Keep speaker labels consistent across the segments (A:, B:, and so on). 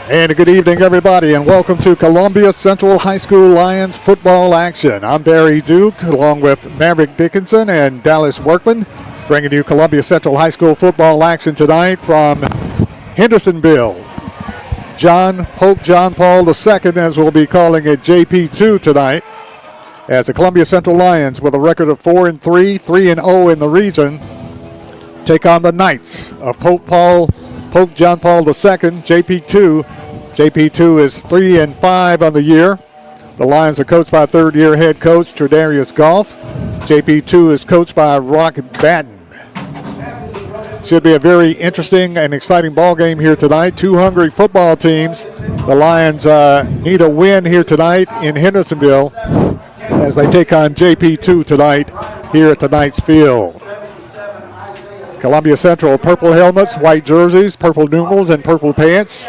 A: And good evening, everybody, and welcome to Columbia Central High School Lions football action. I'm Barry Duke, along with Maverick Dickinson and Dallas Workman, bringing you Columbia Central High School football action tonight from Hendersonville. Pope John Paul II, as we'll be calling it, JP2 tonight, as the Columbia Central Lions, with a record of 4-3, 3-0 in the region, take on the Knights of Pope John Paul II, JP2. JP2 is 3-5 on the year. The Lions are coached by third-year head coach Tredarius Goff. JP2 is coached by Rock Batten. Should be a very interesting and exciting ball game here tonight. Two hungry football teams. The Lions need a win here tonight in Hendersonville as they take on JP2 tonight here at the Knights Field. Columbia Central, purple helmets, white jerseys, purple numerals, and purple pants.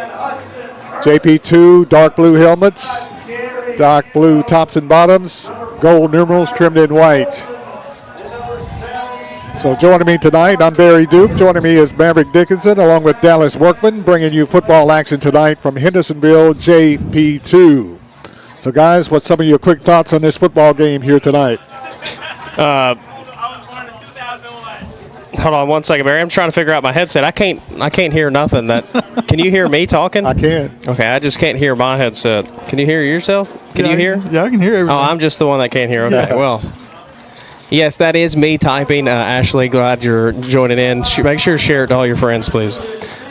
A: JP2, dark blue helmets, dark blue tops and bottoms, gold numerals trimmed in white. So joining me tonight, I'm Barry Duke. Joining me is Maverick Dickinson, along with Dallas Workman, bringing you football action tonight from Hendersonville, JP2. So guys, what's some of your quick thoughts on this football game here tonight?
B: Hold on one second, Barry. I'm trying to figure out my headset. I can't hear nothing. Can you hear me talking?
A: I can.
B: Okay, I just can't hear my headset. Can you hear yourself? Can you hear?
C: Yeah, I can hear everything.
B: Oh, I'm just the one that can't hear. Okay,
A: Yeah.
B: Well. Yes, that is me typing. Ashley, glad you're joining in. Make sure to share it to all your friends, please.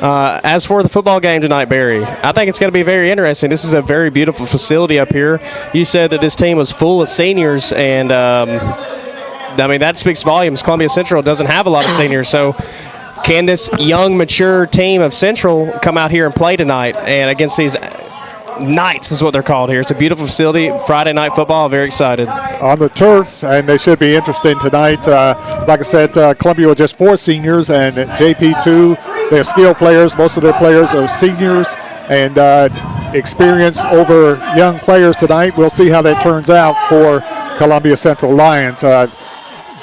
B: As for the football game tonight, Barry, I think it's going to be very interesting. This is a very beautiful facility up here. You said that this team was full of seniors, and that speaks volumes. Columbia Central doesn't have a lot of seniors, so can this young, mature team of Central come out here and play tonight and against these Knights is what they're called here. It's a beautiful facility. Friday night football. Very excited.
A: On the turf, and they should be interesting tonight. Like I said, Columbia with just 4 seniors, and JP2, they're skill players. Most of their players are seniors and experience over young players tonight. We'll see how that turns out for Columbia Central Lions.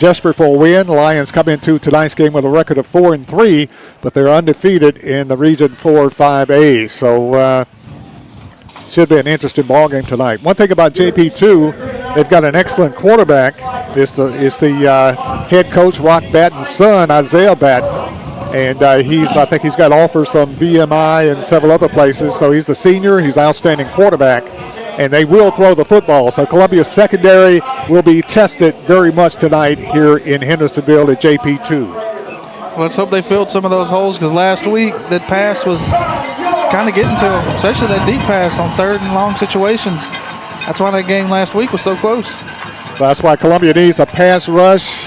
A: Desperate for a win. Lions come into tonight's game with a record of 4-3, but they're undefeated in the Region 4-5A. So should be an interesting ball game tonight. One thing about JP2, they've got an excellent quarterback. It's the head coach Rock Batten's son, Isaiah Batten, and I think he's got offers from VMI and several other places. So he's a senior. He's an outstanding quarterback, and they will throw the football. So Columbia's secondary will be tested very much tonight here in Hendersonville at JP2.
C: Well, let's hope they filled some of those holes, because last week that pass was kind of getting to them, especially that deep pass on third and long situations. That's why that game last week was so close.
A: So that's why Columbia needs a pass rush,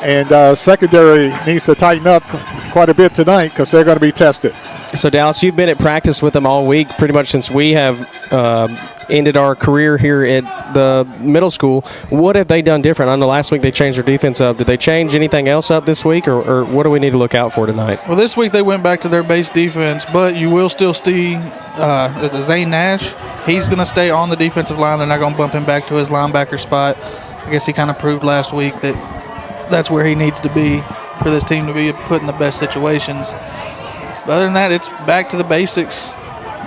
A: and secondary needs to tighten up quite a bit tonight because they're going to be tested.
B: So, Dallas, you've been at practice with them all week, pretty much since we have ended our career here at the middle school. What have they done different? I know last week they changed their defense up. Did they change anything else up this week, or what do we need to look out for tonight?
C: Well, this week they went back to their base defense, but you will still see Zane Nash. He's going to stay on the defensive line. They're not going to bump him back to his linebacker spot. I guess he kind of proved last week that that's where he needs to be for this team to be put in the best situations. But other than that, it's back to the basics.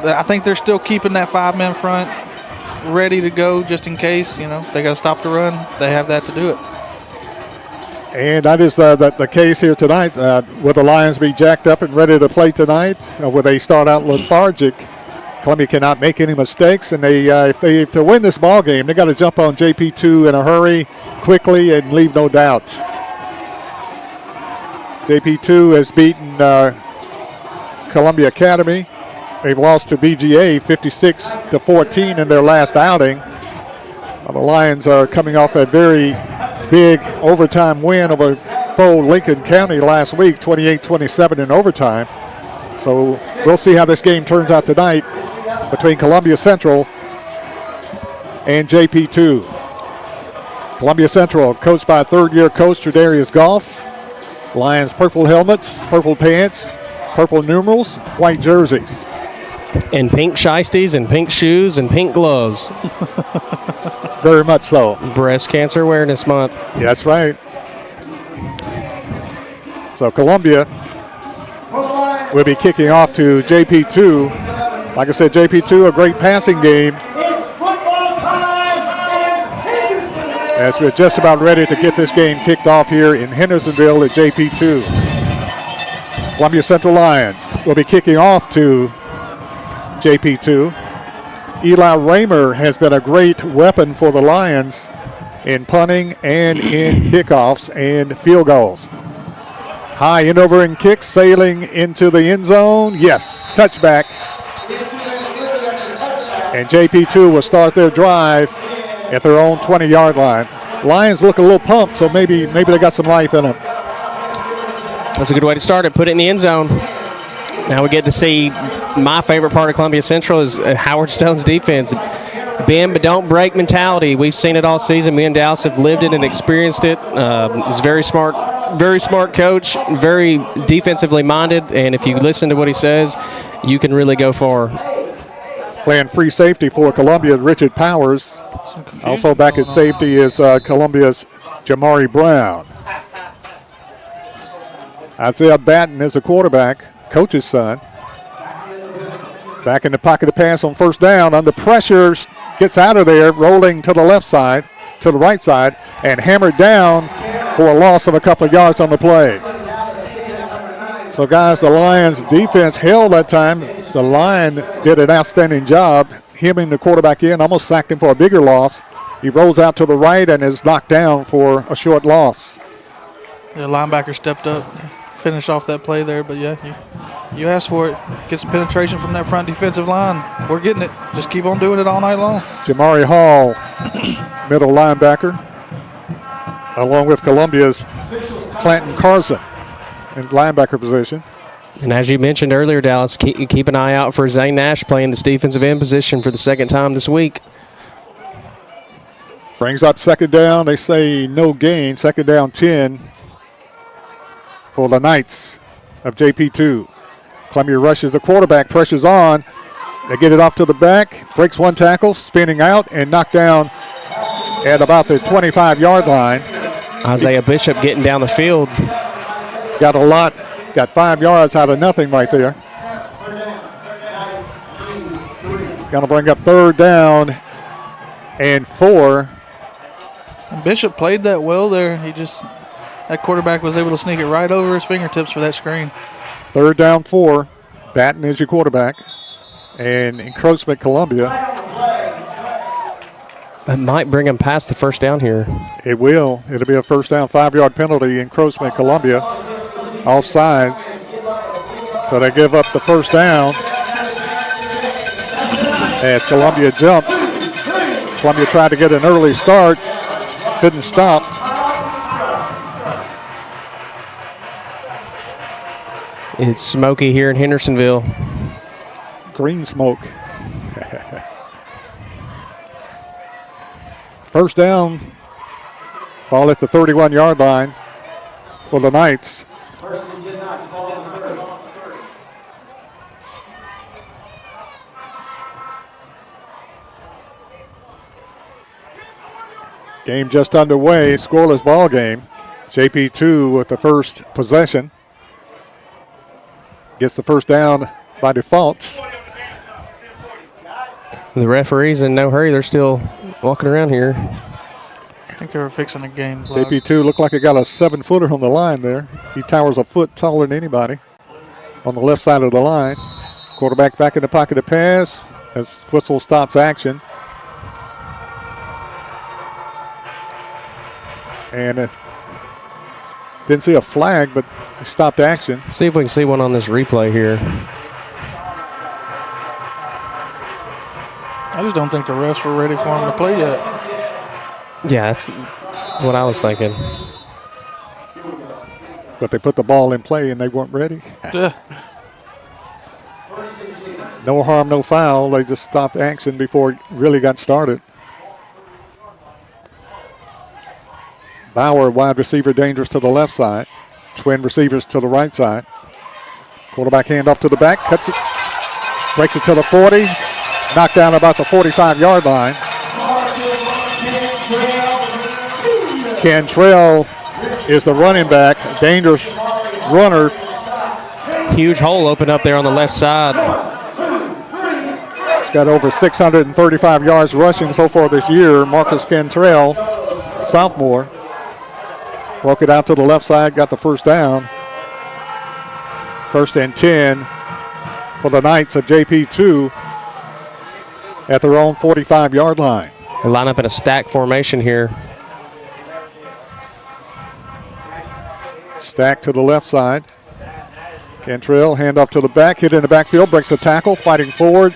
C: I think they're still keeping that 5-man front ready to go just in case. They got to stop the run. They have that to do it.
A: And that is the case here tonight. Will the Lions be jacked up and ready to play tonight? Will they start out lethargic? Columbia cannot make any mistakes, and if to win this ball game, they got to jump on JP2 in a hurry, quickly, and leave no doubt. JP2 has beaten Columbia Academy. They've lost to BGA 56-14 in their last outing. The Lions are coming off a very big overtime win over Lincoln County last week, 28-27 in overtime. So we'll see how this game turns out tonight between Columbia Central and JP2. Columbia Central, coached by third-year coach Tredarius Goff. Lions purple helmets, purple pants, purple numerals, white jerseys.
B: And pink shiesties and pink shoes and pink gloves.
A: Very much so.
B: Breast Cancer Awareness Month.
A: Yeah, that's right. So Columbia will be kicking off to JP2 Like I said, JP2, a great passing game. As we're just about ready to get this game kicked off here in Hendersonville at JP2. Columbia Central Lions will be kicking off to JP2. Eli Raymer has been a great weapon for the Lions in punting and in kickoffs and field goals. High end over and kick, sailing into the end zone. Yes, touchback. And JP2 will start their drive at their own 20-yard line. Lions look a little pumped, so maybe they got some life in them.
B: That's a good way to start it. Put it in the end zone. Now we get to see my favorite part of Columbia Central is Howard Stone's defense. Bend but don't break mentality. We've seen it all season. Me and Dallas have lived it and experienced it. He's very smart coach, very defensively minded, and if you listen to what he says, you can really go far.
A: Playing free safety for Columbia, Richard Powers. Also back at safety is Columbia's Jamari Brown. Isaiah Batten is a quarterback, coach's son. Back in the pocket to pass on first down. Under pressure, gets out of there, rolling to the left side, to the right side, and hammered down for a loss of a couple of yards on the play. So, guys, the Lions' defense held that time. The line did an outstanding job hemming the quarterback in, almost sacked him for a bigger loss. He rolls out to the right and is knocked down for a short loss.
C: The linebacker stepped up, finished off that play there, but yeah, you asked for it. Get some penetration from that front defensive line. We're getting it. Just keep on doing it all night long.
A: Jamari Hall, middle linebacker, along with Columbia's Clanton Carson in linebacker position.
B: And as you mentioned earlier, Dallas, keep an eye out for Zane Nash playing this defensive end position for the second time this week.
A: Brings up second down. They say no gain. Second down 10 for the Knights of JP2. Columbia rushes the quarterback, pressures on. They get it off to the back, breaks one tackle, spinning out, and knocked down at about the 25-yard line.
B: Isaiah Bishop getting down the field.
A: Got a lot, got 5 yards out of nothing right there. Going to bring up third down and 4.
C: And Bishop played that well there. That quarterback was able to sneak it right over his fingertips for that screen.
A: Third down 4. Batten is your quarterback. And encroachment Columbia.
B: That might bring him past the first down here.
A: It will. It'll be a first down, 5-yard penalty, encroachment Columbia. Offsides. So they give up the first down as Columbia jumped. Columbia tried to get an early start. Couldn't stop.
B: It's smoky here in Hendersonville.
A: Green smoke. First down. Ball at the 31-yard line for the Knights. Game just underway, scoreless ball game. JP2 with the first possession. Gets the first down by default.
B: The referee's in no hurry. They're still walking around here.
C: I think they were fixing a game clock.
A: JP2 looked like it got a 7-footer on the line there. He towers a foot taller than anybody on the left side of the line. Quarterback back in the pocket to pass as whistle stops action. And didn't see a flag, but it stopped action.
B: Let's see if we can see one on this replay here.
C: I just don't think the refs were ready for him to play yet.
B: Yeah, that's what I was thinking.
A: But they put the ball in play and they weren't ready.
C: Yeah.
A: No harm, no foul. They just stopped action before it really got started. Bauer, wide receiver, dangerous to the left side. Twin receivers to the right side. Quarterback handoff to the back, cuts it, breaks it to the 40. Knocked down about the 45-yard line. Cantrell is the running back, dangerous runner.
B: Huge hole opened up there on the left side.
A: He's got over 635 yards rushing so far this year. Marcus Cantrell, sophomore. Broke it out to the left side, got the first down. 1st and 10 for the Knights of JP2 at their own 45-yard line.
B: They line up in a stack formation here.
A: Stack to the left side. Cantrell, handoff to the back, hit in the backfield, breaks the tackle, fighting forward.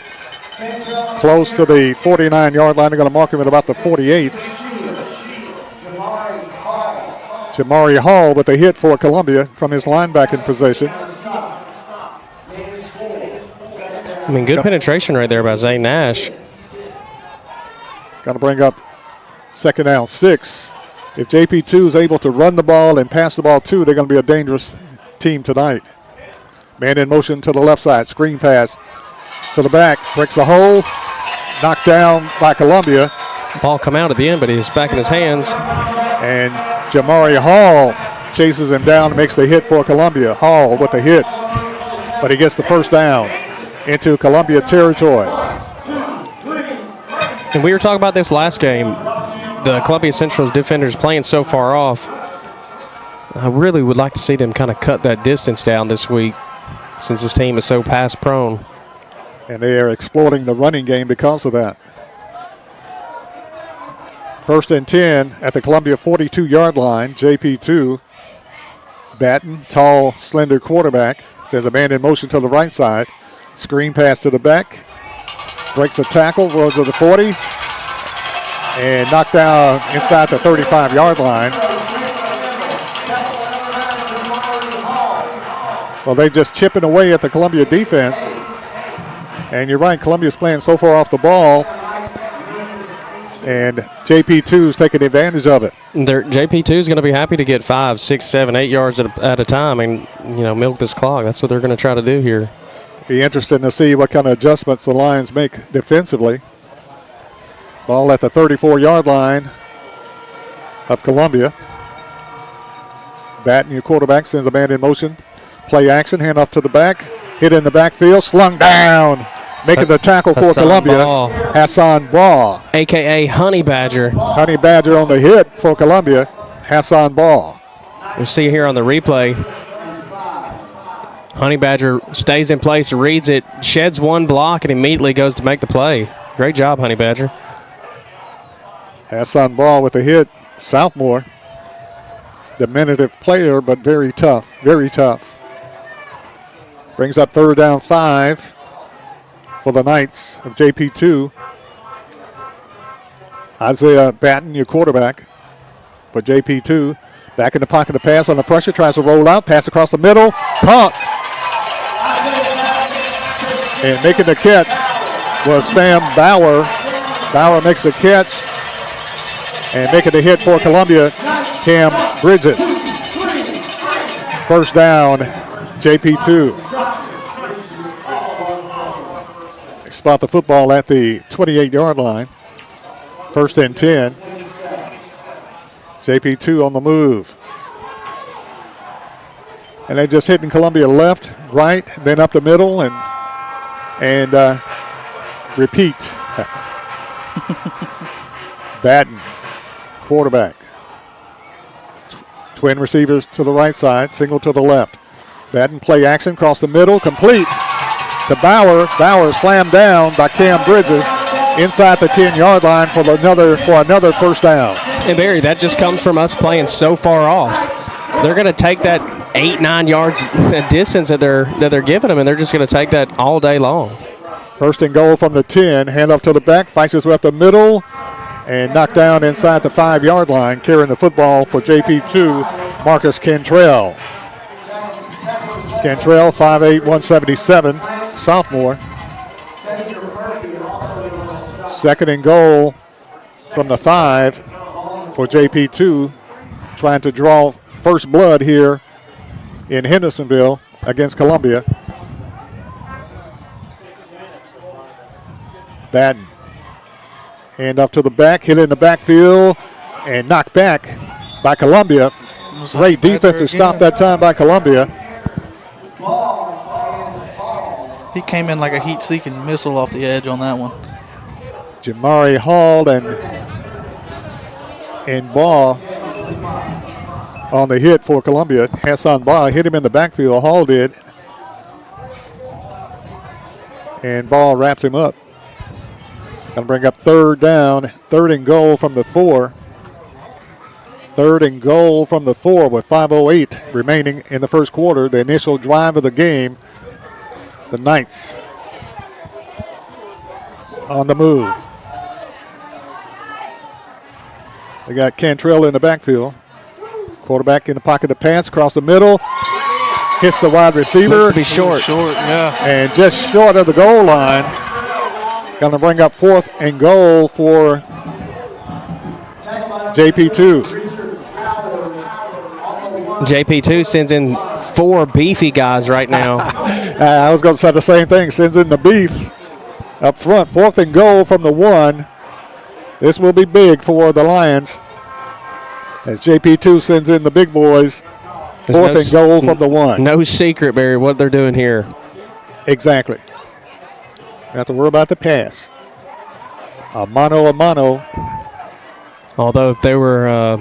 A: Close to the 49-yard line. They're going to mark him at about the 48. Jamari Hall with a hit for Columbia from his linebacking position.
B: I mean, good penetration right there by Zane Nash.
A: Got to bring up 2nd down 6. If JP2 is able to run the ball and pass the ball too, they're going to be a dangerous team tonight. Man in motion to the left side. Screen pass to the back. Breaks the hole. Knocked down by Columbia.
B: Ball come out at the end, but he's back in his hands.
A: And Jamari Hall chases him down and makes the hit for Columbia. Hall with the hit. But he gets the first down into Columbia territory.
B: And we were talking about this last game. The Columbia Central's defenders playing so far off. I really would like to see them kind of cut that distance down this week since this team is so pass prone.
A: And they are exploiting the running game because of that. 1st and 10 at the Columbia 42-yard line. JP2. Batten, tall, slender quarterback. Says a man in motion to the right side. Screen pass to the back. Breaks the tackle, rolls to the 40. And knocked down inside the 35-yard line. So they just chipping away at the Columbia defense. And you're right, Columbia's playing so far off the ball. And JP2's taking advantage of it.
B: JP2 is going to be happy to get 5, 6, 7, 8 yards at a time and, milk this clock. That's what they're going to try to do here.
A: Be interesting to see what kind of adjustments the Lions make defensively. Ball at the 34-yard line of Columbia. Batten, your quarterback, sends a man in motion. Play action, handoff to the back. Hit in the backfield, slung down. Making the tackle for Columbia, Hassan Ball.
B: A.K.A. Honey Badger.
A: Honey Badger on the hit for Columbia, Hassan Ball.
B: We'll see here on the replay. Honey Badger stays in place, reads it, sheds one block, and immediately goes to make the play. Great job, Honey Badger.
A: Hassan Ball with a hit, sophomore. Diminutive player, but very tough, very tough. Brings up 3rd down 5 for the Knights of JP2. Isaiah Batten, your quarterback for JP2. Back in the pocket to pass on the pressure, tries to roll out, pass across the middle, caught. And making the catch was Sam Bauer. Bauer makes the catch. And making the hit for Columbia, Cam Bridges. 1st down, JP2. They spot the football at the 28-yard line. 1st and 10. JP2 on the move. And they're just hitting Columbia left, right, then up the middle, and repeat. Batten, quarterback. Twin receivers to the right side, single to the left. Batten play action, cross the middle, complete to Bauer. Bauer slammed down by Cam Bridges inside the 10-yard line for another 1st down.
B: And Barry, that just comes from us playing so far off. They're going to take that 8-9 yards distance that they're giving them, and they're just going to take that all day long.
A: 1st and goal from the 10. Hand off to the back, fights his way up the middle, and knocked down inside the 5-yard line. Carrying the football for JP2, Marcus Cantrell. Cantrell, 5'8", 177, sophomore. 2nd and goal from the 5 for JP2, trying to draw first blood here in Hendersonville against Columbia. Batten. Hand off to the back, hit in the backfield, and knocked back by Columbia. Great defensive stop that time by Columbia.
C: He came in like a heat-seeking missile off the edge on that one.
A: Jamari Hall and Ball on the hit for Columbia. Hassan Ball hit him in the backfield. Hall did. And Ball wraps him up. Going to bring up third down. Third and goal from the 4. Third and goal from the 4 with 5:08 remaining in the first quarter. The initial drive of the game. The Knights on the move. They got Cantrell in the backfield. Quarterback in the pocket to pass across the middle. Hits the wide receiver.
B: Looks to be short.
C: Short, yeah.
A: And just short of the goal line. Going to bring up fourth and goal for JP2.
B: JP2 sends in 4 beefy guys right now.
A: I was going to say the same thing. Sends in the beef up front. Fourth and goal from the 1. This will be big for the Lions as JP2 sends in the big boys. Fourth and goal from the 1.
B: No secret, Barry, what they're doing here.
A: Exactly. Don't have to worry about the pass. A mano.
B: Although if they were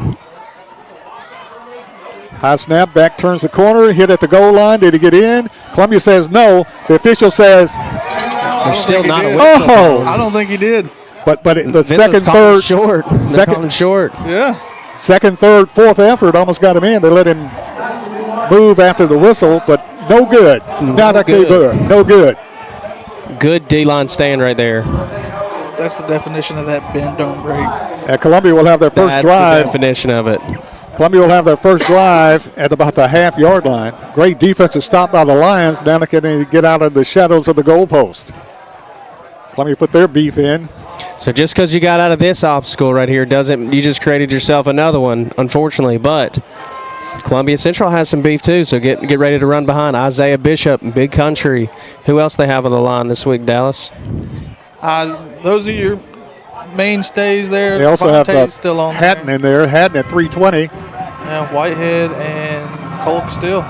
A: High snap, back turns the corner, hit at the goal line. Did he get in? Columbia says no. The official says,
B: there's still not a
C: did.
B: whistle.
A: oh!
C: I don't think he did.
A: But the
B: Vince
A: second,
B: was calling
A: third,
B: short. They're
A: second-
B: calling short.
C: Yeah.
A: second, third, fourth effort almost got him in. They let him move after the whistle, but no good. Not a good. No good.
B: Good D-line stand right there.
C: That's the definition of that bend, don't break.
A: Columbia will have their first
B: That's
A: drive.
B: the definition of it.
A: Columbia will have their first drive at about the half-yard line. Great defensive stop by the Lions. Now they can get out of the shadows of the goalpost. Columbia put their beef in.
B: So just because you got out of this obstacle right here doesn't, you just created yourself another one, unfortunately. But Columbia Central has some beef too, so get ready to run behind. Isaiah Bishop, Big Country. Who else they have on the line this week, Dallas?
C: Those are your mainstays there.
A: They also have
C: Devontae's still on
A: Hatton
C: there.
A: in there. Hatton at 320.
C: Yeah, Whitehead and Colk still.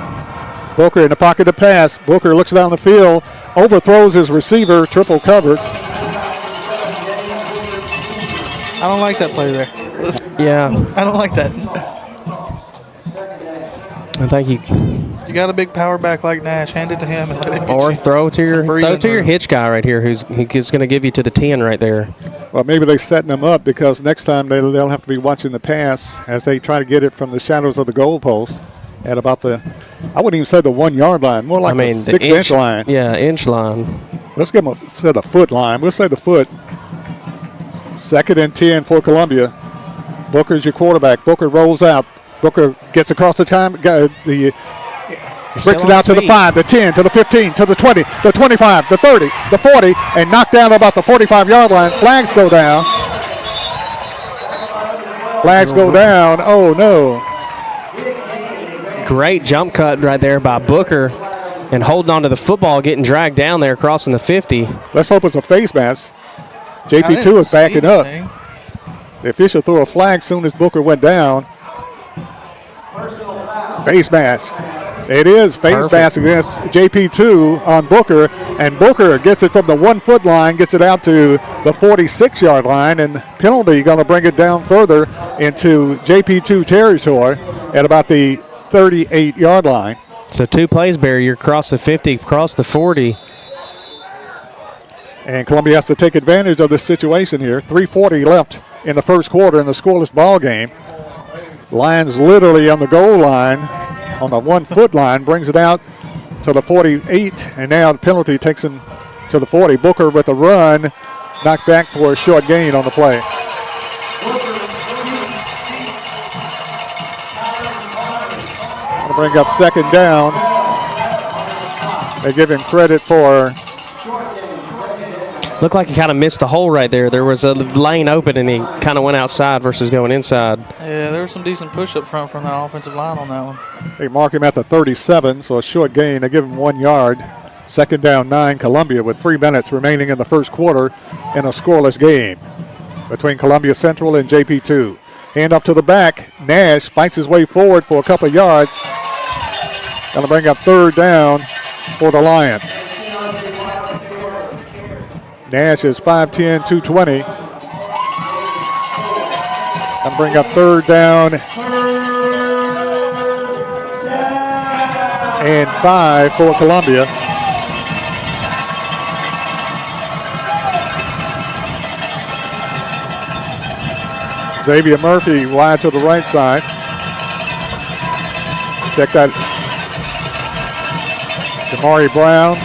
A: Booker in the pocket to pass. Booker looks down the field, overthrows his receiver, triple covered.
C: I don't like that play there.
B: Yeah,
C: I don't like that.
B: I think you
C: You got a big power back like Nash. Hand it to him and let him get
B: or
C: you
B: throw to
C: some breathing
B: your
C: room.
B: hitch guy right here who's going to give you to the 10 right there.
A: Well, maybe they're setting them up because next time they'll have to be watching the pass as they try to get it from the shadows of the goalpost at about the, I wouldn't even say the 1 yard line, more like the 6 inch line.
B: Yeah, inch line.
A: Let's give them the foot line. We'll say the foot. 2nd and 10 for Columbia. Booker's your quarterback. Booker rolls out. Booker gets across the time. Brings it out to the 5, the 10, to the 15, to the 20, the 25, the 30, the 40, and knocked down about the 45-yard line. Flags go down. Flags go down. Oh, no.
B: Great jump cut right there by Booker and holding on to the football, getting dragged down there, crossing the 50.
A: Let's hope it's a face mask.
C: I
A: JP2
C: didn't
A: is backing
C: see
A: up.
C: anything.
A: The official threw a flag soon as Booker went down. Face mask. It is face mask against JP2 on Booker, and Booker gets it from the 1 foot line, gets it out to the 46-yard line, and penalty going to bring it down further into JP2 territory at about the 38-yard line.
B: So 2 plays, Barry. You're across the 50, across the 40.
A: And Columbia has to take advantage of this situation here. 3:40 left in the first quarter in the scoreless ball game. Lions literally on the goal line, on the 1 foot line, brings it out to the 48, and now the penalty takes him to the 40. Booker with a run, knocked back for a short gain on the play. Gonna bring up 2nd down. They give him credit for.
B: Looked like he kind of missed the hole right there. There was a lane open, and he kind of went outside versus going inside.
C: Yeah, there was some decent push up front from that offensive line on that one.
A: They mark him at the 37, so a short gain. They give him 1 yard. 2nd down 9, Columbia with 3 minutes remaining in the first quarter in a scoreless game between Columbia Central and JP2. Hand off to the back. Nash fights his way forward for a couple of yards. Going to bring up 3rd down for the Lions. Nash is 5'10", 220. And bring up third down and 5 for Columbia. Xavier Murphy wide to the right side. Check that. Jamari Brown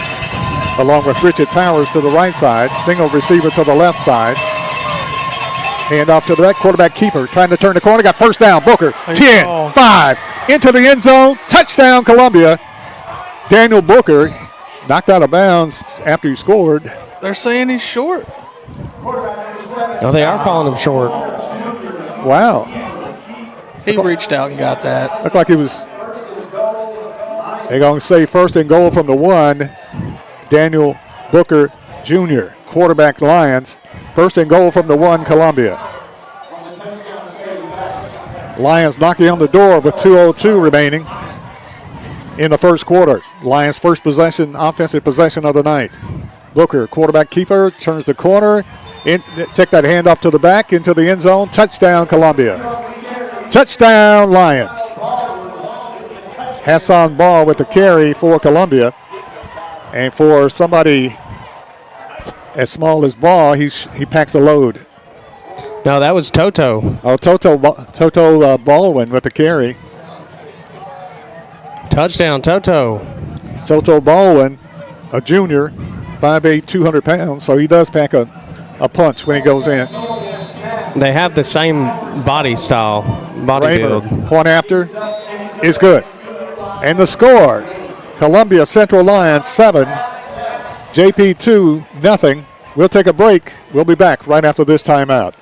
A: along with Richard Powers to the right side. Single receiver to the left side. Hand off to the back. Quarterback keeper trying to turn the corner. Got first down. Booker. 10, 5. Into the end zone. Touchdown Columbia. Daniel Booker knocked out of bounds after he scored.
C: They're saying he's short.
B: Oh, they are calling him short.
A: Wow.
C: He reached out and got that.
A: Looked like he was. They're going to say first and goal from the 1. Daniel Booker Jr., quarterback Lions. First and goal from the 1, Columbia. Lions knocking on the door with 2:02 remaining in the first quarter. Lions' first possession, offensive possession of the night. Booker, quarterback keeper, turns the corner. Take that handoff to the back into the end zone. Touchdown, Columbia. Touchdown, Lions. Hassan Ball with the carry for Columbia. And for somebody as small as Ball, he packs a load.
B: No, that was Toto.
A: Oh, Toto Baldwin with the carry.
B: Touchdown, Toto.
A: Toto Baldwin, a junior, 5'8", 200 pounds, so he does pack a punch when he goes in.
B: They have the same body style, body build.
A: Point after is good. And the score, Columbia Central Lions 7, JP 2, nothing. We'll take a break. We'll be back right after this timeout.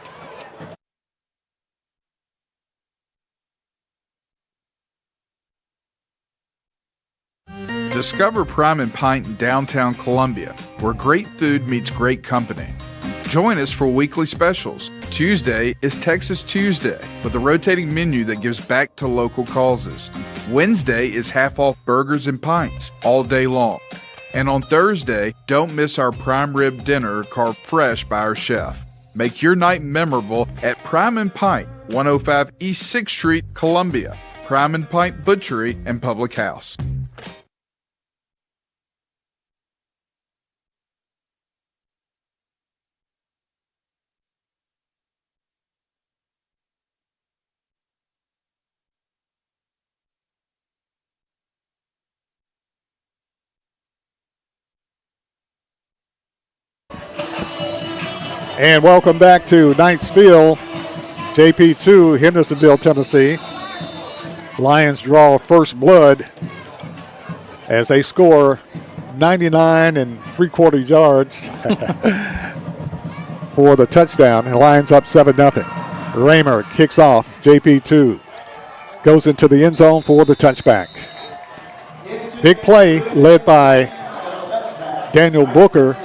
D: Discover Prime and Pint in downtown Columbia, where great food meets great company. Join us for weekly specials. Tuesday is Texas Tuesday with a rotating menu that gives back to local causes. Wednesday is half off burgers and pints all day long. And on Thursday, don't miss our prime rib dinner carved fresh by our chef. Make your night memorable at Prime and Pint, 105 East 6th Street, Columbia. Prime and Pint Butchery and Public House.
A: And welcome back to Knightsville, JP2, Hendersonville, Tennessee. Lions draw first blood as they score 99 3/4 yards for the touchdown. And Lions up 7-0. Raymer kicks off. JP2 goes into the end zone for the touchback. Big play led by Daniel Booker.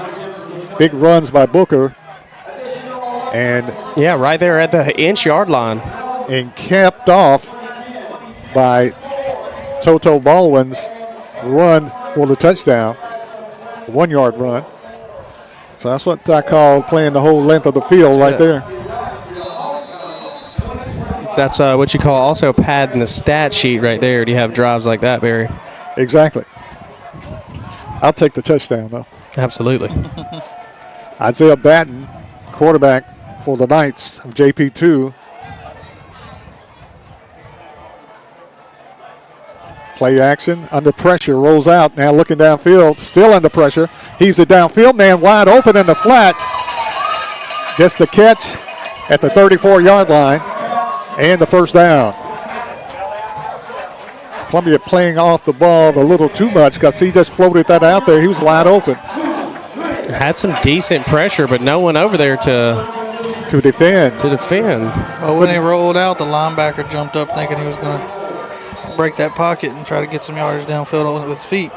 A: Big runs by Booker. And
B: yeah, right there at the inch-yard line.
A: And capped off by Toto Baldwin's run for the touchdown, 1 yard run. So that's what I call playing the whole length of the field right there.
B: That's what you call also padding the stat sheet right there. Do you have drives like that, Barry?
A: Exactly. I'll take the touchdown, though.
B: Absolutely.
A: Isaiah Batten, quarterback for the Knights of JP2. Play action, under pressure, rolls out, now looking downfield, still under pressure, heaves it downfield, man wide open in the flat. Gets the catch at the 34-yard line, and the first down. Columbia playing off the ball a little too much because he just floated that out there. He was wide open.
B: Had some decent pressure, but no one over there to
A: defend.
C: Well, when they rolled out, the linebacker jumped up thinking he was going to break that pocket and try to get some yards downfield with his feet.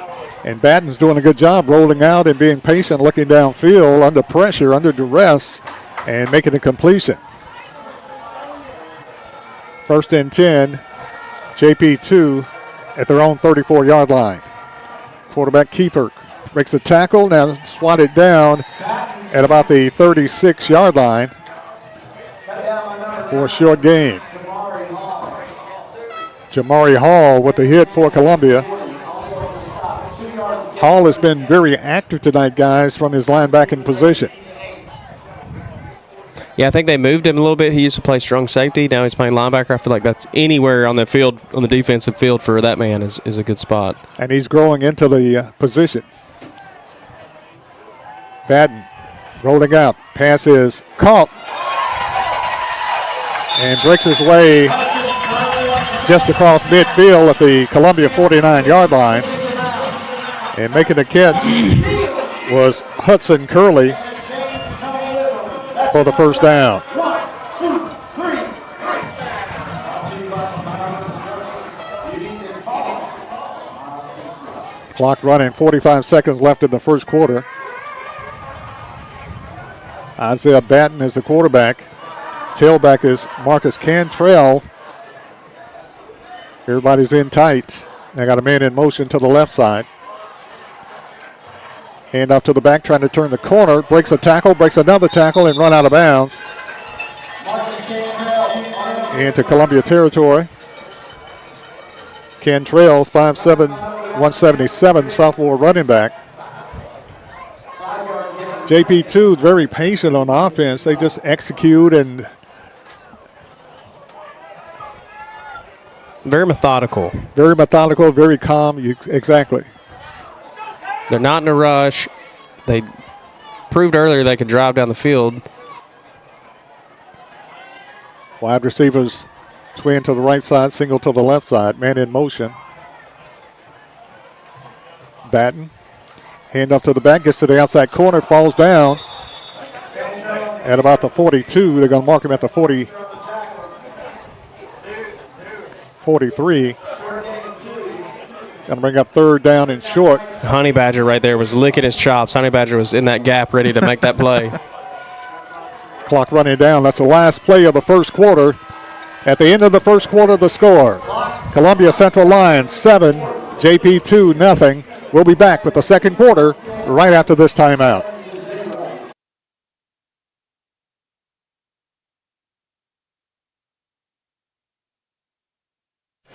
A: And Batten's doing a good job rolling out and being patient, looking downfield, under pressure, under duress, and making a completion. First and 10, JP2 at their own 34-yard line. Quarterback keeper breaks the tackle, now swatted down at about the 36-yard line for a short gain. Jamari Hall with the hit for Columbia. Hall has been very active tonight, guys, from his linebacking position.
B: Yeah, I think they moved him a little bit. He used to play strong safety. Now he's playing linebacker. I feel like that's anywhere on the field, on the defensive field for that man is a good spot.
A: And he's growing into the position. Batten rolling out. Pass is caught. And breaks his way just across midfield at the Columbia 49-yard line. And making the catch was Hudson Curley for the first down. Clock running, 45 seconds left in the first quarter. Isaiah Batten is the quarterback. Tailback is Marcus Cantrell. Everybody's in tight. They got a man in motion to the left side. Hand off to the back, trying to turn the corner. Breaks a tackle, breaks another tackle, and run out of bounds. Into Columbia territory. Cantrell, 5'7", 177, sophomore running back. JP2 is very patient on offense. They just execute and
B: very methodical.
A: Very methodical, very calm. Exactly.
B: They're not in a rush. They proved earlier they could drive down the field.
A: Wide receivers swing to the right side, single to the left side. Man in motion. Batten. Hand off to the back, gets to the outside corner, falls down at about the 42. They're going to mark him at the 43. Going to bring up third down and short.
B: Honey Badger right there was licking his chops. Honey Badger was in that gap ready to make that play.
A: Clock running down. That's the last play of the first quarter. At the end of the first quarter, the score. Columbia Central Lions 7, JP2 nothing. We'll be back with the second quarter right after this timeout.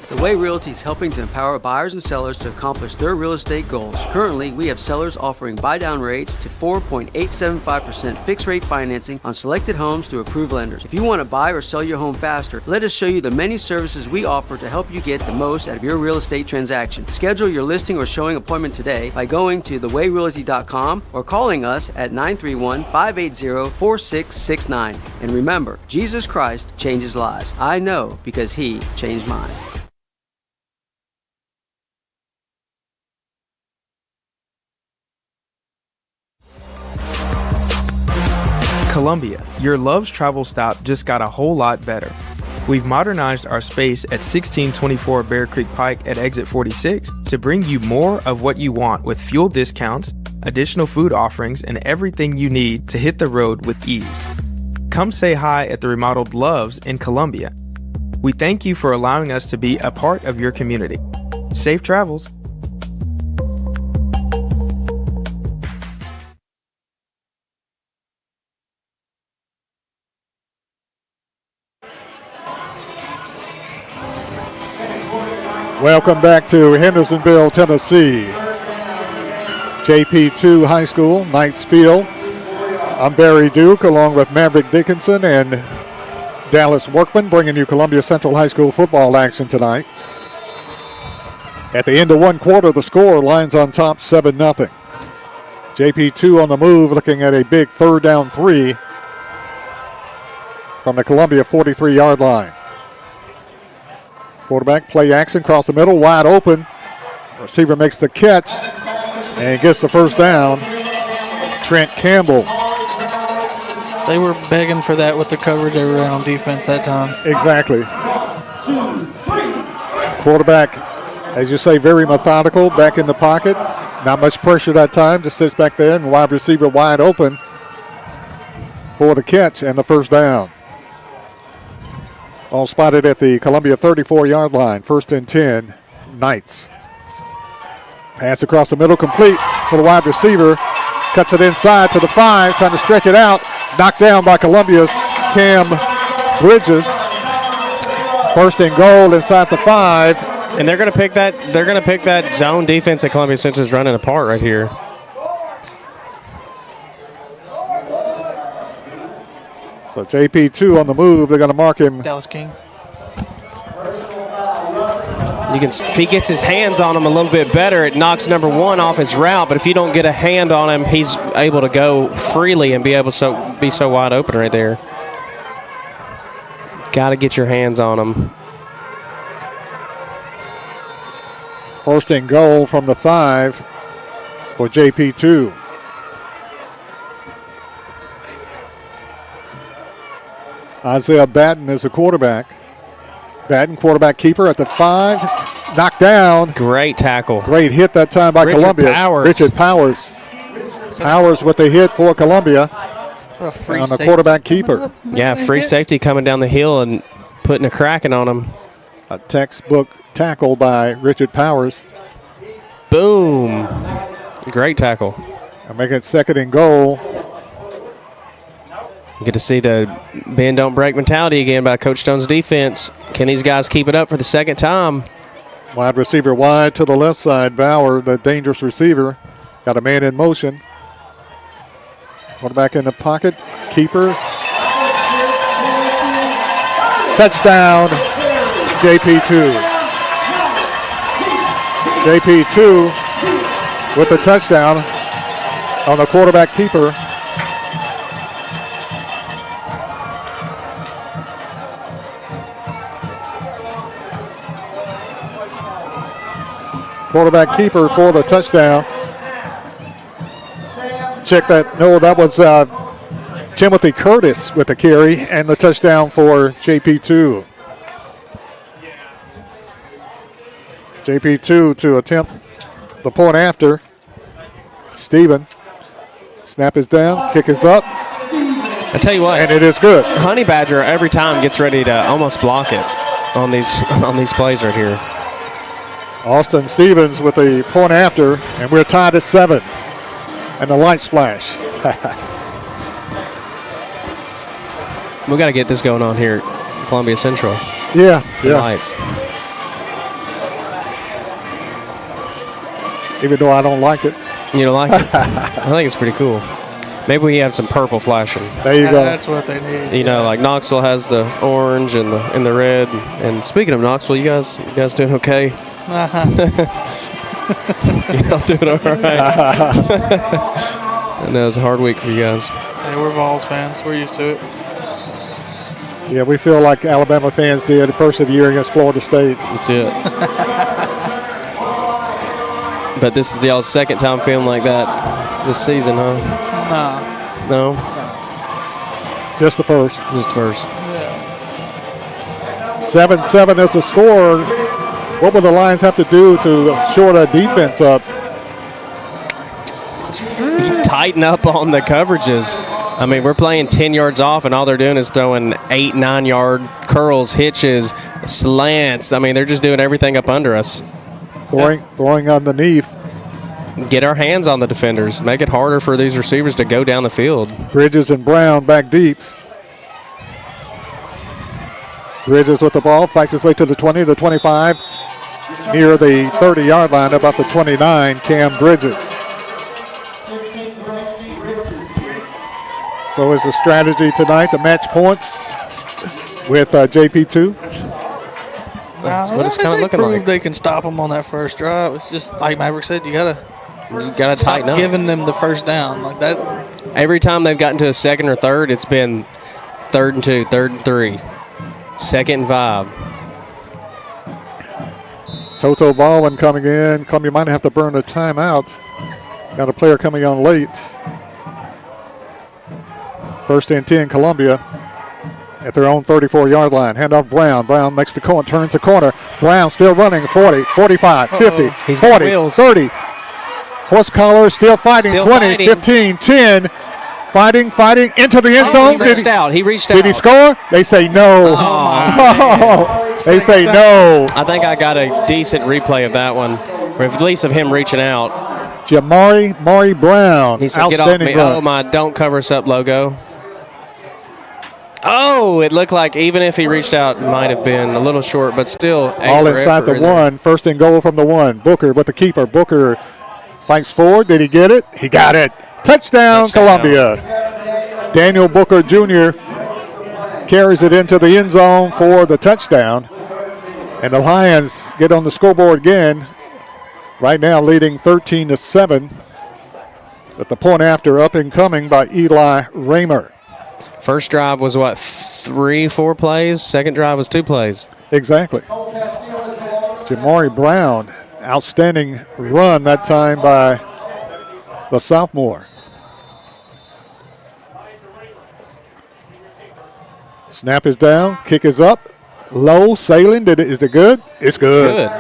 E: The Way Realty is helping to empower buyers and sellers to accomplish their real estate goals. Currently, we have sellers offering buy-down rates to 4.875% fixed-rate financing on selected homes through approved lenders. If you want to buy or sell your home faster, let us show you the many services we offer to help you get the most out of your real estate transaction. Schedule your listing or showing appointment today by going to thewayrealty.com or calling us at 931-580-4669. And remember, Jesus Christ changes lives. I know because He changed mine.
F: Columbia, your Love's travel stop just got a whole lot better. We've modernized our space at 1624 Bear Creek Pike at exit 46 to bring you more of what you want with fuel discounts, additional food offerings, and everything you need to hit the road with ease. Come say hi at the remodeled Love's in Columbia. We thank you for allowing us to be a part of your community. Safe travels.
A: Welcome back to Hendersonville, Tennessee. JP2 High School, Knights Field. I'm Barry Duke along with Maverick Dickinson and Dallas Workman bringing you Columbia Central High School football action tonight. At the end of one quarter, the score, Lions on top 7-0. JP2 on the move looking at a big 3rd down 3 from the Columbia 43-yard line. Quarterback play action, cross the middle, wide open. Receiver makes the catch and gets the first down. Trent Campbell.
C: They were begging for that with the coverage they were in on defense that time.
A: Exactly. Quarterback, as you say, very methodical, back in the pocket. Not much pressure that time, just sits back there, and wide receiver wide open for the catch and the first down. All spotted at the Columbia 34-yard line. 1st and 10, Knights. Pass across the middle, complete to the wide receiver. Cuts it inside to the 5, trying to stretch it out. Knocked down by Columbia's Cam Bridges. First and goal inside the 5.
B: And they're going to pick that. They're going to pick that zone defense that Columbia Central is running apart right here.
A: So JP2 on the move. They're going to mark him.
C: Dallas King.
B: You can, if he gets his hands on him a little bit better, it knocks number 1 off his route. But if you don't get a hand on him, he's able to go freely and be able to be so wide open right there. Got to get your hands on him.
A: First and goal from the 5 for JP2. Isaiah Batten is the quarterback. Batten, quarterback keeper at the 5. Knocked down.
B: Great tackle.
A: Great hit that time by
B: Richard
A: Columbia.
B: Powers.
A: Richard Powers. Powers with the hit for Columbia
C: A free
A: on the
C: safety.
A: quarterback keeper.
B: Yeah, free safety coming down the hill and putting a cracking on him.
A: A textbook tackle by Richard Powers.
B: Boom. Great tackle.
A: And making it second and goal.
B: You get to see the bend don't break mentality again by Coach Stone's defense. Can these guys keep it up for the second time?
A: Wide receiver wide to the left side. Bauer, the dangerous receiver. Got a man in motion. Quarterback in the pocket. Keeper. Touchdown, JP2. JP2 with the touchdown on the quarterback keeper. Quarterback keeper for the touchdown. Check that. No, that was Timothy Curtis with the carry and the touchdown for JP2. JP2 to attempt the point after. Steven. Snap is down. Kick is up.
B: I tell you what,
A: And it is good.
B: Honey Badger every time gets ready to almost block it on these plays right here.
A: Austin Stevens with the point after, and we're tied at 7. And the lights flash.
B: We got to get this going on here at Columbia Central.
A: Yeah.
B: Lights.
A: Even though I don't like it.
B: You don't like it? I think it's pretty cool. Maybe we have some purple flashing.
A: There you go.
C: That's what they need.
B: You know, like Knoxville has the orange and the red. And speaking of Knoxville, you guys doing okay? Y'all doing all right? I know it's a hard week for you guys.
C: Hey, we're Vols fans. We're used to it.
A: Yeah, we feel like Alabama fans did the first of the year against Florida State.
B: That's it. But this is y'all's second time feeling like that this season, huh?
C: Nah.
B: No?
A: Just the first.
B: Just first.
A: 7-7 is the score. What will the Lions have to do to shore the defense up?
B: Tighten up on the coverages. I mean, we're playing 10 yards off, and all they're doing is throwing 8, 9-yard curls, hitches, slants. I mean, they're just doing everything up under us.
A: Throwing underneath.
B: Get our hands on the defenders. Make it harder for these receivers to go down the field.
A: Bridges and Brown back deep. Bridges with the ball, fights his way to the 20, the 25, near the 30-yard line, about the 29, Cam Bridges. So is the strategy tonight to match points with JP2?
B: That's what it's kind of looking like.
C: They can stop them on that first drive. It's just like Maverick said, you gotta
B: tighten up.
C: giving them the first down like that.
B: Every time they've gotten to a second or third, it's been 3rd and 2, 3rd and 3, 2nd and 5.
A: Toto Baldwin coming in. Columbia might have to burn a timeout. Got a player coming on late. 1st and 10, Columbia at their own 34-yard line. Handoff Brown. Brown makes the corner, turns the corner. Brown still running 40, 45, 50,
B: He's got
A: 40,
B: wheels.
A: 30. Horse collar still fighting.
B: Still
A: 20,
B: fighting.
A: 15, 10. Fighting into the end zone.
B: He reached out.
A: Did he score? They say no. They say no.
B: I think I got a decent replay of that one, or at least of him reaching out.
A: Maury Brown.
B: He said, "Get off
A: Outstanding
B: me."
A: run.
B: Oh, my "Don't Cover Us Up" logo. Oh, it looked like even if he reached out, it might have been a little short, but still.
A: All inside the 1. First and goal from the 1. Booker with the keeper. Booker fights forward. Did he get it? He got it. Touchdown. Columbia. Daniel Booker Jr. carries it into the end zone for the touchdown. And the Lions get on the scoreboard again. Right now leading 13-7. With the point after up and coming by Eli Raymer.
B: First drive was what, 3-4 plays? Second drive was 2 plays.
A: Exactly. Jamari Brown, outstanding run that time by the sophomore. Snap is down, kick is up, low, sailing. Is it good? It's good.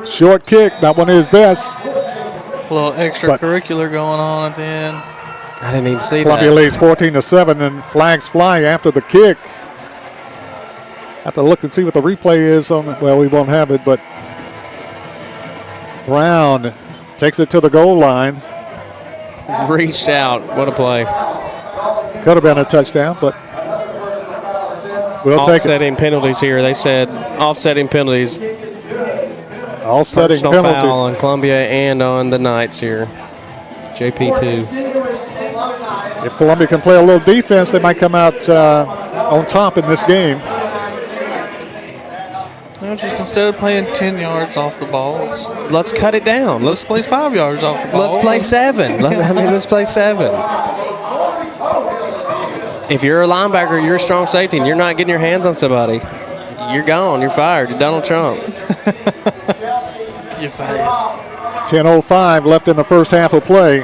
A: Short kick, not one of his best.
C: A little extracurricular going on at the end.
B: I didn't even see
A: Columbia
B: that.
A: leads 14-7, and flags fly after the kick. Have to look and see what the replay is on. Well, we won't have it, but Brown takes it to the goal line.
B: Reached out. What a play.
A: Could have been a touchdown, but we'll take it.
B: Offsetting penalties here. They said offsetting penalties.
A: Offsetting
B: Personal
A: penalties.
B: foul on Columbia and on the Knights here. JP2.
A: If Columbia can play a little defense, they might come out on top in this game.
C: No, just instead of playing 10 yards off the ball,
B: Let's cut it down.
C: let's play 5 yards off the ball.
B: Let's play 7. Let's play 7. If you're a linebacker, you're a strong safety, and you're not getting your hands on somebody, you're gone. You're fired. You're Donald Trump.
C: You're fired.
A: 10:05 left in the first half of play.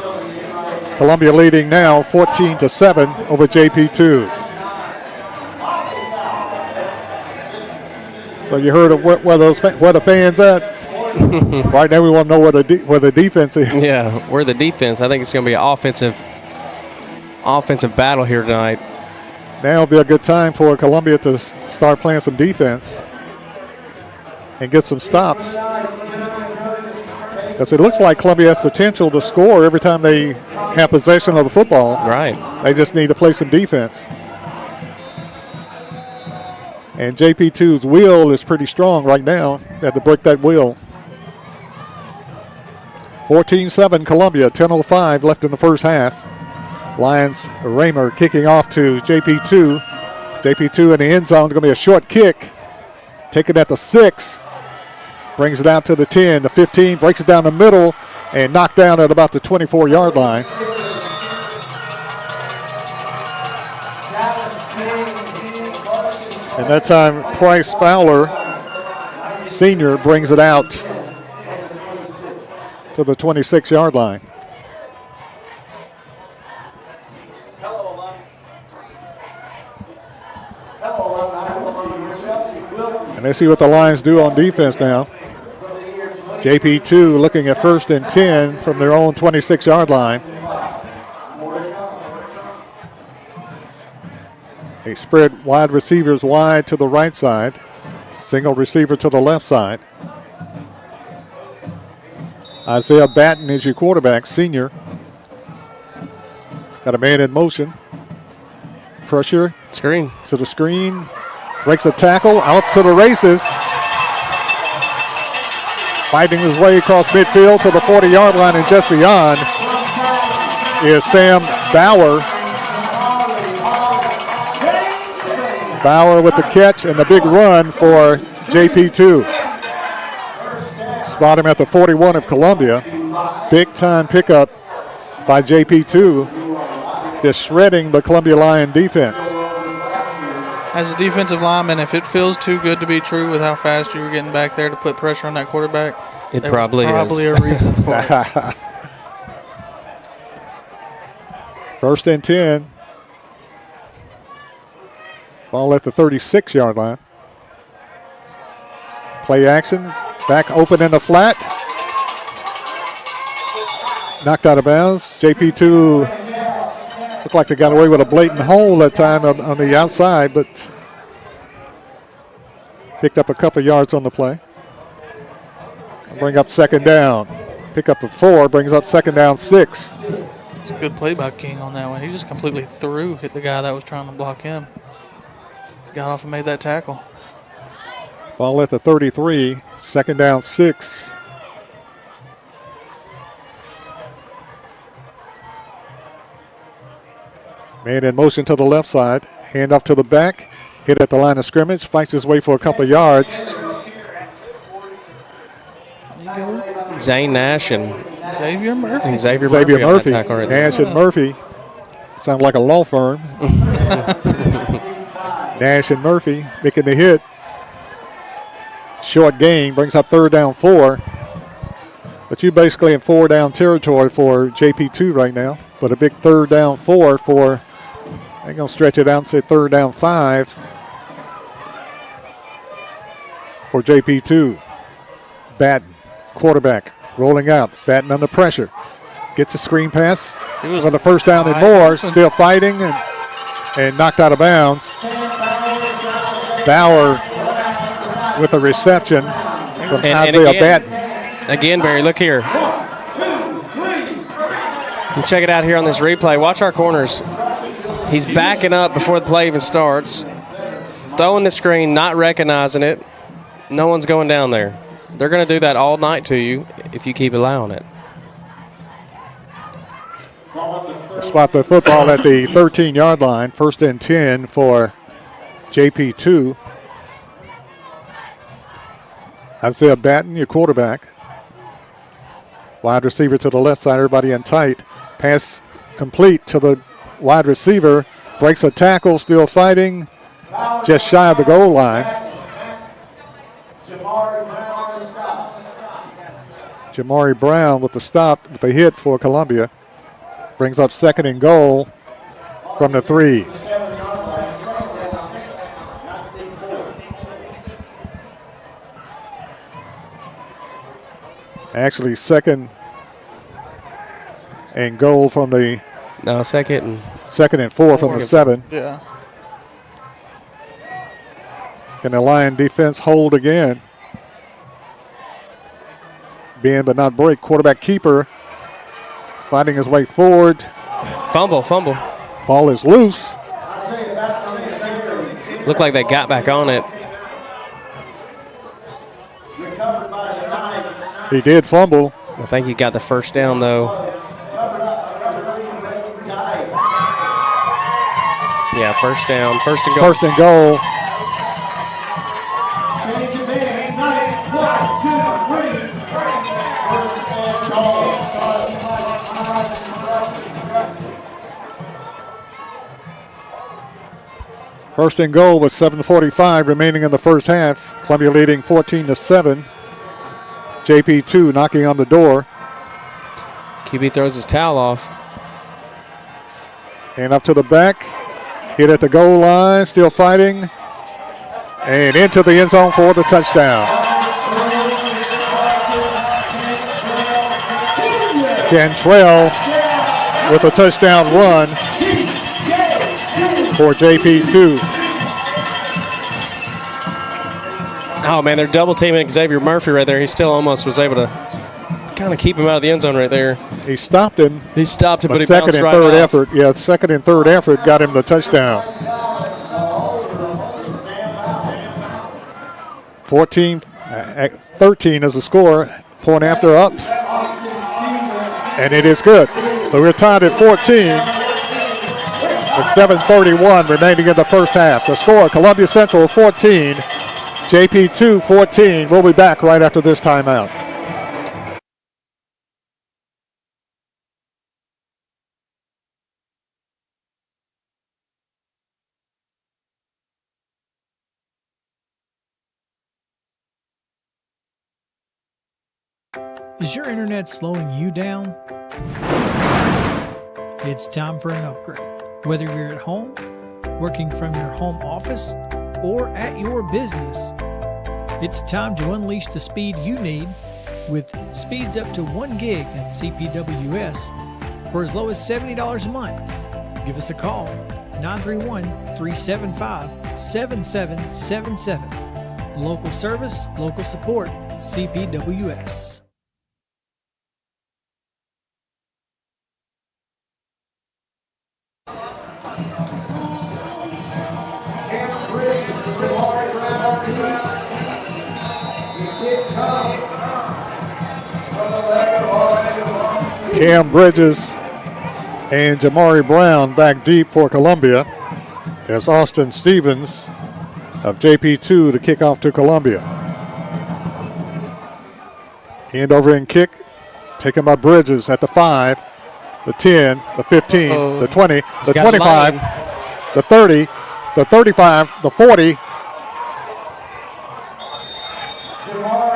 A: Columbia leading now 14-7 over JP2. So you heard of where the fans at? Right now we want to know where the defense is.
B: Yeah, we're the defense. I think it's going to be an offensive battle here tonight.
A: Now will be a good time for Columbia to start playing some defense and get some stops. Because it looks like Columbia has potential to score every time they have possession of the football.
B: Right.
A: They just need to play some defense. And JP2's wheel is pretty strong right now. They had to break that wheel. 14-7 Columbia, 10:05 left in the first half. Lions Raymer kicking off to JP2. JP2 in the end zone, going to be a short kick. Taken at the 6. Brings it out to the 10, the 15, breaks it down the middle, and knocked down at about the 24-yard line. And that time, Price Fowler, senior, brings it out to the 26-yard line. And let's see what the Lions do on defense now. JP2 looking at 1st and 10 from their own 26-yard line. They spread wide receivers wide to the right side. Single receiver to the left side. Isaiah Batten is your quarterback, senior. Got a man in motion. Pressure.
B: Screen.
A: To the screen. Breaks a tackle. Out to the races. Fighting his way across midfield to the 40-yard line and just beyond is Sam Bauer. Bauer with the catch and the big run for JP2. Spot him at the 41 of Columbia. Big time pickup by JP2. Just shredding the Columbia Lion defense.
C: As a defensive lineman, if it feels too good to be true with how fast you were getting back there to put pressure on that quarterback,
B: It
C: there
B: probably
C: was probably
B: is.
C: a reason for it.
A: 1st and 10. Ball at the 36-yard line. Play action. Back open in the flat. Knocked out of bounds. JP2 looked like they got away with a blatant hole that time on the outside, but picked up a couple yards on the play. Bring up 2nd down. Pick up a 4, brings up second down 6.
C: It's a good play by King on that one. He just completely hit the guy that was trying to block him. Got off and made that tackle.
A: Ball at the 33, second down 6. Man in motion to the left side. Hand off to the back. Hit at the line of scrimmage. Fights his way for a couple of yards.
B: Zane Nash and
C: Xavier Murphy.
B: Xavier
A: Xavier
B: Murphy. on
A: Murphy.
B: that tackle right there.
A: Nash and Murphy. Sound like a law firm. Nash and Murphy making the hit. Short gain. Brings up third down 4. But you basically in 4 down territory for JP2 right now. But a big third down 4 for, they're going to stretch it out and say third down 5 for JP2. Batten, quarterback, rolling out. Batten under pressure. Gets a screen pass for the first down and more. Still fighting and knocked out of bounds. Bauer with a reception from Isaiah Batten.
B: Again, Barry, look here. You check it out here on this replay. Watch our corners. He's backing up before the play even starts. Throwing the screen, not recognizing it. No one's going down there. They're going to do that all night to you if you keep allowing it.
A: Spot the football at the 13-yard line. First and 10 for JP2. Isaiah Batten, your quarterback. Wide receiver to the left side, everybody in tight. Pass complete to the wide receiver. Breaks a tackle, still fighting. Just shy of the goal line. Jamari Brown with the stop, with the hit for Columbia. Brings up second and goal from the 3. Actually, second and goal from the
B: second and
A: 4 from the 7.
C: Yeah.
A: Can the Lion defense hold again? Bend but not break. Quarterback keeper finding his way forward.
B: Fumble.
A: Ball is loose.
B: Looked like they got back on it.
A: He did fumble.
B: I think he got the first down, though. Yeah, first down. First and goal.
A: First and goal. First and goal with 7:45 remaining in the first half. Columbia leading 14-7. JP2 knocking on the door.
B: QB throws his towel off.
A: And up to the back. Hit at the goal line. Still fighting. And into the end zone for the touchdown. Cantrell with a touchdown run for JP2.
B: Oh, man, they're double teaming Xavier Murphy right there. He still almost was able to kind of keep him out of the end zone right there.
A: He stopped him.
B: He stopped him, but he
A: second
B: bounced
A: and
B: right
A: third
B: off.
A: effort. Yeah, second and third effort got him the touchdown. 13 is the score. Point after up. And it is good. So we're tied at 14 with 7:31 remaining in the first half. The score, Columbia Central 14, JP2 14. We'll be back right after this timeout.
G: Is your internet slowing you down? It's time for an upgrade. Whether you're at home, working from your home office, or at your business, it's time to unleash the speed you need with speeds up to 1 gig at CPWS for as low as $70 a month. Give us a call, 931-375-7777. Local service, local support, CPWS.
A: Cam Bridges and Jamari Brown back deep for Columbia as Austin Stevens of JP2 to kick off to Columbia. End over and kick taken by Bridges at the 5, the 10, the 15, the 20, the 25, the 30, the 35, the 40.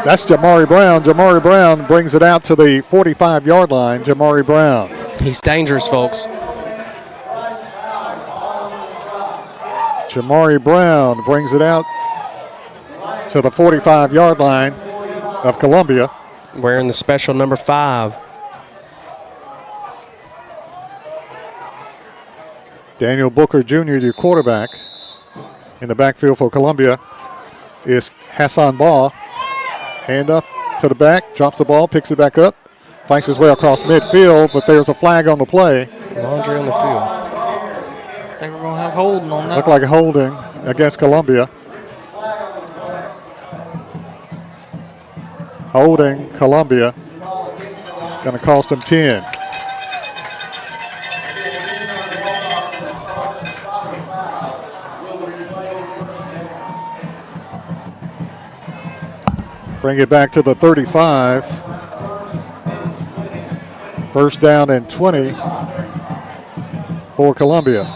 A: That's Jamari Brown. Jamari Brown brings it out to the 45-yard line. Jamari Brown.
B: He's dangerous, folks.
A: Jamari Brown brings it out to the 45-yard line of Columbia.
B: Wearing the special number 5.
A: Daniel Booker Jr., your quarterback. In the backfield for Columbia is Hassan Ball. Hand up to the back, drops the ball, picks it back up, finds his way across midfield, but there's a flag on the play.
B: Laundry on the field.
C: I think we're going to have holding on that.
A: Looked like a holding against Columbia. Holding Columbia. Going to cost them 10. Bring it back to the 35. First down and 20 for Columbia.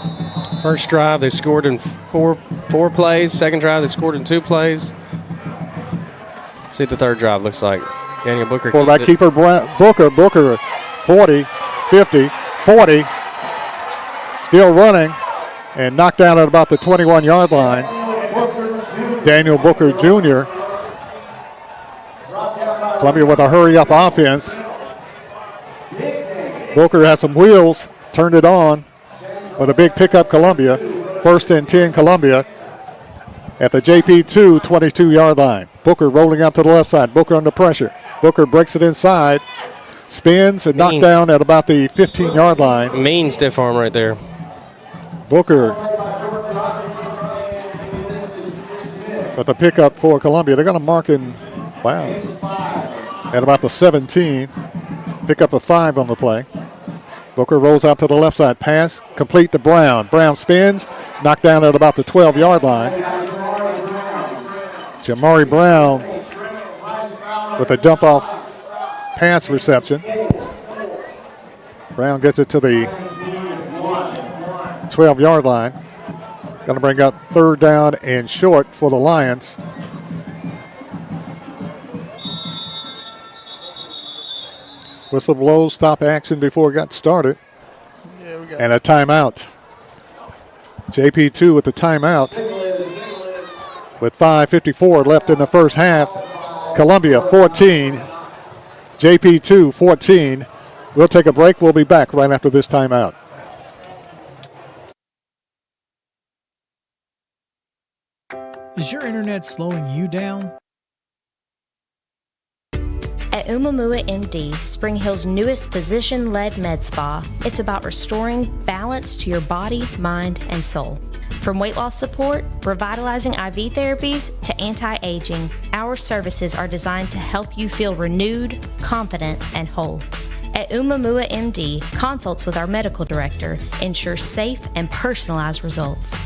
B: First drive, they scored in four plays. Second drive, they scored in 2 plays. See what the third drive looks like. Daniel Booker.
A: Quarterback keeper Booker, 40, 50, 40. Still running and knocked down at about the 21-yard line. Daniel Booker Jr. Columbia with a hurry-up offense. Booker has some wheels, turned it on with a big pickup Columbia. First and 10 Columbia at the JP2 22-yard line. Booker rolling out to the left side. Booker under pressure. Booker breaks it inside, spins and knocked down at about the 15-yard line.
B: Mean stiff arm right there.
A: Booker with the pickup for Columbia. They're going to mark him, at about the 17. Pick up a 5 on the play. Booker rolls out to the left side. Pass complete to Brown. Brown spins, knocked down at about the 12-yard line. Jamari Brown with a dump-off pass reception. Brown gets it to the 12-yard line. Going to bring up third down and short for the Lions. Whistle blows, stop action before it got started. And a timeout. JP2 with the timeout. With 5:54 left in the first half. Columbia 14, JP2 14. We'll take a break. We'll be back right after this timeout.
G: Is your internet slowing you down?
H: At Umamua MD, Spring Hill's newest physician-led med spa, it's about restoring balance to your body, mind, and soul. From weight loss support, revitalizing IV therapies, to anti-aging, our services are designed to help you feel renewed, confident, and whole. At Umamua MD, consults with our medical director ensure safe and personalized results.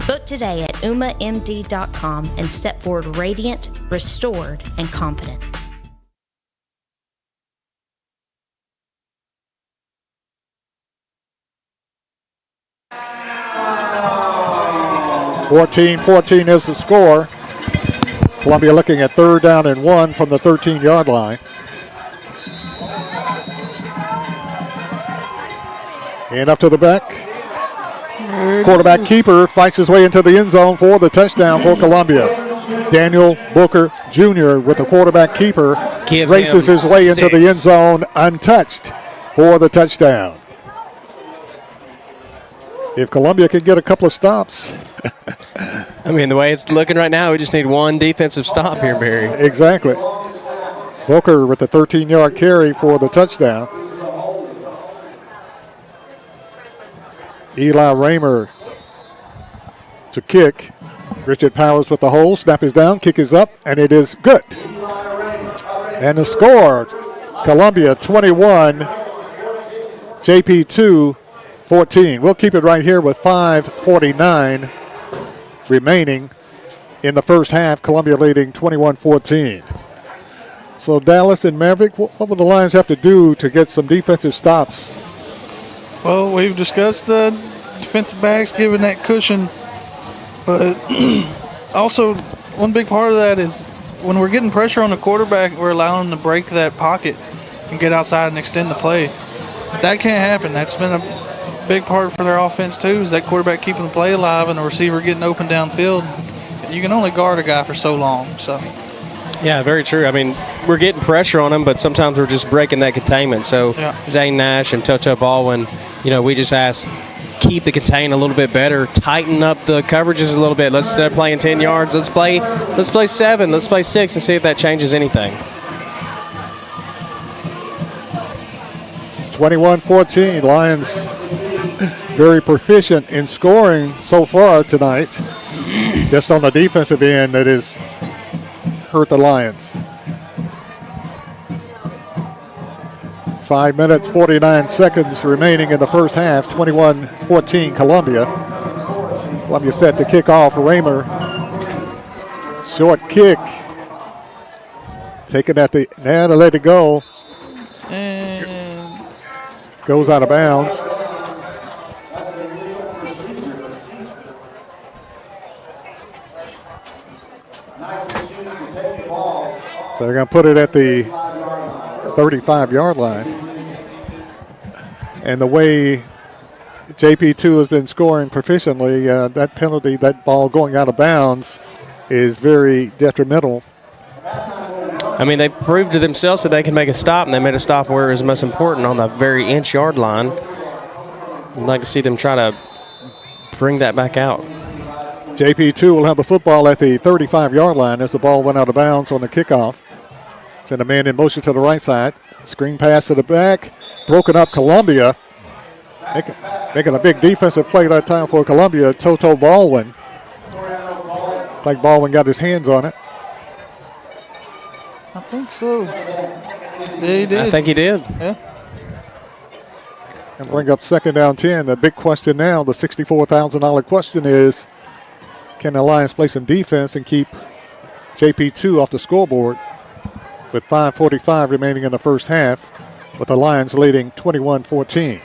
H: Book today at umamd.com and step forward radiant, restored, and confident.
A: (14-14) is the score. Columbia looking at third down and 1 from the 13-yard line. And up to the back. Quarterback keeper fights his way into the end zone for the touchdown for Columbia. Daniel Booker Jr. with the quarterback keeper races his way into the end zone untouched for the touchdown. If Columbia can get a couple of stops.
B: I mean, the way it's looking right now, we just need one defensive stop here, Barry.
A: Exactly. Booker with the 13-yard carry for the touchdown. Eli Raymer to kick. Richard Powers with the hole. Snap is down. Kick is up, and it is good. And the score, Columbia 21, JP2 14. We'll keep it right here with 5:49 remaining in the first half. Columbia leading 21-14. So Dallas and Maverick, what will the Lions have to do to get some defensive stops?
C: Well, we've discussed the defensive backs giving that cushion, but also one big part of that is when we're getting pressure on the quarterback, we're allowing him to break that pocket and get outside and extend the play. That can't happen. That's been a big part for their offense too, is that quarterback keeping the play alive and the receiver getting open downfield. You can only guard a guy for so long. So.
B: Yeah, very true. I mean, we're getting pressure on him, but sometimes we're just breaking that containment. So Zane Nash and Toto Baldwin, we just ask, keep the contain a little bit better, tighten up the coverages a little bit. Let's instead of playing 10 yards, let's play 7, let's play 6 and see if that changes anything.
A: 21-14, Lions very proficient in scoring so far tonight. Just on the defensive end that has hurt the Lions. 5 minutes, 49 seconds remaining in the first half. 21-14 Columbia. Columbia set to kick off. Raymer. Short kick. Taken at the, now to let it go.
C: And
A: Goes out of bounds. So they're going to put it at the 35-yard line. And the way JP2 has been scoring proficiently, that penalty, that ball going out of bounds is very detrimental.
B: I mean, they've proved to themselves that they can make a stop, and they made a stop where it was most important, on the very inch-yard line. I'd like to see them try to bring that back out.
A: JP2 will have the football at the 35-yard line as the ball went out of bounds on the kickoff. Send a man in motion to the right side. Screen pass to the back. Broken up Columbia. Making a big defensive play that time for Columbia. Toto Baldwin. Like Baldwin got his hands on it.
C: I think so. Yeah, he did.
B: I think he did.
C: Yeah.
A: And bring up second down 10. The big question now, the $64,000 question is, can the Lions play some defense and keep JP2 off the scoreboard with 5:45 remaining in the first half, with the Lions leading 21-14.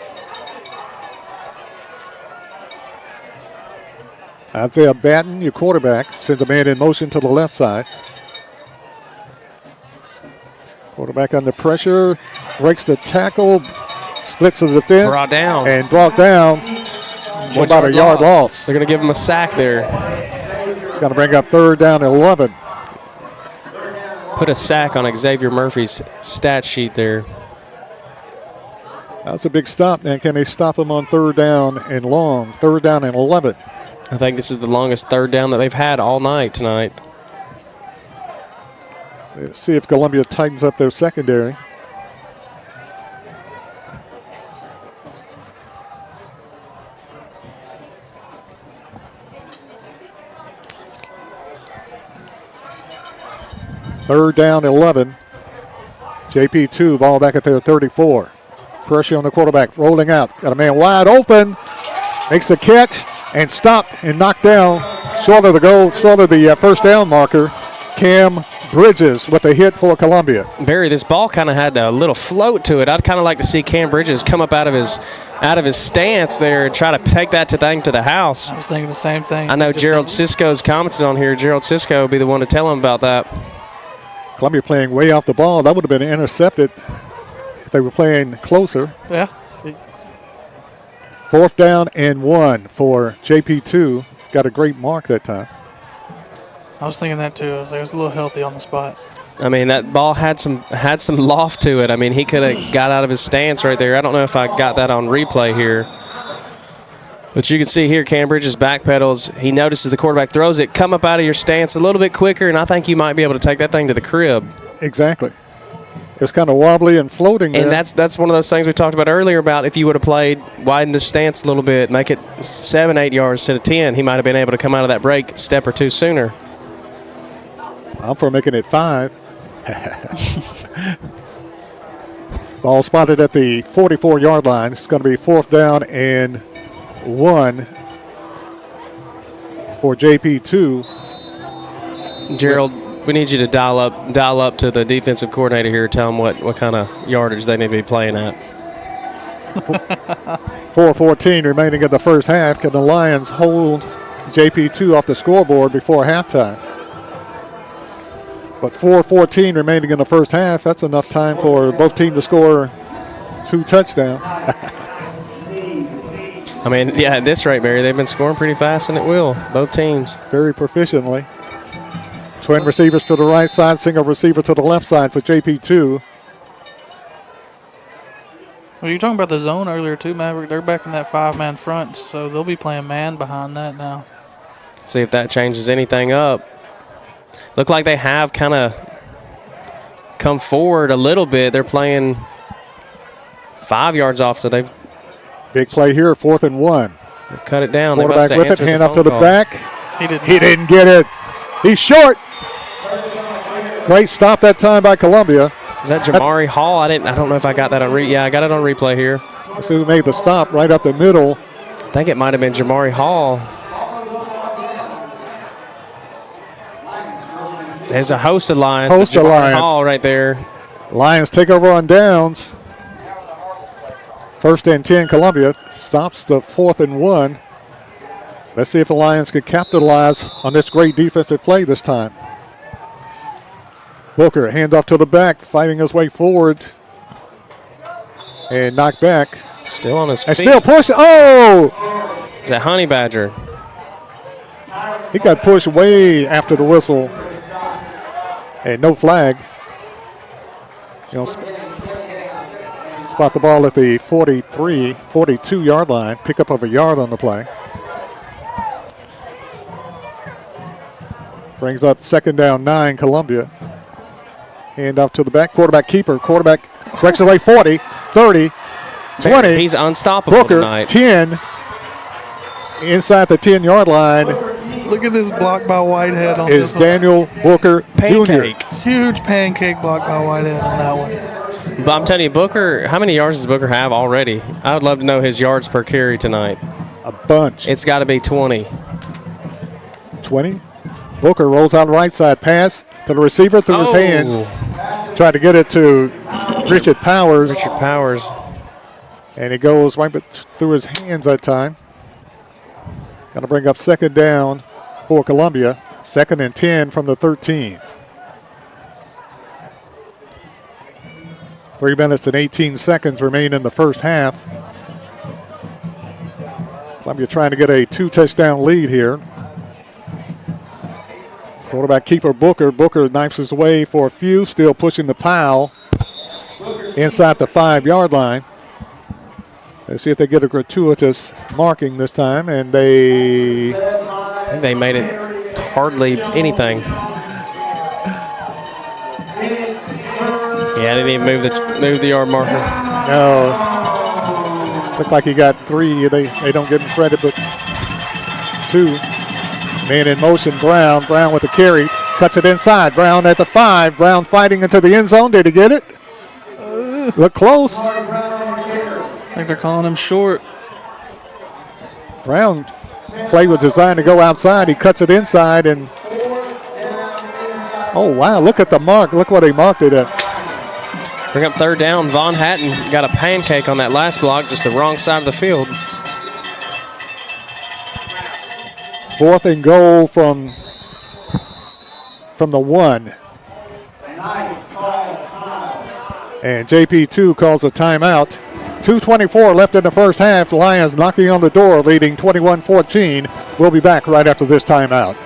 A: Isaiah Batten, your quarterback, sends a man in motion to the left side. Quarterback under pressure, breaks the tackle, splits the defense.
B: Brought down.
A: And brought down. What about a yard loss?
B: They're going to give him a sack there.
A: Got to bring up third down and 11.
B: Put a sack on Xavier Murphy's stat sheet there.
A: That's a big stop, man. Can they stop him on third down and long? Third down and 11.
B: I think this is the longest third down that they've had all night tonight.
A: Let's see if Columbia tightens up their secondary. Third down, 11. JP2, ball back at their 34. Pressure on the quarterback, rolling out. Got a man wide open. Makes the catch and stopped and knocked down short of the goal, short of the first down marker. Cam Bridges with a hit for Columbia.
B: Barry, this ball kind of had a little float to it. I'd kind of like to see Cam Bridges come up out of his stance there and try to take that thing to the house.
C: I was thinking the same thing.
B: I know Gerald Cisco's commented on here. Gerald Cisco will be the one to tell him about that.
A: Columbia playing way off the ball. That would have been intercepted if they were playing closer.
C: Yeah.
A: Fourth down and 1 for JP2. Got a great mark that time.
C: I was thinking that too. I was like, it was a little healthy on the spot.
B: I mean, that ball had some loft to it. I mean, he could have got out of his stance right there. I don't know if I got that on replay here. But you can see here, Cam Bridges backpedals. He notices the quarterback throws it. Come up out of your stance a little bit quicker, and I think you might be able to take that thing to the crib.
A: Exactly. It was kind of wobbly and floating there.
B: And that's one of those things we talked about earlier about if you would have played, widen the stance a little bit, make it 7-8 yards instead of 10, he might have been able to come out of that break a step or two sooner.
A: I'm for making it 5. Ball spotted at the 44-yard line. It's going to be 4th down and 1 for JP2.
B: Gerald, we need you to dial up to the defensive coordinator here. Tell them what kind of yardage they need to be playing at.
A: 4:14 remaining in the first half. Can the Lions hold JP2 off the scoreboard before halftime? But 4:14 remaining in the first half. That's enough time for both teams to score 2 touchdowns.
B: I mean, yeah, at this rate, Barry, they've been scoring pretty fast, and it will. Both teams.
A: Very proficiently. Twin receivers to the right side, single receiver to the left side for JP2.
C: Well, you were talking about the zone earlier too, Maverick. They're back in that 5-man front, so they'll be playing man behind that now.
B: See if that changes anything up. Look like they have kind of come forward a little bit. They're playing 5 yards off, so they've
A: Big play here, 4th and 1.
B: cut it down.
A: Quarterback with it, hand off to the
B: phone call.
A: back.
C: He
A: didn't get it. He's short. Great stop that time by Columbia.
B: Is that Jamari Hall? I don't know if I got that on yeah, I got it on replay here.
A: Let's see who made the stop right up the middle.
B: I think it might have been Jamari Hall. There's a host of Lions.
A: Host of
B: Jamari
A: Lions.
B: Hall right there.
A: Lions take over on downs. 1st and 10, Columbia stops the 4th and 1. Let's see if the Lions can capitalize on this great defensive play this time. Booker, handoff to the back, fighting his way forward. And knocked back.
B: Still on his feet.
A: And still pushing. Oh!
B: Is that Honey Badger?
A: He got pushed way after the whistle. And no flag. Spot the ball at the 42-yard line. Pickup of a yard on the play. Brings up 2nd down 9, Columbia. Hand off to the back. Quarterback keeper. Quarterback breaks away 40, 30, 20.
B: He's unstoppable
A: Booker,
B: tonight.
A: 10. Inside the 10-yard line
C: Look at this block by Whitehead on
A: is
C: this one.
A: Daniel Booker
B: Pancake.
A: Jr.
C: Huge pancake block by Whitehead on that one.
B: But I'm telling you, Booker, how many yards does Booker have already? I would love to know his yards per carry tonight.
A: A bunch.
B: It's got to be 20.
A: 20. Booker rolls out right side. Pass to the receiver through his hands. Tried to get it to Richard Powers.
B: Richard Powers.
A: And it goes right through his hands that time. Got to bring up 2nd down for Columbia. 2nd and 10 from the 13. 3 minutes and 18 seconds remain in the first half. Columbia trying to get a 2-touchdown lead here. Quarterback keeper Booker. Booker knifes his way for a few, still pushing the pile inside the 5-yard line. Let's see if they get a gratuitous marking this time, and I
B: think they made it hardly anything. Yeah, they didn't even move the yard marker.
A: No. Looked like he got 3. They don't give him credit, but 2. Man in motion, Brown. Brown with the carry. Cuts it inside. Brown at the 5. Brown fighting into the end zone. Did he get it? Look close.
C: I think they're calling him short.
A: Brown play was designed to go outside. He cuts it inside, and oh, wow. Look at the mark. Look what he marked it at.
B: Bring up 3rd down. Von Hatton got a pancake on that last block, just the wrong side of the field.
A: 4th and goal from the 1. And JP2 calls a timeout. 2:24 left in the first half. Lions knocking on the door, leading 21-14. We'll be back right after this timeout.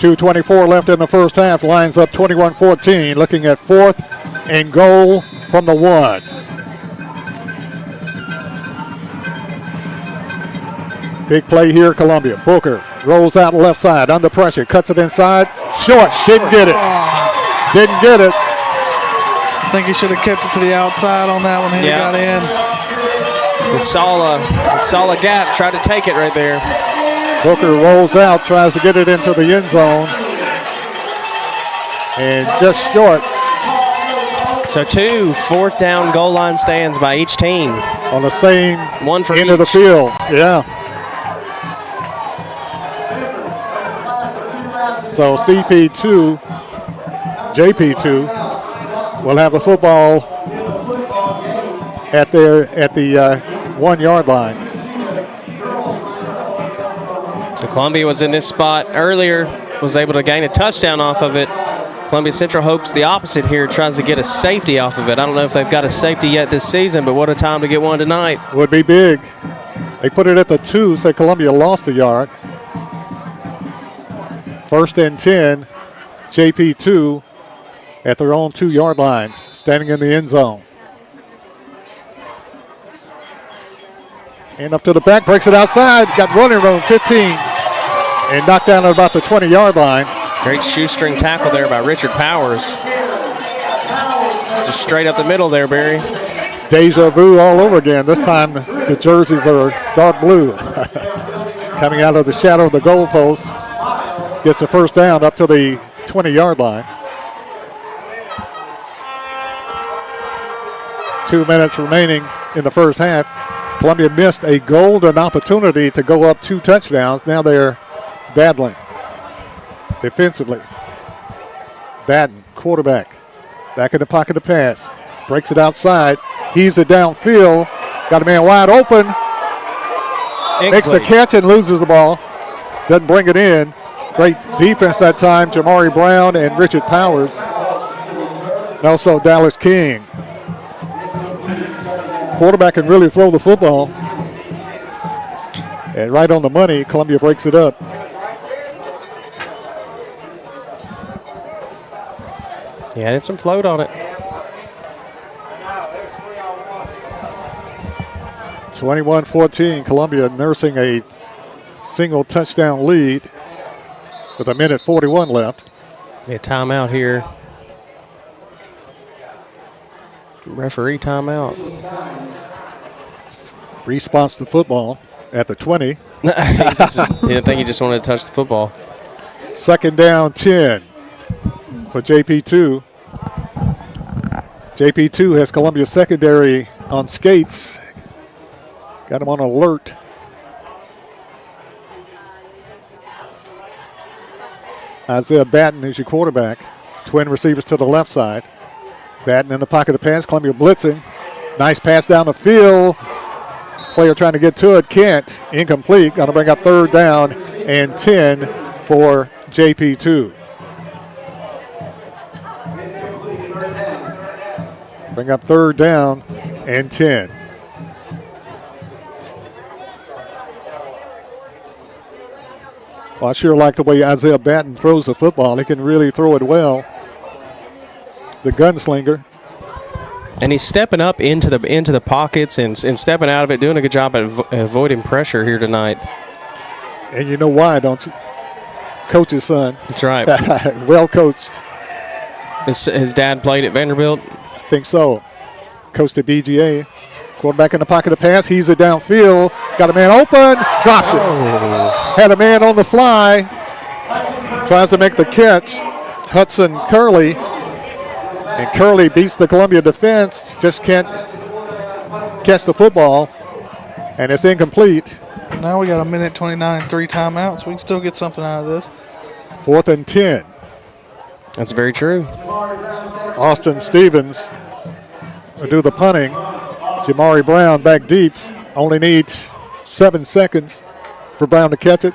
A: 2:24 left in the first half. Lions up 21-14. Looking at 4th and goal from the 1. Big play here, Columbia. Booker rolls out left side, under pressure, cuts it inside. Short, didn't get it. Didn't get it.
C: I think he should have kept it to the outside on that one. He got in.
B: He saw a gap, tried to take it right there.
A: Booker rolls out, tries to get it into the end zone. And just short.
B: So 2 4th down goal line stands by each team.
A: On the same
B: One for
A: end
B: each.
A: of the field. Yeah. So CP2, JP2 will have the football at the 1 yard line.
B: So Columbia was in this spot earlier, was able to gain a touchdown off of it. Columbia Central hopes the opposite here, tries to get a safety off of it. I don't know if they've got a safety yet this season, but what a time to get one tonight.
A: Would be big. They put it at the 2, so Columbia lost a yard. 1st and 10, JP2 at their own 2 yard line, standing in the end zone. And up to the back, breaks it outside, got running room, 15, and knocked down at about the 20 yard line.
B: Great shoestring tackle there by Richard Powers. Just straight up the middle there, Barry.
A: Deja vu all over again. This time the jerseys are dark blue. Coming out of the shadow of the goalpost. Gets the first down up to the 20 yard line. 2 minutes remaining in the first half. Columbia missed a golden opportunity to go up 2 touchdowns. Now they're battling defensively. Batten, quarterback, back in the pocket to pass. Breaks it outside, heaves it downfield. Got a man wide open. Makes the catch and loses the ball. Doesn't bring it in. Great defense that time, Jamari Brown and Richard Powers. And also Dallas King. Quarterback can really throw the football. And right on the money, Columbia breaks it up.
B: Yeah, it's some float on it.
A: 21-14, Columbia nursing a single touchdown lead with 1:41 left.
B: Yeah, timeout here. Referee timeout.
A: Response to football at the 20.
B: I think he just wanted to touch the football.
A: 2nd down 10 for JP2. JP2 has Columbia secondary on skates. Got him on alert. Isaiah Batten is your quarterback. Twin receivers to the left side. Batten in the pocket of pass. Columbia blitzing. Nice pass down the field. Player trying to get to it. Can't. Incomplete. Going to bring up 3rd down and 10 for JP2. Bring up 3rd down and 10. Well, I sure like the way Isaiah Batten throws the football. He can really throw it well. The gunslinger.
B: And he's stepping up into the pockets and stepping out of it, doing a good job at avoiding pressure here tonight.
A: And you know why, don't you? Coach's son.
B: That's right.
A: Well coached.
B: His dad played at Vanderbilt.
A: I think so. Coached at BGA. Quarterback in the pocket of pass. Heaves it downfield. Got a man open. Drops it. Had a man on the fly. Tries to make the catch. Hudson Curley. And Curley beats the Columbia defense. Just can't catch the football. And it's incomplete.
C: Now we got 1:29, 3 timeouts. We can still get something out of this.
A: 4th and 10.
B: That's very true.
A: Austin Stevens will do the punting. Jamari Brown back deep. Only needs 7 seconds for Brown to catch it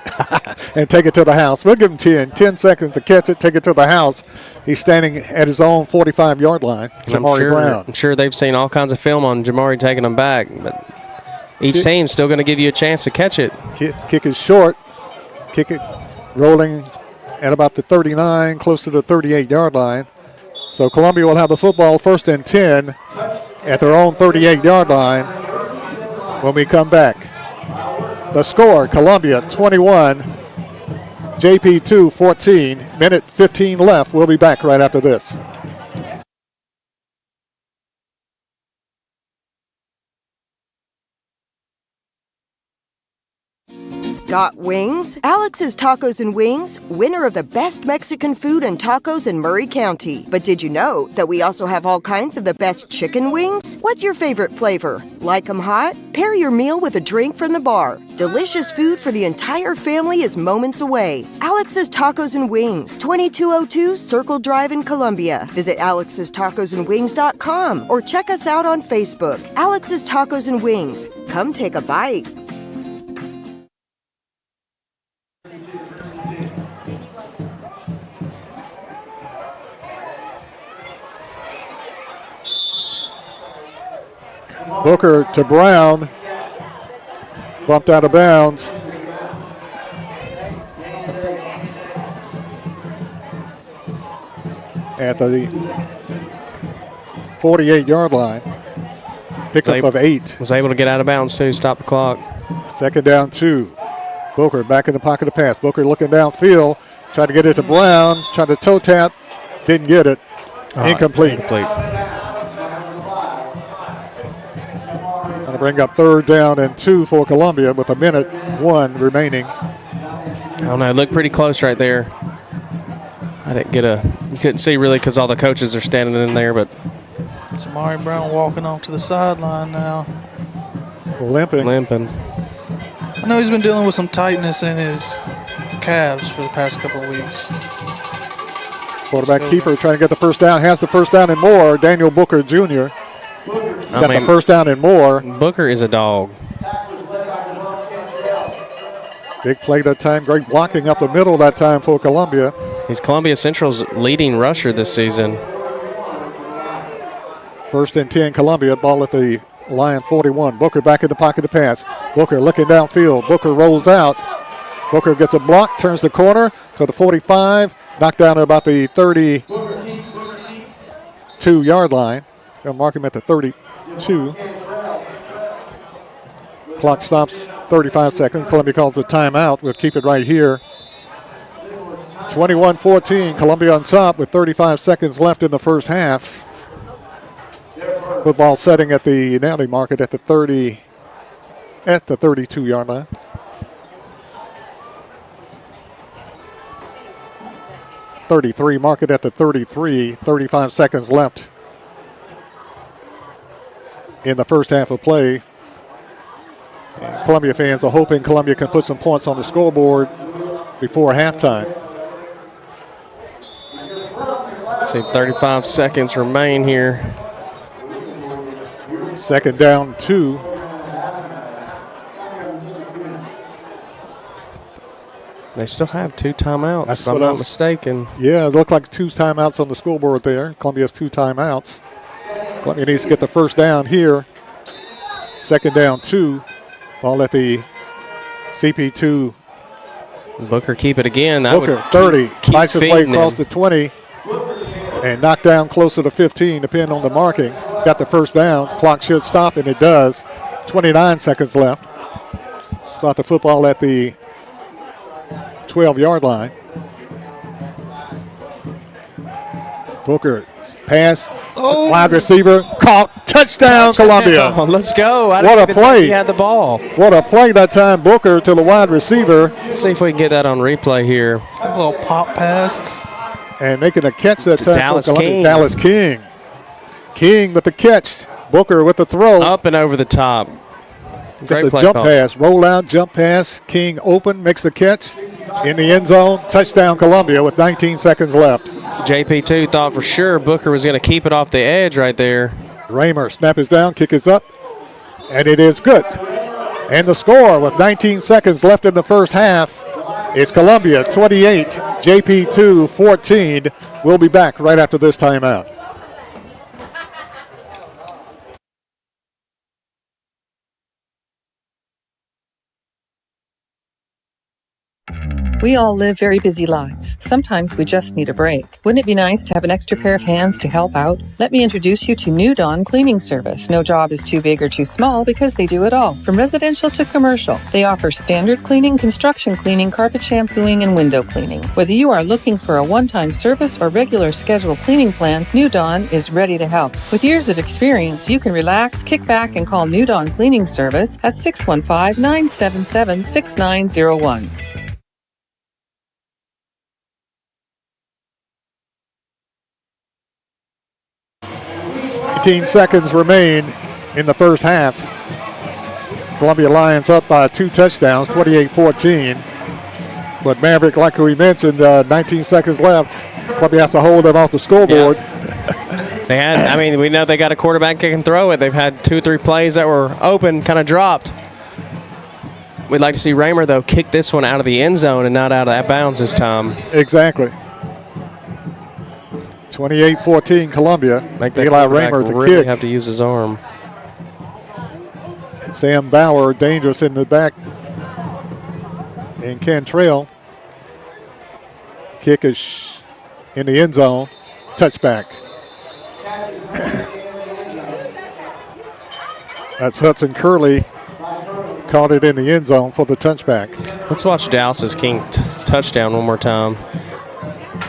A: and take it to the house. We'll give him 10. 10 seconds to catch it, take it to the house. He's standing at his own 45-yard line. Jamari Brown.
B: I'm sure they've seen all kinds of film on Jamari taking them back, but each team's still going to give you a chance to catch it.
A: Kick is short. Kick it rolling at about the 39, close to the 38-yard line. So Columbia will have the football 1st and 10 at their own 38-yard line when we come back. The score, Columbia 21, JP2 14. Minute 15 left. We'll be back right after this.
I: Got wings? Alex's Tacos and Wings, winner of the best Mexican food and tacos in Murray County. But did you know that we also have all kinds of the best chicken wings? What's your favorite flavor? Like 'em hot? Pair your meal with a drink from the bar. Delicious food for the entire family is moments away. Alex's Tacos and Wings, 2202 Circle Drive in Columbia. Visit alexstacosandwings.com or check us out on Facebook. Alex's Tacos and Wings. Come take a bite.
A: Booker to Brown. Bumped out of bounds. At the 48-yard line. Pickup of 8.
B: Was able to get out of bounds too, stop the clock.
A: 2nd down 2. Booker back in the pocket to pass. Booker looking downfield. Tried to get it to Brown. Tried to toe tap. Didn't get it. Incomplete. Going to bring up 3rd down and 2 for Columbia with 1:01 remaining.
B: I don't know. It looked pretty close right there. I didn't get you couldn't see really because all the coaches are standing in there, but.
C: Samari Brown walking off to the sideline now.
A: Limping.
C: I know he's been dealing with some tightness in his calves for the past couple of weeks.
A: Quarterback keeper trying to get the first down. Has the first down and more. Daniel Booker Jr. Got the first down and more.
B: Booker is a dog.
A: Big play that time. Great blocking up the middle that time for Columbia.
B: He's Columbia Central's leading rusher this season.
A: 1st and 10 Columbia. Ball at the Lion 41. Booker back in the pocket to pass. Booker looking downfield. Booker rolls out. Booker gets a block, turns the corner to the 45. Knocked down at about the 32-yard line. They'll mark him at the 32. Clock stops 35 seconds. Columbia calls a timeout. We'll keep it right here. 21-14. Columbia on top with 35 seconds left in the first half. Football setting at the penalty market at the 32-yard line. .33 market at the 33. 35 seconds left in the first half of play. And Columbia fans are hoping Columbia can put some points on the scoreboard before halftime.
B: Let's see, 35 seconds remain here.
A: 2nd down 2.
B: They still have 2 timeouts,
A: That's
B: if I'm
A: what I
B: not
A: was-
B: mistaken.
A: Yeah, it looked like 2 timeouts on the scoreboard there. Columbia's 2 timeouts. Columbia needs to get the first down here. 2nd down 2. Ball at the CP2.
B: Booker keep it again. That
A: Booker,
B: would
A: 30.
B: keep
A: Bites his way
B: feeding
A: across
B: him.
A: the 20. And knocked down closer to 15, depending on the marking. Got the first down. Clock should stop, and it does. 29 seconds left. Spot the football at the 12-yard line. Booker, pass, wide receiver, caught, touchdown, Columbia.
B: Oh, let's go. I
A: What
B: didn't
A: a
B: even think
A: play.
B: He had the ball.
A: What a play that time, Booker to the wide receiver.
B: Let's see if we can get that on replay here.
C: A little pop pass.
A: And making a catch that time
B: Dallas
A: for Columbia.
B: King.
A: Dallas King. King with the catch. Booker with the throw.
B: Up and over the top.
A: Just
B: Great
A: a
B: play
A: jump
B: call.
A: pass. Roll out, jump pass. King open, makes the catch. In the end zone. Touchdown Columbia with 19 seconds left.
B: JP2 thought for sure Booker was going to keep it off the edge right there.
A: Raymer, snap is down, kick is up. And it is good. And the score with 19 seconds left in the first half is Columbia 28, JP2 14. We'll be back right after this timeout.
J: We all live very busy lives. Sometimes we just need a break. Wouldn't it be nice to have an extra pair of hands to help out? Let me introduce you to New Dawn Cleaning Service. No job is too big or too small because they do it all, from residential to commercial. They offer standard cleaning, construction cleaning, carpet shampooing, and window cleaning. Whether you are looking for a one-time service or regular scheduled cleaning plan, New Dawn is ready to help. With years of experience, you can relax, kick back, and call New Dawn Cleaning Service at 615-977-6901.
A: 18 seconds remain in the first half. Columbia Lions up by 2 touchdowns, 28-14. But Maverick, like we mentioned, 19 seconds left. Columbia has to hold them off the scoreboard.
B: Yeah. We know they got a quarterback that can throw it. They've had 2 or 3 plays that were open, kind of dropped. We'd like to see Raymer, though, kick this one out of the end zone and not out of that bounds this time.
A: Exactly. 28-14 Columbia. Eli Raymer to
B: really
A: kick.
B: Have to use his arm.
A: Sam Bauer dangerous in the back. And Cantrell. Kick is in the end zone. Touchback. That's Hudson Curley. Caught it in the end zone for the touchback.
B: Let's watch Dallas's King touchdown one more time.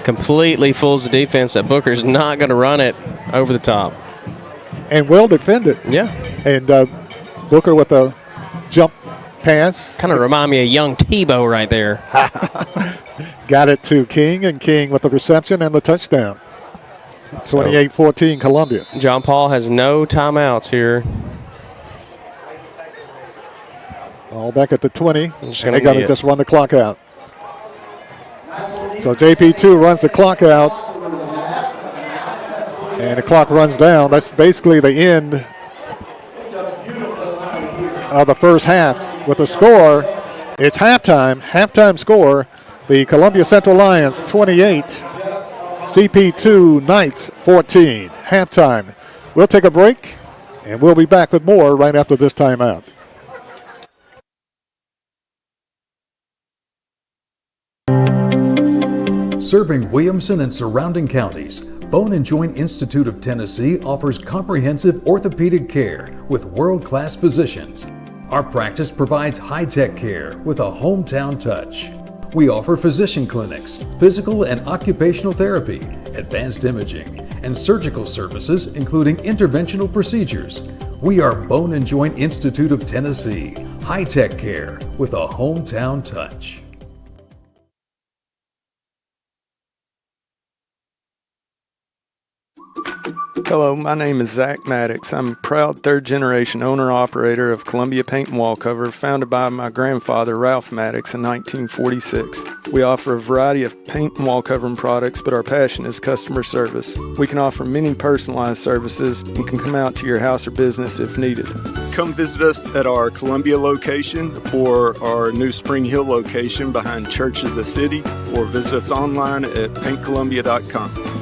B: Completely fools the defense that Booker's not going to run it over the top.
A: And well defended.
B: Yeah.
A: And Booker with a jump pass.
B: Kind of remind me of young Tebow right there.
A: Got it to King, and King with the reception and the touchdown. 28-14 Columbia.
B: John Paul has no timeouts here.
A: All back at the 20.
B: They
A: got to just run the clock out. So JP2 runs the clock out. And the clock runs down. That's basically the end of the first half. With the score, it's halftime. Halftime score, the Columbia Central Lions 28, CP2 Knights 14. Halftime. We'll take a break, and we'll be back with more right after this timeout.
K: Serving Williamson and surrounding counties, Bone and Joint Institute of Tennessee offers comprehensive orthopedic care with world-class physicians. Our practice provides high-tech care with a hometown touch. We offer physician clinics, physical and occupational therapy, advanced imaging, and surgical services including interventional procedures. We are Bone and Joint Institute of Tennessee, high-tech care with a hometown touch.
L: Hello, my name is Zach Maddox. I'm a proud third-generation owner-operator of Columbia Paint and Wallcover, founded by my grandfather, Ralph Maddox, in 1946. We offer a variety of paint and wallcovering products, but our passion is customer service. We can offer many personalized services and can come out to your house or business if needed. Come visit us at our Columbia location or our new Spring Hill location behind Church of the City, or visit us online at paintcolumbia.com.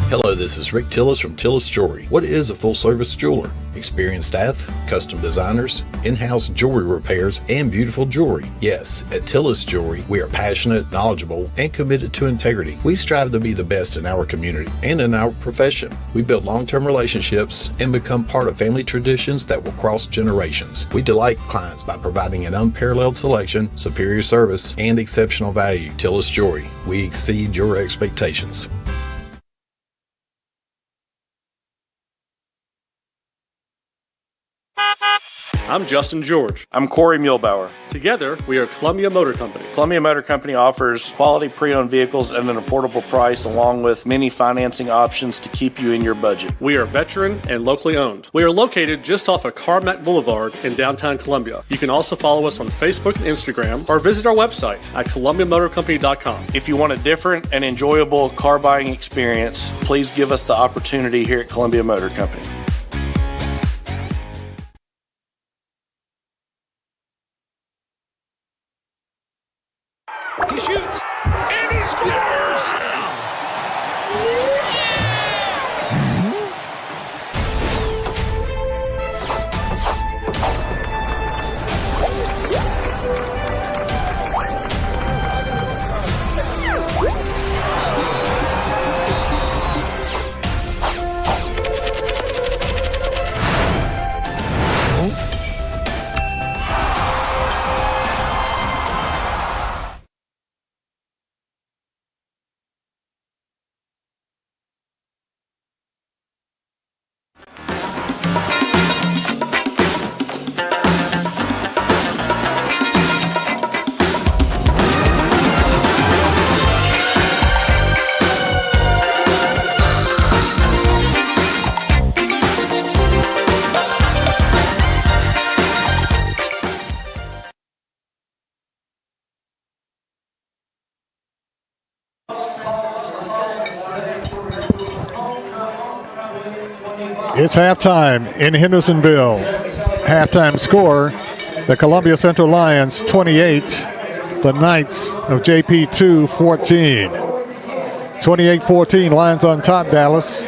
M: Hello, this is Rick Tillis from Tillis Jewelry. What is a full-service jeweler? Experienced staff, custom designers, in-house jewelry repairs, and beautiful jewelry. Yes, at Tillis Jewelry, we are passionate, knowledgeable, and committed to integrity. We strive to be the best in our community and in our profession. We build long-term relationships and become part of family traditions that will cross generations. We delight clients by providing an unparalleled selection, superior service, and exceptional value. Tillis Jewelry, we exceed your expectations.
N: I'm Justin George.
O: I'm Corey Muehlbauer.
N: Together, we are Columbia Motor Company.
O: Columbia Motor Company offers quality pre-owned vehicles at an affordable price, along with many financing options to keep you in your budget.
N: We are veteran and locally owned. We are located just off of Carmack Boulevard in downtown Columbia. You can also follow us on Facebook and Instagram, or visit our website at columbiamotorcompany.com.
O: If you want a different and enjoyable car buying experience, please give us the opportunity here at Columbia Motor Company.
P: He shoots, and he scores!
A: It's halftime in Hendersonville. Halftime score, the Columbia Central Lions 28, the Knights of JP2 14. 28-14, Lions on top, Dallas.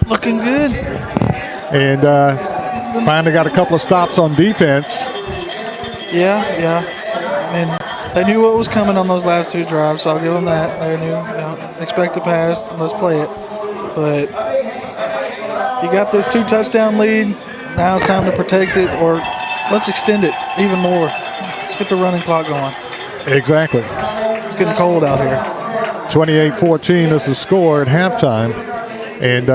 C: Looking good.
A: And finally got a couple of stops on defense.
C: Yeah. And they knew what was coming on those last two drives, so I'll give them that. They knew, expect to pass, let's play it. But you got this 2-touchdown lead. Now it's time to protect it, or let's extend it even more. Let's get the running clock going.
A: Exactly.
C: It's getting cold out here.
A: 28-14 is the score at halftime. And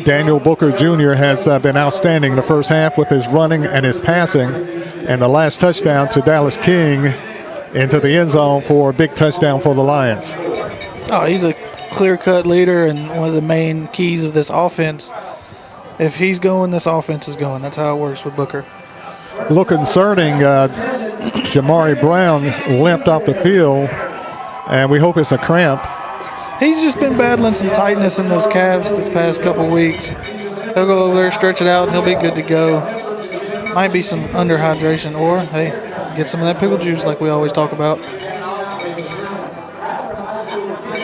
A: Daniel Booker Jr. has been outstanding in the first half with his running and his passing. And the last touchdown to Dallas King into the end zone for a big touchdown for the Lions.
C: Oh, he's a clear-cut leader and one of the main keys of this offense. If he's going, this offense is going. That's how it works with Booker.
A: A little concerning, Jamari Brown limped off the field, and we hope it's a cramp.
C: He's just been battling some tightness in those calves this past couple weeks. He'll go over there, stretch it out, and he'll be good to go. Might be some underhydration, or, hey, get some of that pickle juice like we always talk about.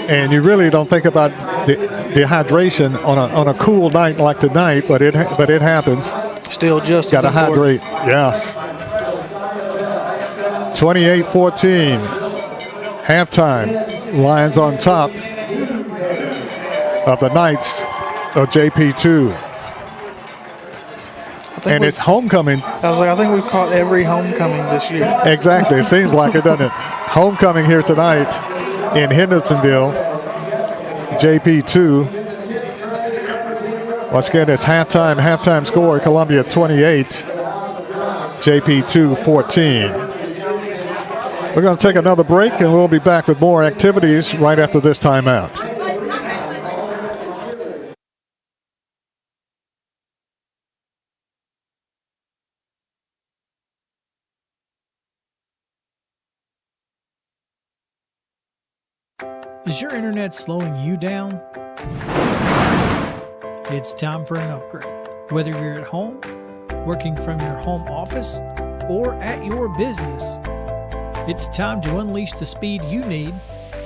A: And you really don't think about dehydration on a cool night like tonight, but it happens.
C: Still just
A: got to hydrate. Yes. 28-14. Halftime. Lions on top of the Knights of JP2. And it's homecoming.
C: I think we've caught every homecoming this year.
A: Exactly. It seems like it, doesn't it? Homecoming here tonight in Hendersonville. JP2. Once again, it's halftime score, Columbia 28, JP2 14. We're going to take another break, and we'll be back with more activities right after this timeout.
G: Is your internet slowing you down? It's time for an upgrade. Whether you're at home, working from your home office, or at your business, it's time to unleash the speed you need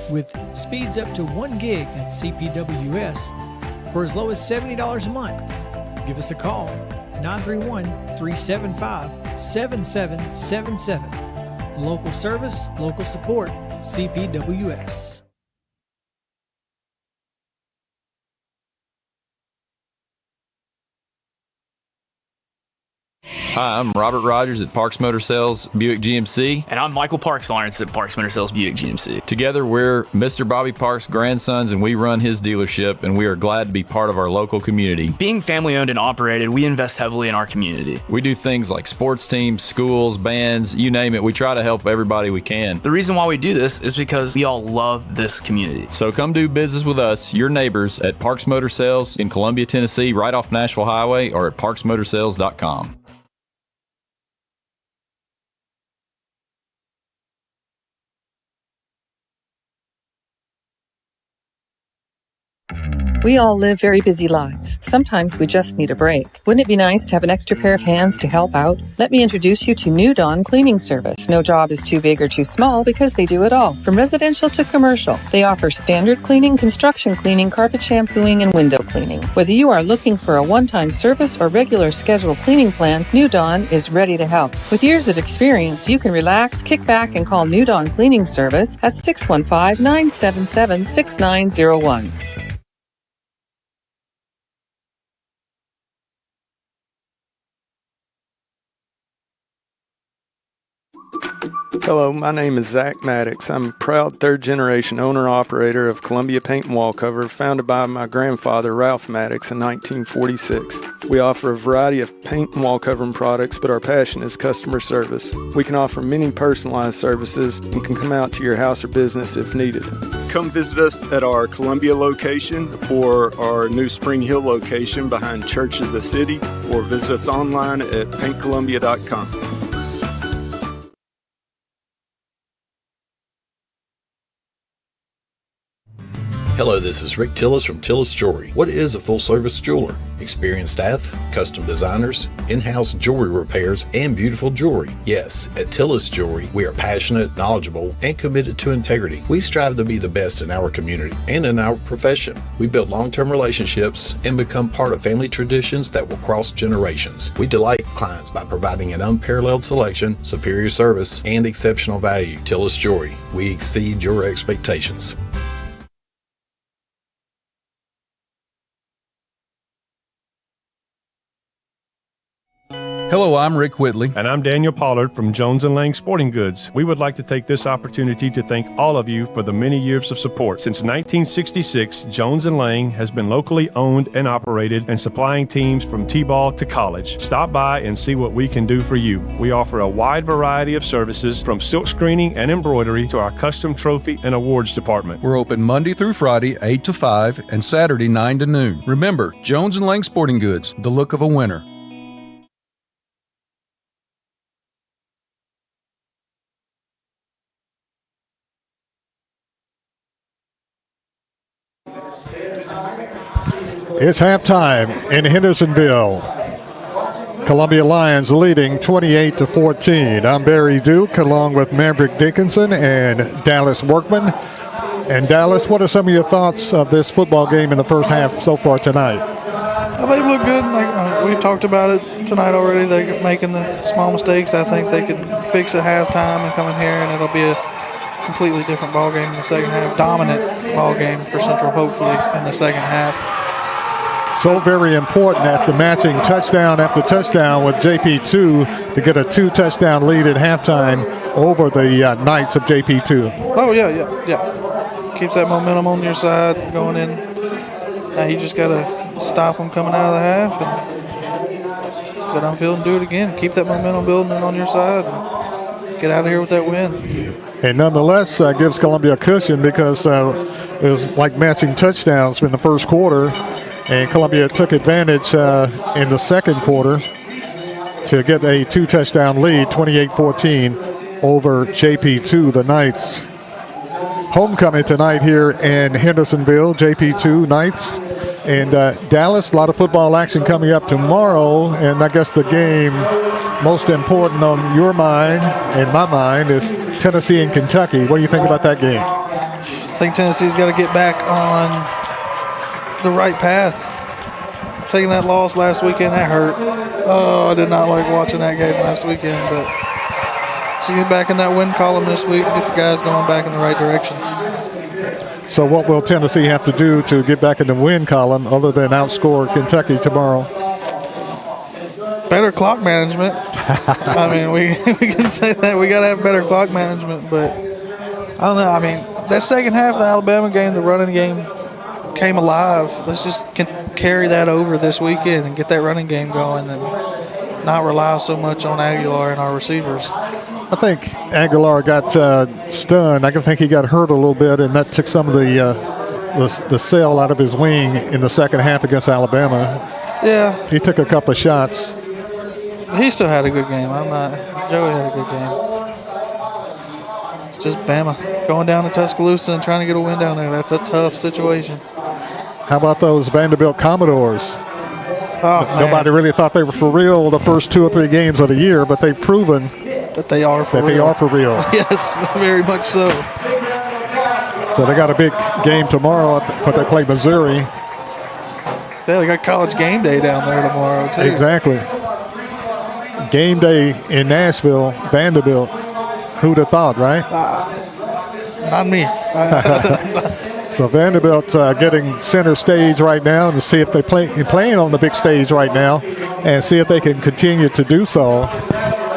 G: with speeds up to 1 gig at CPWS for as low as $70 a month. Give us a call, 931-375-7777. Local service, local support, CPWS.
Q: Hi, I'm Robert Rogers at Parks Motor Sales Buick GMC.
R: And I'm Michael Parks Lawrence at Parks Motor Sales Buick GMC.
Q: Together, we're Mr. Bobby Parks' grandsons, and we run his dealership, and we are glad to be part of our local community.
R: Being family owned and operated, we invest heavily in our community.
Q: We do things like sports teams, schools, bands, you name it. We try to help everybody we can.
R: The reason why we do this is because we all love this community.
Q: So come do business with us, your neighbors, at Parks Motor Sales in Columbia, Tennessee, right off Nashville Highway, or at parksmotorsales.com.
J: We all live very busy lives. Sometimes we just need a break. Wouldn't it be nice to have an extra pair of hands to help out? Let me introduce you to New Dawn Cleaning Service. No job is too big or too small because they do it all, from residential to commercial. They offer standard cleaning, construction cleaning, carpet shampooing, and window cleaning. Whether you are looking for a one-time service or regular scheduled cleaning plan, New Dawn is ready to help. With years of experience, you can relax, kick back, and call New Dawn Cleaning Service at 615-977-6901.
L: Hello, my name is Zach Maddox. I'm a proud third-generation owner-operator of Columbia Paint and Wall Cover, founded by my grandfather, Ralph Maddox, in 1946. We offer a variety of paint and wall covering products, but our passion is customer service. We can offer many personalized services and can come out to your house or business if needed.
S: Come visit us at our Columbia location or our new Spring Hill location behind Church of the City, or visit us online at paintcolumbia.com.
M: Hello, this is Rick Tillis from Tillis Jewelry. What is a full-service jeweler? Experienced staff, custom designers, in-house jewelry repairs, and beautiful jewelry. Yes, at Tillis Jewelry, we are passionate, knowledgeable, and committed to integrity. We strive to be the best in our community and in our profession. We build long-term relationships and become part of family traditions that will cross generations. We delight clients by providing an unparalleled selection, superior service, and exceptional value. Tillis Jewelry, we exceed your expectations.
T: Hello, I'm Rick Whitley. And I'm Daniel Pollard from Jones & Lang Sporting Goods. We would like to take this opportunity to thank all of you for the many years of support. Since 1966, Jones & Lang has been locally owned and operated and supplying teams from T-ball to college. Stop by and see what we can do for you. We offer a wide variety of services from silk screening and embroidery to our custom trophy and awards department. We're open Monday through Friday, 8 to 5, and Saturday, 9 to noon. Remember, Jones & Lang Sporting Goods, the look of a winner.
A: It's halftime in Hendersonville. Columbia Lions leading 28-14. I'm Barry Duke along with Maverick Dickinson and Dallas Workman. And Dallas, what are some of your thoughts of this football game in the first half so far tonight?
C: They look good. We talked about it tonight already. They're making the small mistakes. I think they could fix at halftime and come in here, and it'll be a completely different ball game in the second half. Dominant ball game for Central, hopefully, in the second half.
A: So very important after matching touchdown after touchdown with JP2 to get a 2-touchdown lead at halftime over the Knights of JP2.
C: Oh, yeah. Keeps that momentum on your side going in. Now you just got to stop them coming out of the half and go downfield and do it again. Keep that momentum building on your side and get out of here with that win.
A: And nonetheless, gives Columbia a cushion because it was like matching touchdowns in the first quarter. And Columbia took advantage in the second quarter to get a 2-touchdown lead, 28-14 over JP2, the Knights. Homecoming tonight here in Hendersonville, JP2 Knights. And Dallas, a lot of football action coming up tomorrow. And I guess the game most important on your mind and my mind is Tennessee and Kentucky. What do you think about that game?
C: I think Tennessee's got to get back on the right path. Taking that loss last weekend, that hurt. Oh, I did not like watching that game last weekend, but let's get back in that win column this week and get the guys going back in the right direction.
A: So what will Tennessee have to do to get back in the win column other than outscore Kentucky tomorrow?
C: Better clock management. I mean, we can say that. We got to have better clock management, but I don't know. I mean, that second half of the Alabama game, the running game came alive. Let's just carry that over this weekend and get that running game going and not rely so much on Aguilar and our receivers.
A: I think Aguilar got stunned. I think he got hurt a little bit, and that took some of the sail out of his wing in the second half against Alabama.
C: Yeah.
A: He took a couple of shots.
C: He still had a good game. Joey had a good game. It's just Bama going down to Tuscaloosa and trying to get a win down there. That's a tough situation.
A: How about those Vanderbilt Commodores?
C: Oh,
A: nobody really thought they were for real the first 2 or 3 games of the year, but they've proven
C: that they are for real. Yes, very much so.
A: So they got a big game tomorrow, but they play Missouri.
C: Yeah, they got college game day down there tomorrow, too.
A: Exactly. Game day in Nashville, Vanderbilt. Who'd have thought, right?
C: Not me.
A: So Vanderbilt getting center stage right now to see if they playing on the big stage right now and see if they can continue to do so.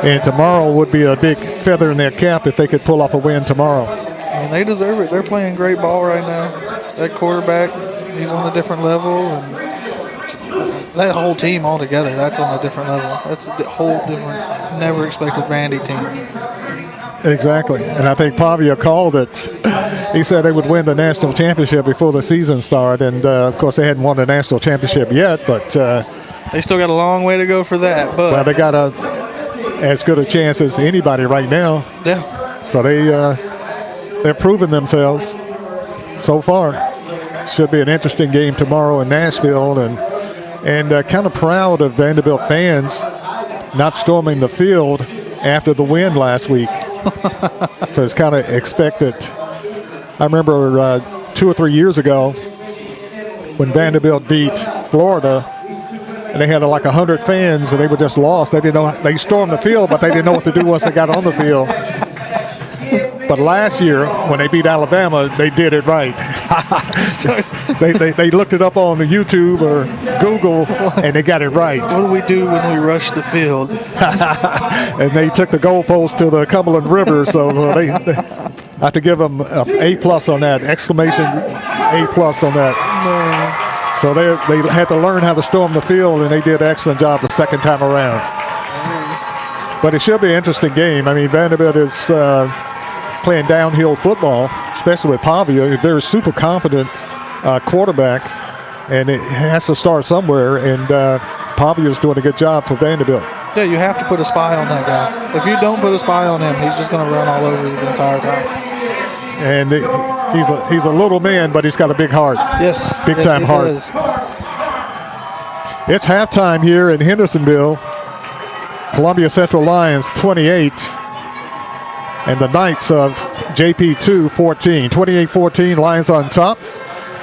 A: And tomorrow would be a big feather in their cap if they could pull off a win tomorrow.
C: I mean, they deserve it. They're playing great ball right now. That quarterback, he's on a different level. And that whole team altogether, that's on a different level. That's a whole different, never expected Vandy team.
A: Exactly. And I think Pavia called it. He said they would win the national championship before the season started. And, of course, they hadn't won the national championship yet. But
C: they still got a long way to go for that. But
A: well, they got as good a chance as anybody right now.
C: Yeah.
A: So they're proving themselves so far. should be an interesting game tomorrow in Nashville, and kind of proud of Vanderbilt fans not storming the field after the win last week. So it's kind of expected. I remember 2 or 3 years ago when Vanderbilt beat Florida, and they had like 100 fans, and they were just lost. They didn't know. They stormed the field, but they didn't know what to do once they got on the field. But last year, when they beat Alabama, they did it right. they looked it up on the YouTube or Google, and they got it right.
C: What do we do when we rush the field?
A: And they took the goalpost to the Cumberland River, so they I have to give them an A+ on that, exclamation A+ on that. So they had to learn how to storm the field, and they did an excellent job the second time around. But it should be an interesting game. I mean, Vanderbilt is playing downhill football, especially with Pavia. They're a super confident quarterback, and it has to start somewhere, and Pavia is doing a good job for Vanderbilt.
C: Yeah, you have to put a spy on that guy. If you don't put a spy on him, he's just going to run all over you the entire time.
A: And he's a little man, but he's got a big heart.
C: Yes.
A: Big-time heart.
C: Does.
A: It's halftime here in Hendersonville. Columbia Central Lions 28, and the Knights of JP2 14. 28-14, Lions on top.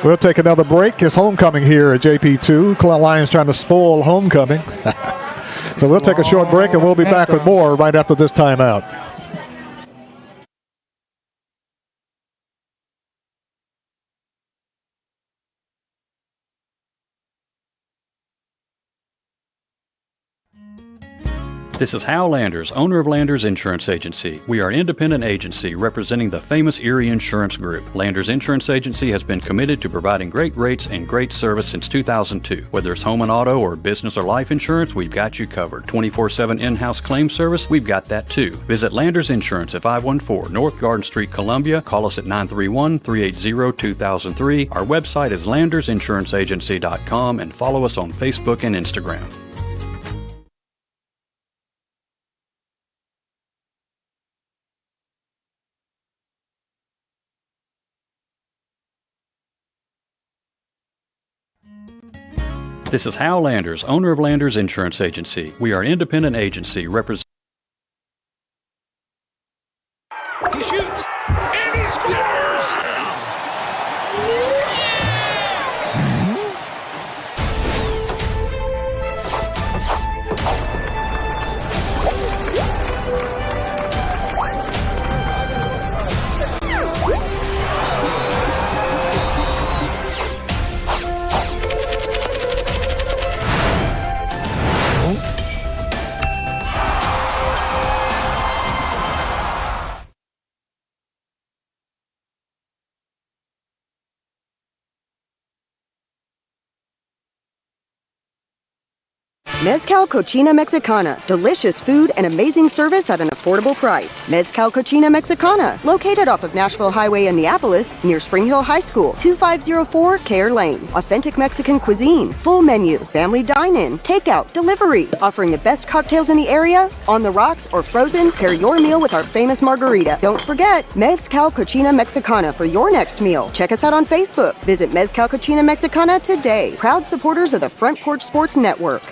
A: We'll take another break. It's homecoming here at JP2. Lions trying to spoil homecoming. So we'll take a short break, and we'll be back with more right after this timeout.
U: This is Hal Landers, owner of Landers Insurance Agency. We are an independent agency representing the famous Erie Insurance Group. Landers Insurance Agency has been committed to providing great rates and great service since 2002. Whether it's home and auto or business or life insurance, we've got you covered. 24/7 in-house claim service, we've got that too. Visit Landers Insurance at 514 North Garden Street, Columbia. Call us at 931-380-2003. Our website is landersinsuranceagency.com, and follow us on Facebook and Instagram. This is Hal Landers, owner of Landers Insurance Agency. We are an independent agency representing.
P: He shoots, and he scores!
I: Mezcal Cochina Mexicana. Delicious food and amazing service at an affordable price. Mezcal Cochina Mexicana. Located off of Nashville Highway in Neapolis, near Spring Hill High School. 2504 Care Lane. Authentic Mexican cuisine. Full menu. Family dine-in. Takeout. Delivery. Offering the best cocktails in the area. On the rocks or frozen, pair your meal with our famous margarita. Don't forget, Mezcal Cochina Mexicana for your next meal. Check us out on Facebook. Visit Mezcal Cochina Mexicana today. Proud supporters of the Front Porch Sports Network.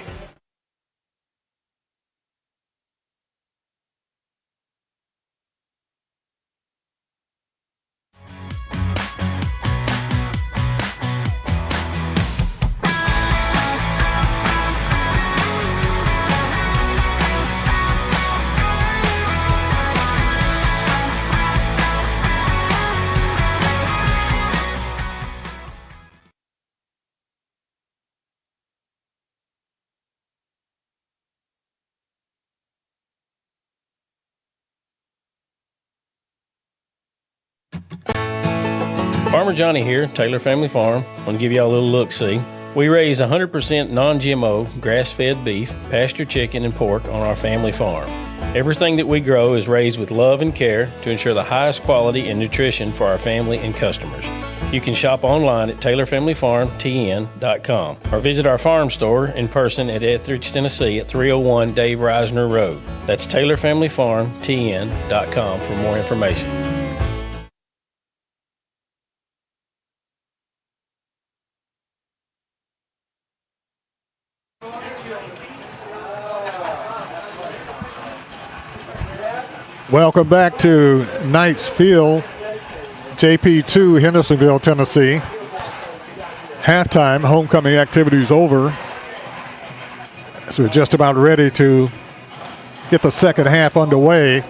V: Farmer Johnny here, Taylor Family Farm. I want to give y'all a little look-see. We raise 100% non-GMO, grass-fed beef, pasture chicken, and pork on our family farm. Everything that we grow is raised with love and care to ensure the highest quality and nutrition for our family and customers. You can shop online at TaylorFamilyFarmTN.com or visit our farm store in person at Etheridge, Tennessee at 301 Dave Reisner Road. That's TaylorFamilyFarmTN.com for more information.
A: Welcome back to Knights Field, JP2, Hendersonville, Tennessee. Halftime, homecoming activities over. So we're just about ready to get the second half underway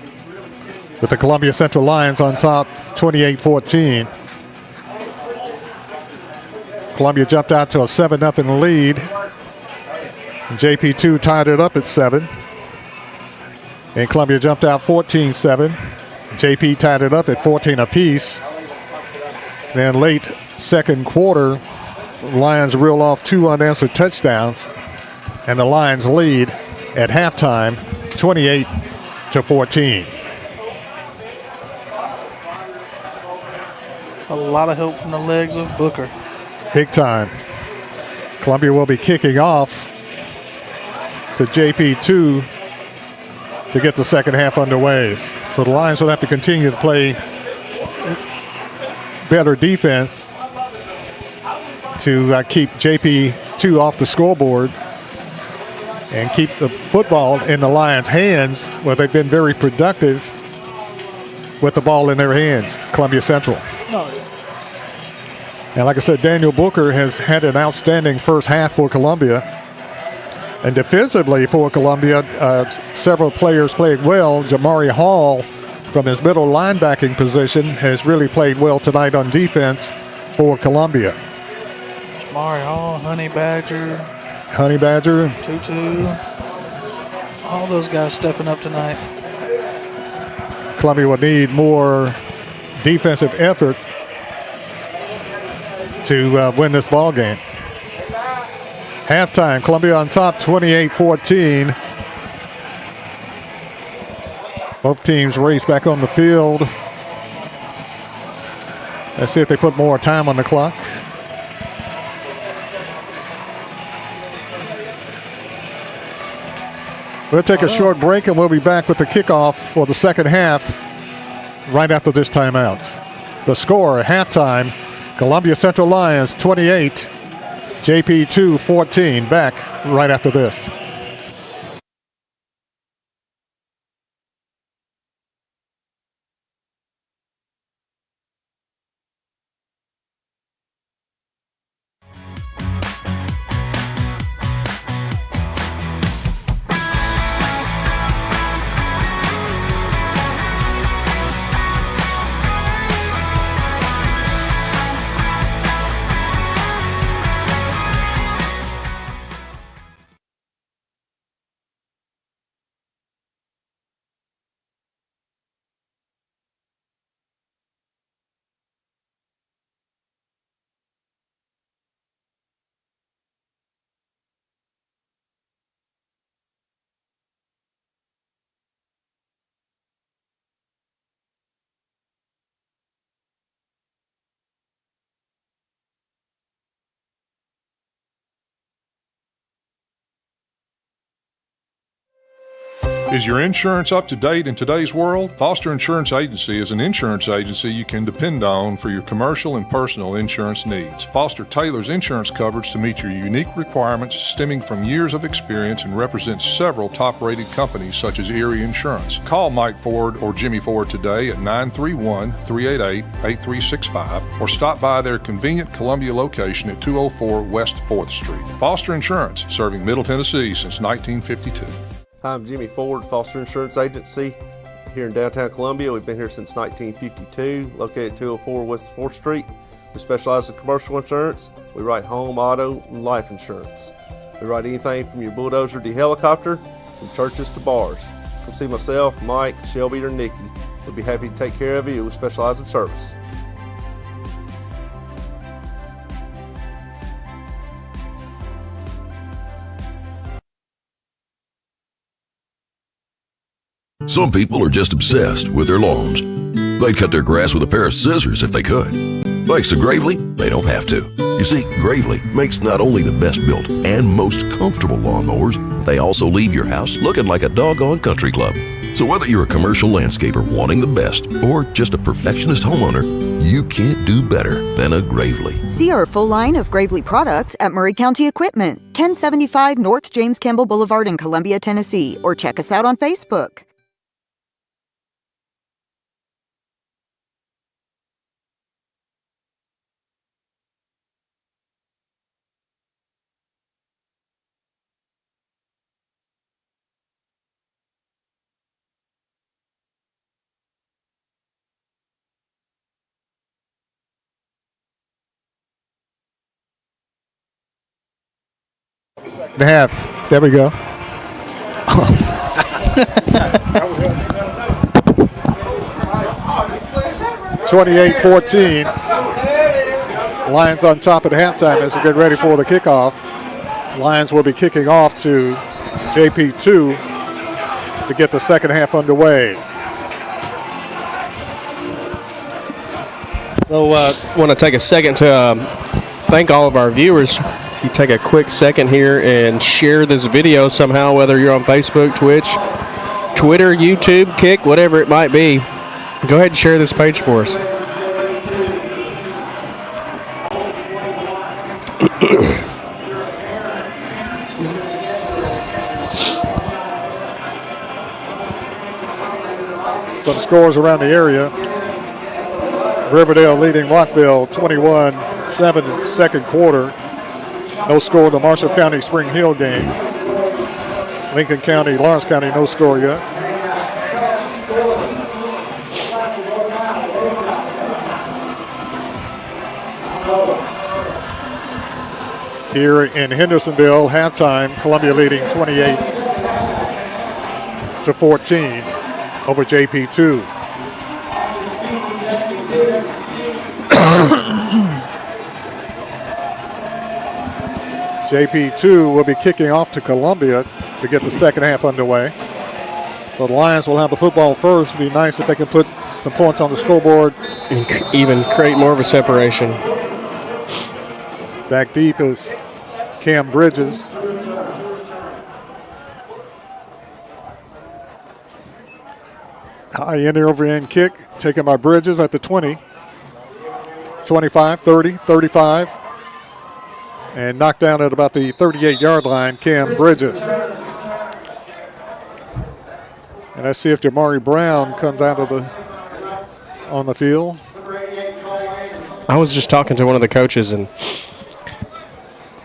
A: with the Columbia Central Lions on top 28-14. Columbia jumped out to a 7-0 lead. JP2 tied it up at 7. And Columbia jumped out 14-7. JP tied it up at 14 apiece. Then late second quarter, the Lions reel off 2 unanswered touchdowns. And the Lions lead at halftime 28-14.
C: A lot of help from the legs of Booker.
A: Big time. Columbia will be kicking off to JP2 to get the second half underway. So the Lions will have to continue to play better defense to keep JP2 off the scoreboard and keep the football in the Lions' hands, where they've been very productive with the ball in their hands, Columbia Central. And like I said, Daniel Booker has had an outstanding first half for Columbia. And defensively for Columbia, several players played well. Jamari Hall, from his middle linebacking position, has really played well tonight on defense for Columbia.
C: Jamari Hall, Honey Badger,
A: Tutu.
C: All those guys stepping up tonight.
A: Columbia will need more defensive effort to win this ball game. Halftime, Columbia on top 28-14. Both teams race back on the field. Let's see if they put more time on the clock. We'll take a short break and we'll be back with the kickoff for the second half right after this timeout. The score at halftime, Columbia Central Lions 28, JP2 14. Back right after this.
D: Is your insurance up to date in today's world? Foster Insurance Agency is an insurance agency you can depend on for your commercial and personal insurance needs. Foster tailors insurance coverage to meet your unique requirements stemming from years of experience and represents several top-rated companies such as Erie Insurance. Call Mike Ford or Jimmy Ford today at 931-388-8365 or stop by their convenient Columbia location at 204 West 4th Street. Foster Insurance, serving Middle Tennessee since 1952.
E: Hi, I'm Jimmy Ford, Foster Insurance Agency here in downtown Columbia. We've been here since 1952, located at 204 West 4th Street. We specialize in commercial insurance. We write home, auto, and life insurance. We write anything from your bulldozer to helicopter, from churches to bars. Come see myself, Mike, Shelby, or Nikki. We'll be happy to take care of you. We specialize in service.
W: Some people are just obsessed with their lawns. They'd cut their grass with a pair of scissors if they could. Thanks to Gravely, they don't have to. You see, Gravely makes not only the best built and most comfortable lawnmowers, they also leave your house looking like a doggone country club. So whether you're a commercial landscaper wanting the best or just a perfectionist homeowner, You can't do better than a Gravely.
I: See our full line of Gravely products at Murray County Equipment, 1075 North James Campbell Boulevard in Columbia, Tennessee, or check us out on Facebook.
A: And a half. There we go. 28-14. Lions on top at halftime as we get ready for the kickoff. Lions will be kicking off to JP2 to get the second half underway.
B: So want to take a second to thank all of our viewers. If you take a quick second here and share this video somehow, whether you're on Facebook, Twitch, Twitter, YouTube, Kick, whatever it might be, go ahead and share this page for us.
A: Some scores around the area. Riverdale leading Rockville 21-7 second quarter. No score in the Marshall County Spring Hill game. Lincoln County, Lawrence County, no score yet. Here in Hendersonville, halftime, Columbia leading 28-14 over JP2. JP2 will be kicking off to Columbia to get the second half underway. So the Lions will have the football first. It'd be nice if they can put some points on the scoreboard.
B: And even create more of a separation.
A: Back deep is Cam Bridges. High end over end kick taken by Bridges at the 20. 25, 30, 35. And knocked down at about the 38-yard line, Cam Bridges. And let's see if Jamari Brown comes out of on the field.
B: I was just talking to one of the coaches, and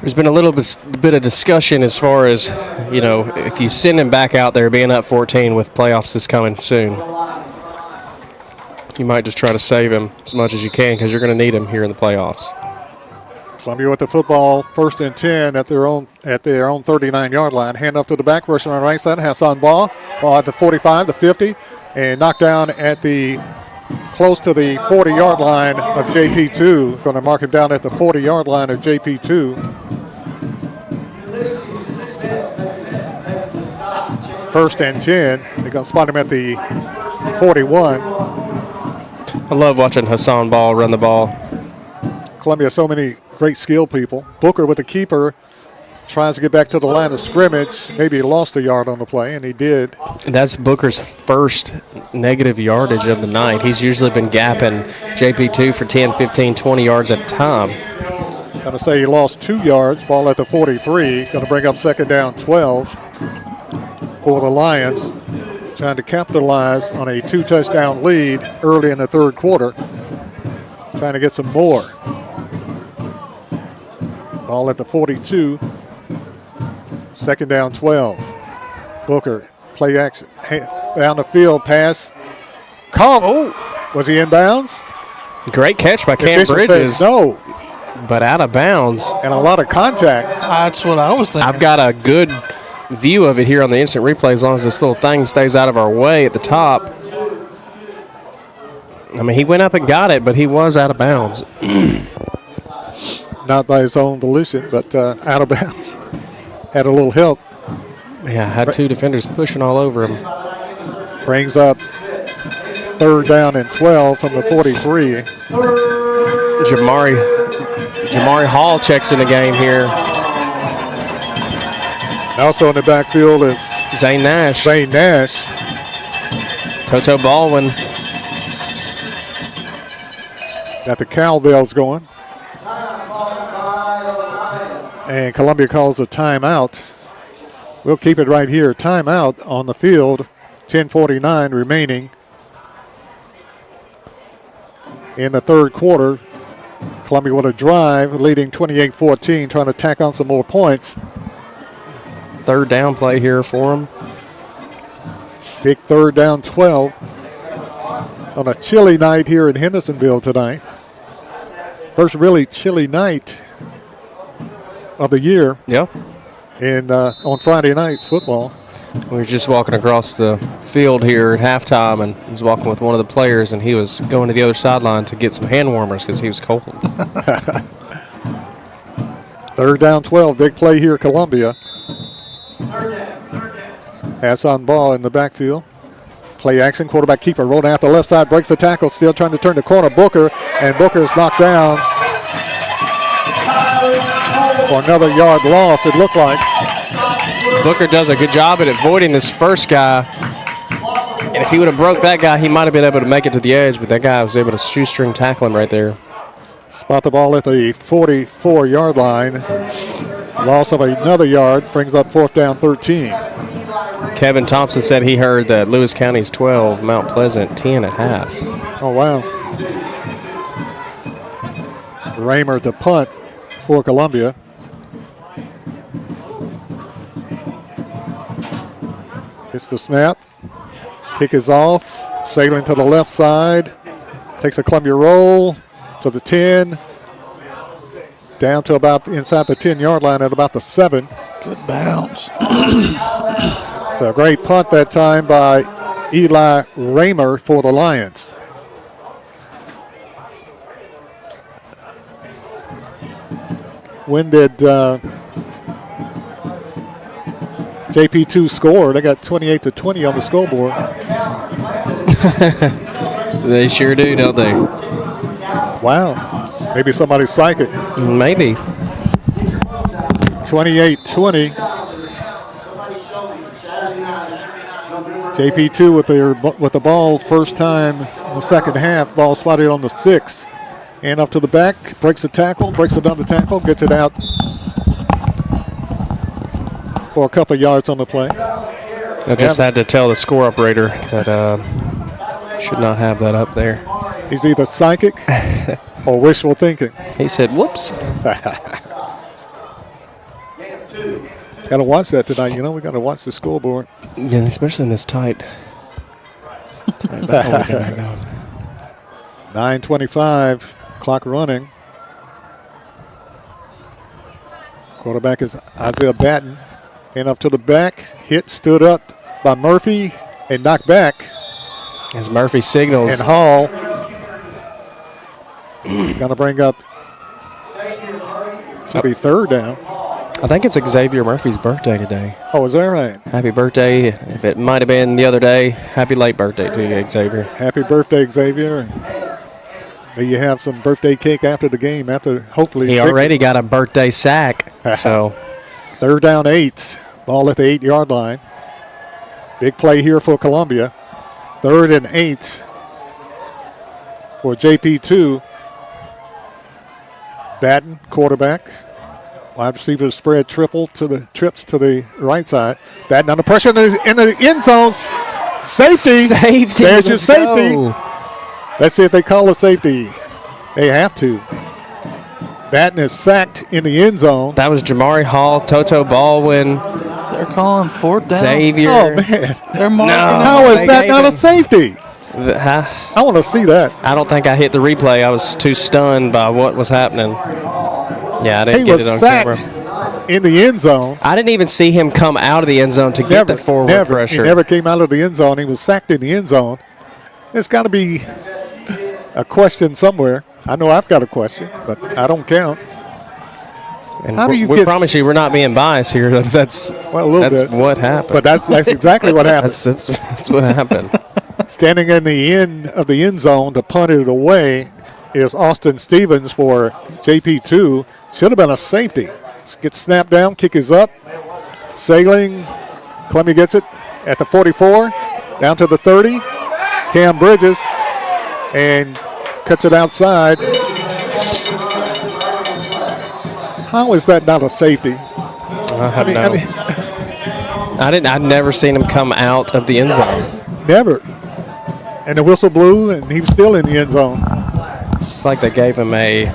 B: there's been a little bit of discussion as far as, you know, if you send him back out there being up 14 with playoffs that's coming soon, you might just try to save him as much as you can because you're going to need him here in the playoffs.
A: Columbia with the football, 1st and 10 at their own 39-yard line. Hand up to the back, rusher on the right side, Hassan Ball at the 45, the 50, and knocked down at the close to the 40-yard line of JP2. Going to mark him down at the 40-yard line of JP2. First and 10. They're going to spot him at the 41.
B: I love watching Hassan Ball run the ball.
A: Columbia has so many great skill people. Booker with the keeper tries to get back to the line of scrimmage. Maybe he lost a yard on the play, and he did.
B: And that's Booker's first negative yardage of the night. He's usually been gapping JP2 for 10, 15, 20 yards at a time.
A: Going to say he lost 2 yards. Ball at the 43. Going to bring up second down 12 for the Lions. Trying to capitalize on a 2-touchdown lead early in the third quarter. Trying to get some more. Ball at the 42. Second down 12. Booker, play action, down the field, pass. Caught. Oh. Was he in bounds?
B: Great catch by Cam Bridges.
A: No.
B: But out of bounds.
A: And a lot of contact.
C: That's what I was thinking.
B: I've got a good view of it here on the instant replay as long as this little thing stays out of our way at the top. I mean, he went up and got it, but he was out of bounds.
A: Not by his own volition, but out of bounds. Had a little help.
B: Yeah, had 2 defenders pushing all over him.
A: Brings up third down and 12 from the 43.
B: Jamari Hall checks in the game here.
A: Also in the backfield is
B: Zane Nash.
A: Toto
B: Baldwin.
A: Got the cowbells going. And Columbia calls a timeout. We'll keep it right here. Timeout on the field. 10:49 remaining in the third quarter. Columbia with a drive, leading 28-14, trying to tack on some more points.
B: Third down play here for him.
A: Big third down 12 on a chilly night here in Hendersonville tonight. First really chilly night of the year.
B: Yeah.
A: And on Friday night's football.
B: We were just walking across the field here at halftime, and he was walking with one of the players, and he was going to the other sideline to get some hand warmers because he was cold.
A: Third down 12, big play here, Columbia. Pass on ball in the backfield. Play action, quarterback keeper rolling out the left side, breaks the tackle, still trying to turn the corner. Booker, and Booker is knocked down for another yard loss, it looked like.
B: Booker does a good job at avoiding this first guy. And if he would have broke that guy, he might have been able to make it to the edge, but that guy was able to shoestring tackle him right there.
A: Spot the ball at the 44-yard line. Loss of another yard brings up fourth down 13.
B: Kevin Thompson said he heard that Lewis County's 12, Mount Pleasant 10 at half.
A: Oh, wow. Raymer to punt for Columbia. It's the snap. Kick is off. Sailing to the left side. Takes a Columbia roll to the 10. Down to about inside the 10-yard line at about the 7.
C: Good bounce.
A: So a great punt that time by Eli Raymer for the Lions. When did JP2 score? They got 28-20 on the scoreboard.
B: They sure do, don't they?
A: Wow. Maybe somebody's psychic.
B: Maybe.
A: 28-20. JP2 with the ball first time in the second half. Ball spotted on the 6. And up to the back, breaks the tackle, breaks another tackle, gets it out for a couple of yards on the play.
B: I just had to tell the score operator that should not have that up there.
A: He's either psychic or wishful thinking.
B: He said, whoops.
A: Got to watch that tonight. You know, we got to watch the scoreboard.
B: Yeah, especially in this tight.
A: 9:25, clock running. Quarterback is Isaiah Batten. And up to the back, hit, stood up by Murphy and knocked back.
B: As Murphy signals.
A: And Hall. Going to bring up, should be third down.
B: I think it's Xavier Murphy's birthday today.
A: Oh, is that right?
B: Happy birthday. If it might have been the other day, happy late birthday to you, Xavier.
A: Happy birthday, Xavier. May you have some birthday cake after the game, after hopefully.
B: He already got a birthday sack, so.
A: Third down 8, ball at the 8-yard line. Big play here for Columbia. 3rd and 8 for JP2. Batten, quarterback. Wide receiver spread trips to the right side. Batten under pressure in the end zone. Safety. There's your safety.
B: Go.
A: Let's see if they call a safety. They have to. Batten is sacked in the end zone.
B: That was Jamari Hall, Toto Baldwin.
C: They're calling fourth down.
B: Xavier.
A: Oh, man.
C: They're marking.
A: How is that not a safety?
B: I
A: want to see that.
B: I don't think I hit the replay. I was too stunned by what was happening. Yeah, I didn't get it on camera.
A: In the end zone.
B: I didn't even see him come out of the end zone to get the forward pressure.
A: He never came out of the end zone. He was sacked in the end zone. There's got to be a question somewhere. I know I've got a question, but I don't count.
B: And we promise you we're not being biased here. That's what happened.
A: But that's exactly what happened.
B: That's what happened.
A: Standing in the end of the end zone to punt it away is Austin Stevens for JP2. Should have been a safety. Gets snapped down, kick is up. Sailing. Columbia gets it at the 44, down to the 30. Cam Bridges. And cuts it outside. How is that not a safety?
B: I'd never seen him come out of the end zone.
A: Never. And the whistle blew, and he was still in the end zone.
B: It's like they gave him a.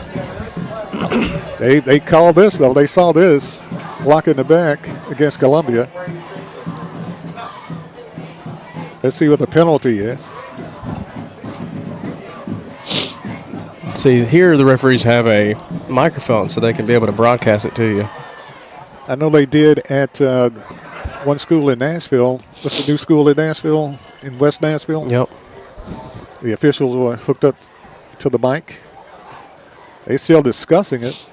A: They called this, though. They saw this block in the back against Columbia. Let's see what the penalty is.
B: See, here the referees have a microphone so they can be able to broadcast it to you.
A: I know they did at one school in Nashville. What's the new school in Nashville, in West Nashville?
B: Yep.
A: The officials were hooked up to the mic. They still discussing it.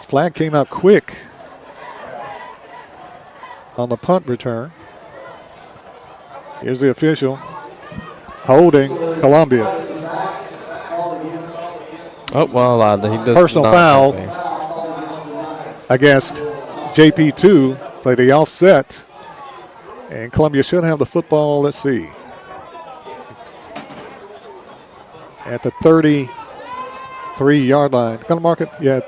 A: Flag came out quick on the punt return. Here's the official holding Columbia.
B: Oh, well, he does
A: personal
B: not
A: foul
B: have
A: against JP2 for the offset. And Columbia should have the football, let's see, at the 33-yard line. Going to mark it? Yeah.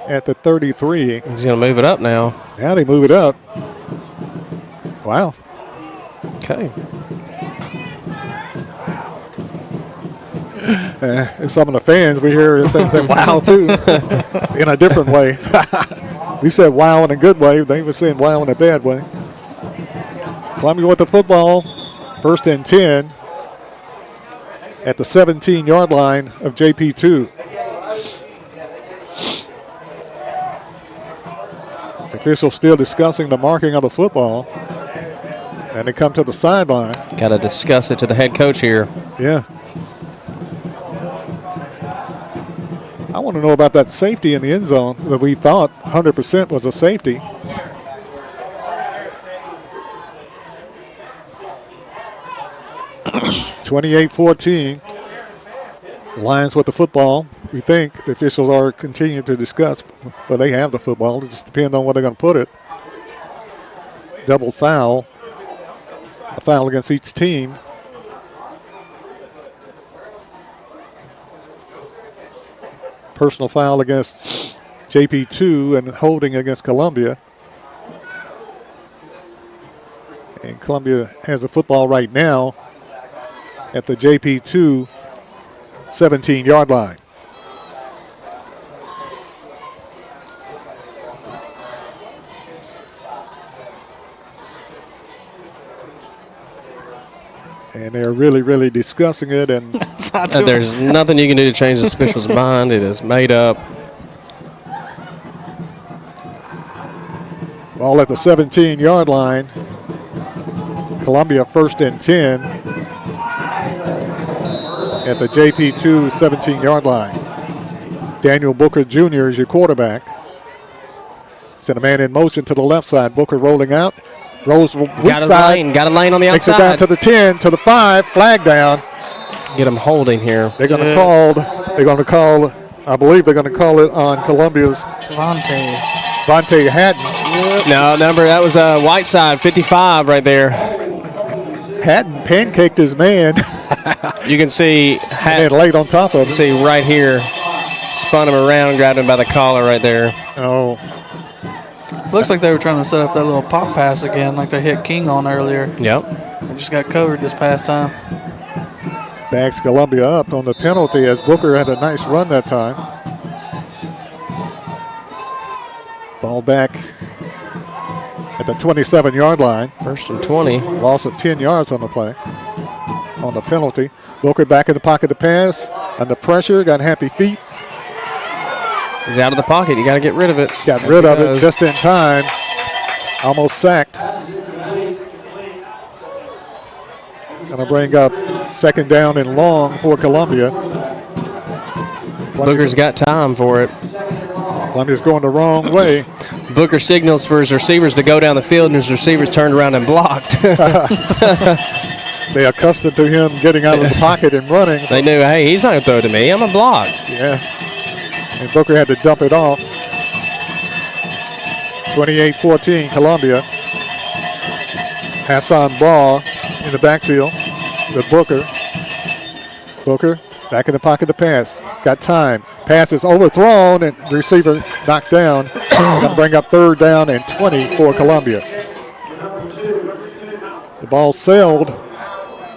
A: At the 33.
B: He's going to move it up now.
A: Now they move it up. Wow.
B: Okay.
A: And some of the fans, we hear say wow, too, in a different way. We said wow in a good way. They were saying wow in a bad way. Columbia with the football. 1st and 10 at the 17-yard line of JP2. Officials still discussing the marking of the football. And they come to the sideline.
B: Got to discuss it to the head coach here.
A: Yeah. I want to know about that safety in the end zone that we thought 100% was a safety. (28-14). Lions with the football. We think the officials are continuing to discuss, but they have the football. It just depends on where they're going to put it. Double foul. A foul against each team. Personal foul against JP2 and holding against Columbia. And Columbia has the football right now at the JP2 17-yard line. And they're really, really discussing it. And
B: there's nothing you can do to change this official's mind. It is made up.
A: Ball at the 17-yard line. Columbia 1st and 10 at the JP2 17-yard line. Daniel Booker Jr. is your quarterback. Send a man in motion to the left side. Booker rolling out. Rolls weak side.
B: Got a lane on the
A: Takes
B: outside.
A: it down to the 10, to the 5. Flag down.
B: Get him holding here.
A: They're going to call. They're going to call. I believe they're going to call it on Columbia's Vontae Hatton.
B: No, that was Whiteside, 55 right there.
A: Hatton pancaked his man.
B: You can see Hatton
A: and laid on top of him.
B: See right here, spun him around, grabbed him by the collar right there.
A: Oh.
C: Looks like they were trying to set up that little pop pass again, like they hit King on earlier.
B: Yep.
C: They just got covered this past time.
A: Backs Columbia up on the penalty as Booker had a nice run that time. Ball back at the 27-yard line.
B: 1st and 20.
A: Loss of 10 yards on the play. On the penalty. Booker back in the pocket to pass. Under pressure, got happy feet.
B: He's out of the pocket. You got to get rid of it.
A: Got rid of it just in time. Almost sacked. Going to bring up 2nd down and long for Columbia.
B: Booker's got time for it.
A: Columbia's going the wrong way.
B: Booker signals for his receivers to go down the field, and his receivers turned around and blocked.
A: They accustomed to him getting out of the pocket and running.
B: They knew, hey, he's not going to throw it to me. I'm a block.
A: Yeah. And Booker had to dump it off. 28-14, Columbia. Hassan Ball in the backfield. with Booker. Booker back in the pocket to pass. Got time. Pass is overthrown and receiver knocked down. Gonna bring up 3rd down and 20 for Columbia. The ball sailed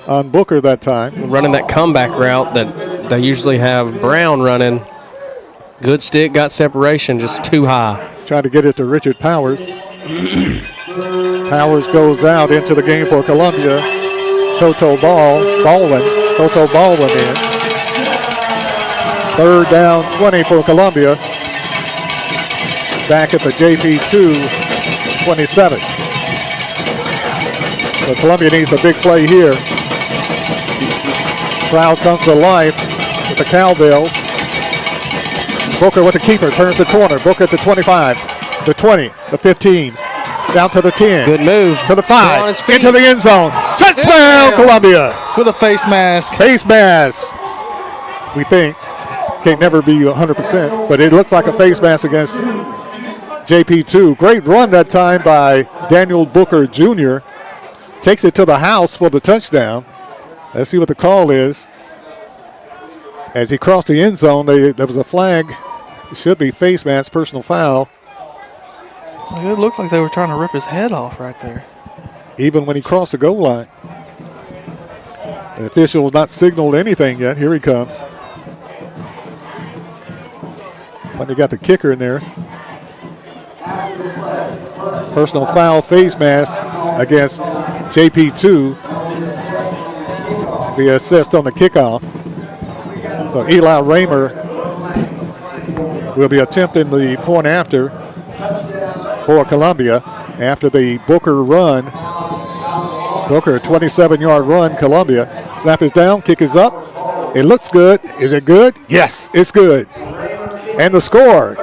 A: on Booker that time.
B: Running that comeback route that they usually have Brown running. Good stick, got separation, just too high.
A: Trying to get it to Richard Powers. Powers goes out into the game for Columbia. Baldwin in. 3rd down, 20 for Columbia. Back at the JP2, 27. So Columbia needs a big play here. Crowd comes to life with the cowbells. Booker with the keeper, turns the corner. Booker at the 25, the 20, the 15, down to the 10.
B: Good move.
A: To the 5, into the end zone. Touchdown, Columbia.
C: With a face mask.
A: Face mask. We think. Can't never be 100%, but it looks like a face mask against JP2. Great run that time by Daniel Booker Jr. Takes it to the house for the touchdown. Let's see what the call is. As he crossed the end zone, there was a flag. It should be face mask, personal foul.
C: So it looked like they were trying to rip his head off right there.
A: Even when he crossed the goal line. The official has not signaled anything yet. Here he comes. Finally got the kicker in there. Personal foul, face mask against JP2. Be assessed on the kickoff. So Eli Raymer will be attempting the point after for Columbia after the Booker run. Booker, a 27-yard run, Columbia. Snap is down, kick is up. It looks good. Is it good? Yes, it's good. And the score,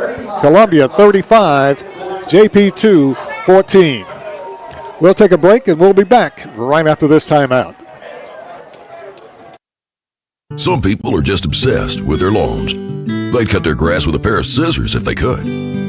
A: Columbia 35, JP2 14. We'll take a break and we'll be back right after this timeout.
W: Some people are just obsessed with their lawns. They'd cut their grass with a pair of scissors if they could.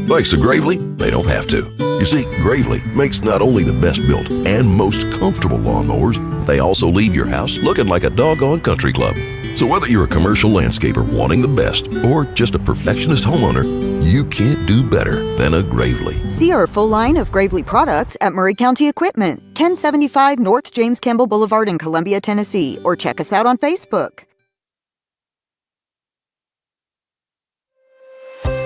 W: Thanks to Gravely, they don't have to. You see, Gravely makes not only the best built and most comfortable lawnmowers, they also leave your house looking like a doggone country club. So whether you're a commercial landscaper wanting the best or just a perfectionist homeowner, you can't do better than a Gravely.
I: See our full line of Gravely products at Murray County Equipment, 1075 North James Campbell Boulevard in Columbia, Tennessee, or check us out on Facebook.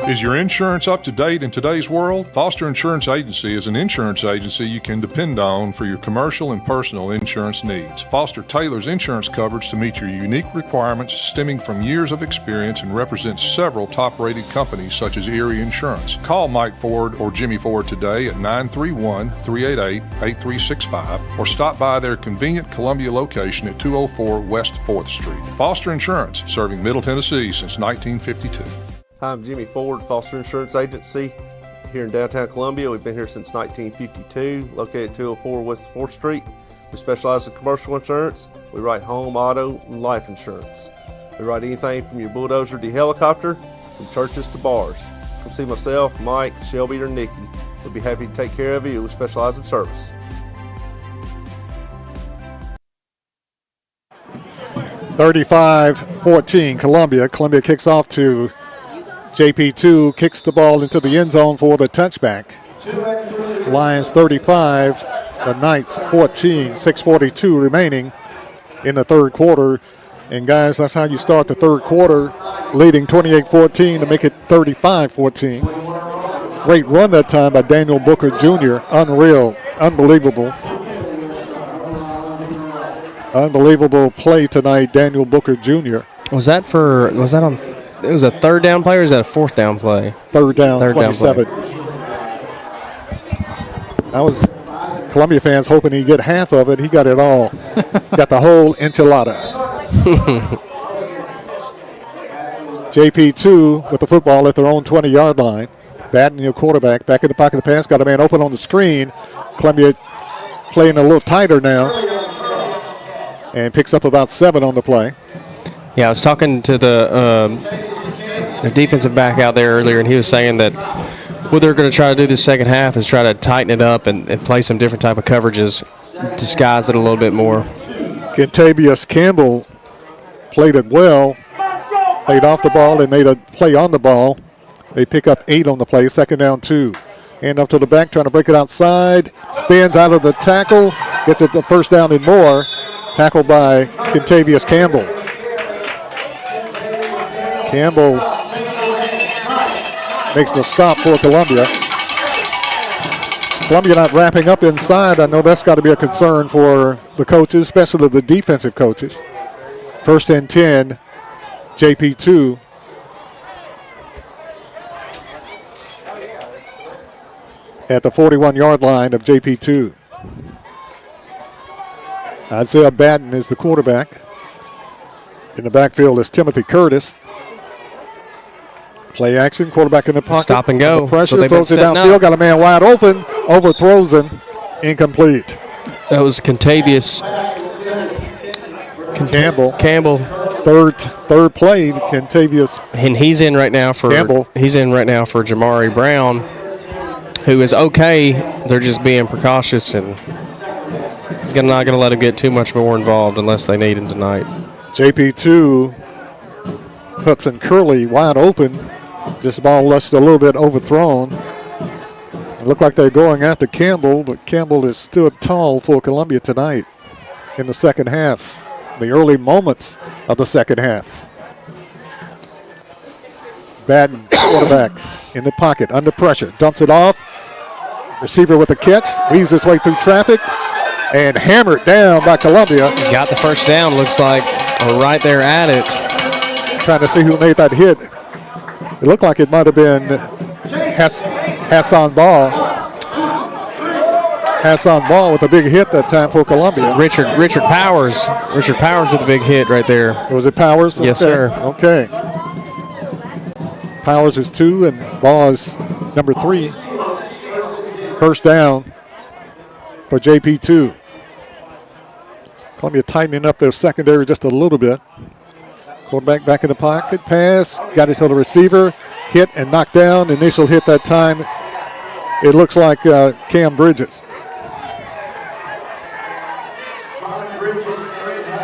D: Is your insurance up to date in today's world? Foster Insurance Agency is an insurance agency you can depend on for your commercial and personal insurance needs. Foster tailors insurance coverage to meet your unique requirements stemming from years of experience and represents several top-rated companies such as Erie Insurance. Call Mike Ford or Jimmy Ford today at 931-388-8365 or stop by their convenient Columbia location at 204 West 4th Street. Foster Insurance, serving Middle Tennessee since 1952.
E: Hi, I'm Jimmy Ford, Foster Insurance Agency here in downtown Columbia. We've been here since 1952, located at 204 West 4th Street. We specialize in commercial insurance. We write home, auto, and life insurance. We write anything from your bulldozer to your helicopter, from churches to bars. Come see myself, Mike, Shelby, or Nikki. We'll be happy to take care of you. We specialize in service.
A: (35-14) Columbia. Columbia kicks off to JP2, kicks the ball into the end zone for the touchback. Lions 35, the Knights 14, 6:42 remaining in the third quarter. And guys, that's how you start the third quarter, leading 28-14 to make it 35-14. Great run that time by Daniel Booker Jr. Unreal, unbelievable. Unbelievable play tonight, Daniel Booker Jr.
B: Was that on? It was a third down play, or is that a fourth down play?
A: Third down, 27. I was Columbia fans hoping he'd get half of it. He got it all. Got the whole enchilada. JP2 with the football at their own 20-yard line. Batten, your quarterback, back in the pocket of the pass. Got a man open on the screen. Columbia playing a little tighter now. And picks up about 7 on the play.
B: Yeah, I was talking to the defensive back out there earlier, and he was saying that what they're going to try to do this second half is try to tighten it up and play some different type of coverages, disguise it a little bit more.
A: Kentavious Campbell played it well. Played off the ball and made a play on the ball. They pick up 8 on the play, 2nd down 2. Hand up to the back, trying to break it outside. Spins out of the tackle. Gets it the 1st down and more. Tackled by Kentavious Campbell. Campbell makes the stop for Columbia. Columbia not wrapping up inside. I know that's got to be a concern for the coaches, especially the defensive coaches. 1st and 10, JP2. At the 41-yard line of JP2. Isaiah Batten is the quarterback. In the backfield is Timothy Curtis. Play action, quarterback in the pocket.
B: Stop and go.
A: Pressure,
B: So
A: throws it downfield, got a man wide open, overthrows him, incomplete.
B: That was Kentavious
A: Campbell. Third play, Kentavious.
B: And he's in right now for
A: Campbell.
B: He's in right now for Jamari Brown, who is okay. They're just being precautious and not going to let him get too much more involved unless they need him tonight.
A: JP2, Hudson Curley wide open. This ball just a little bit overthrown. It looked like they're going after Campbell, but Campbell is stood tall for Columbia tonight in the second half, the early moments of the second half. Batten, quarterback, in the pocket, under pressure, dumps it off. Receiver with the catch, weaves his way through traffic, and hammered down by Columbia.
B: Got the 1st down, looks like, or right there at it.
A: Trying to see who made that hit. It looked like it might have been Hassan Ball. Hassan Ball with a big hit that time for Columbia.
B: Richard Powers. Richard Powers with a big hit right there.
A: Was it Powers?
B: Yes,
A: Okay.
B: sir.
A: Okay. Powers is 2 and Ball is number 3. 1st down for JP2. Columbia tightening up their secondary just a little bit. Quarterback back in the pocket, pass, got it to the receiver, hit and knocked down. Initial hit that time, it looks like Cam Bridges.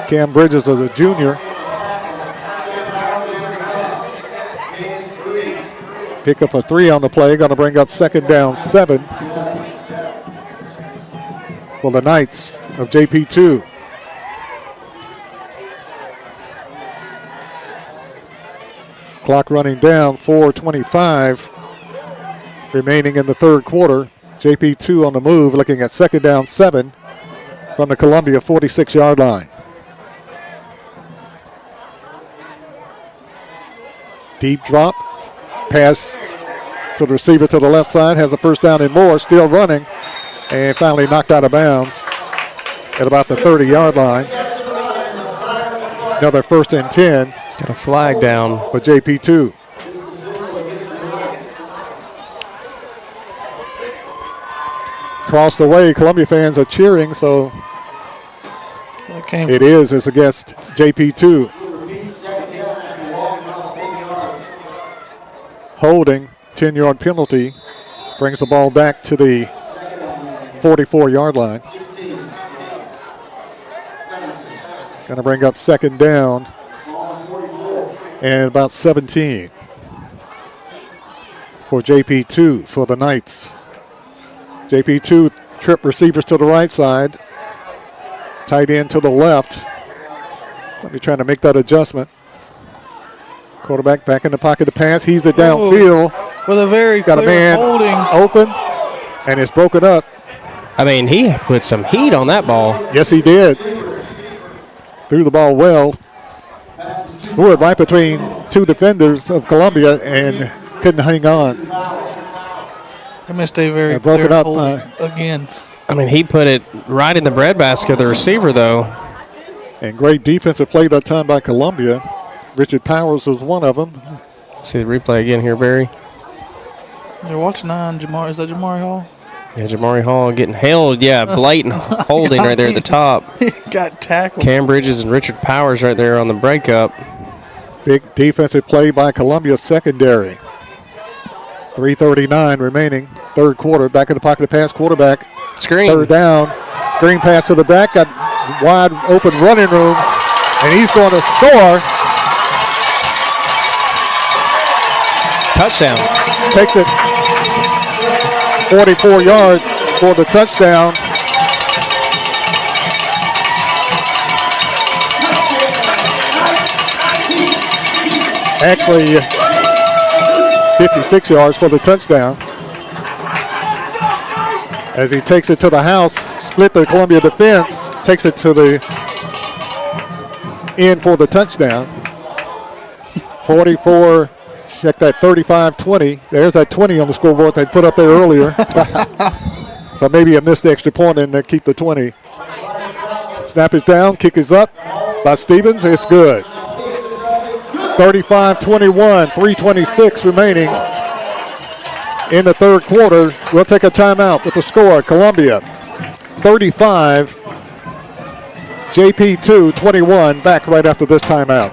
A: Cam Bridges is a junior. Pick up a 3 on the play, going to bring up 2nd down 7 for the Knights of JP2. Clock running down, 4:25 remaining in the 3rd quarter. JP2 on the move, looking at 2nd down 7 from the Columbia 46-yard line. Deep drop, pass to the receiver to the left side, has a 1st down and more, still running, and finally knocked out of bounds at about the 30-yard line. Another 1st and 10.
B: Got a flag down
A: for JP2. Across the way, Columbia fans are cheering, so it is against JP2. Holding, 10-yard penalty, brings the ball back to the 44-yard line. Going to bring up 2nd down and about 17 for JP2 for the Knights. JP2 trip receivers to the right side, tight end to the left. Let me try to make that adjustment. Quarterback back in the pocket to pass. He's it downfield.
C: With a very
A: got a man
C: holding.
A: Open, and it's broken up.
B: I mean, he put some heat on that ball.
A: Yes, he did. Threw the ball well. Threw it right between 2 defenders of Columbia and couldn't hang on.
C: I missed a very
A: broken
C: clear
A: up
C: hold again.
B: I mean, he put it right in the breadbasket of the receiver, though.
A: And great defensive play that time by Columbia. Richard Powers was one of them.
B: See the replay again here, Barry.
C: Yeah, watch 9. Is that Jamari Hall?
B: Yeah, Jamari Hall getting held. Yeah, blatant holding right there at the top.
C: He got tackled.
B: Cam Bridges and Richard Powers right there on the breakup.
A: Big defensive play by Columbia secondary. 3:39 remaining, 3rd quarter. Back in the pocket to pass, quarterback.
B: Screen.
A: 3rd down. Screen pass to the back. Got wide open running room, and he's going to score.
B: Touchdown.
A: Takes it 44 yards for the touchdown. Actually, 56 yards for the touchdown. As he takes it to the house, split the Columbia defense, takes it to the end for the touchdown. 44, check that 35-20. There's that 20 on the scoreboard they put up there earlier. So maybe a missed extra point and they keep the 20. Snap is down, kick is up by Stevens. It's good. 35-21, 3:26 remaining in the third quarter. We'll take a timeout with the score. Columbia 35, JP2 21. Back right after this timeout.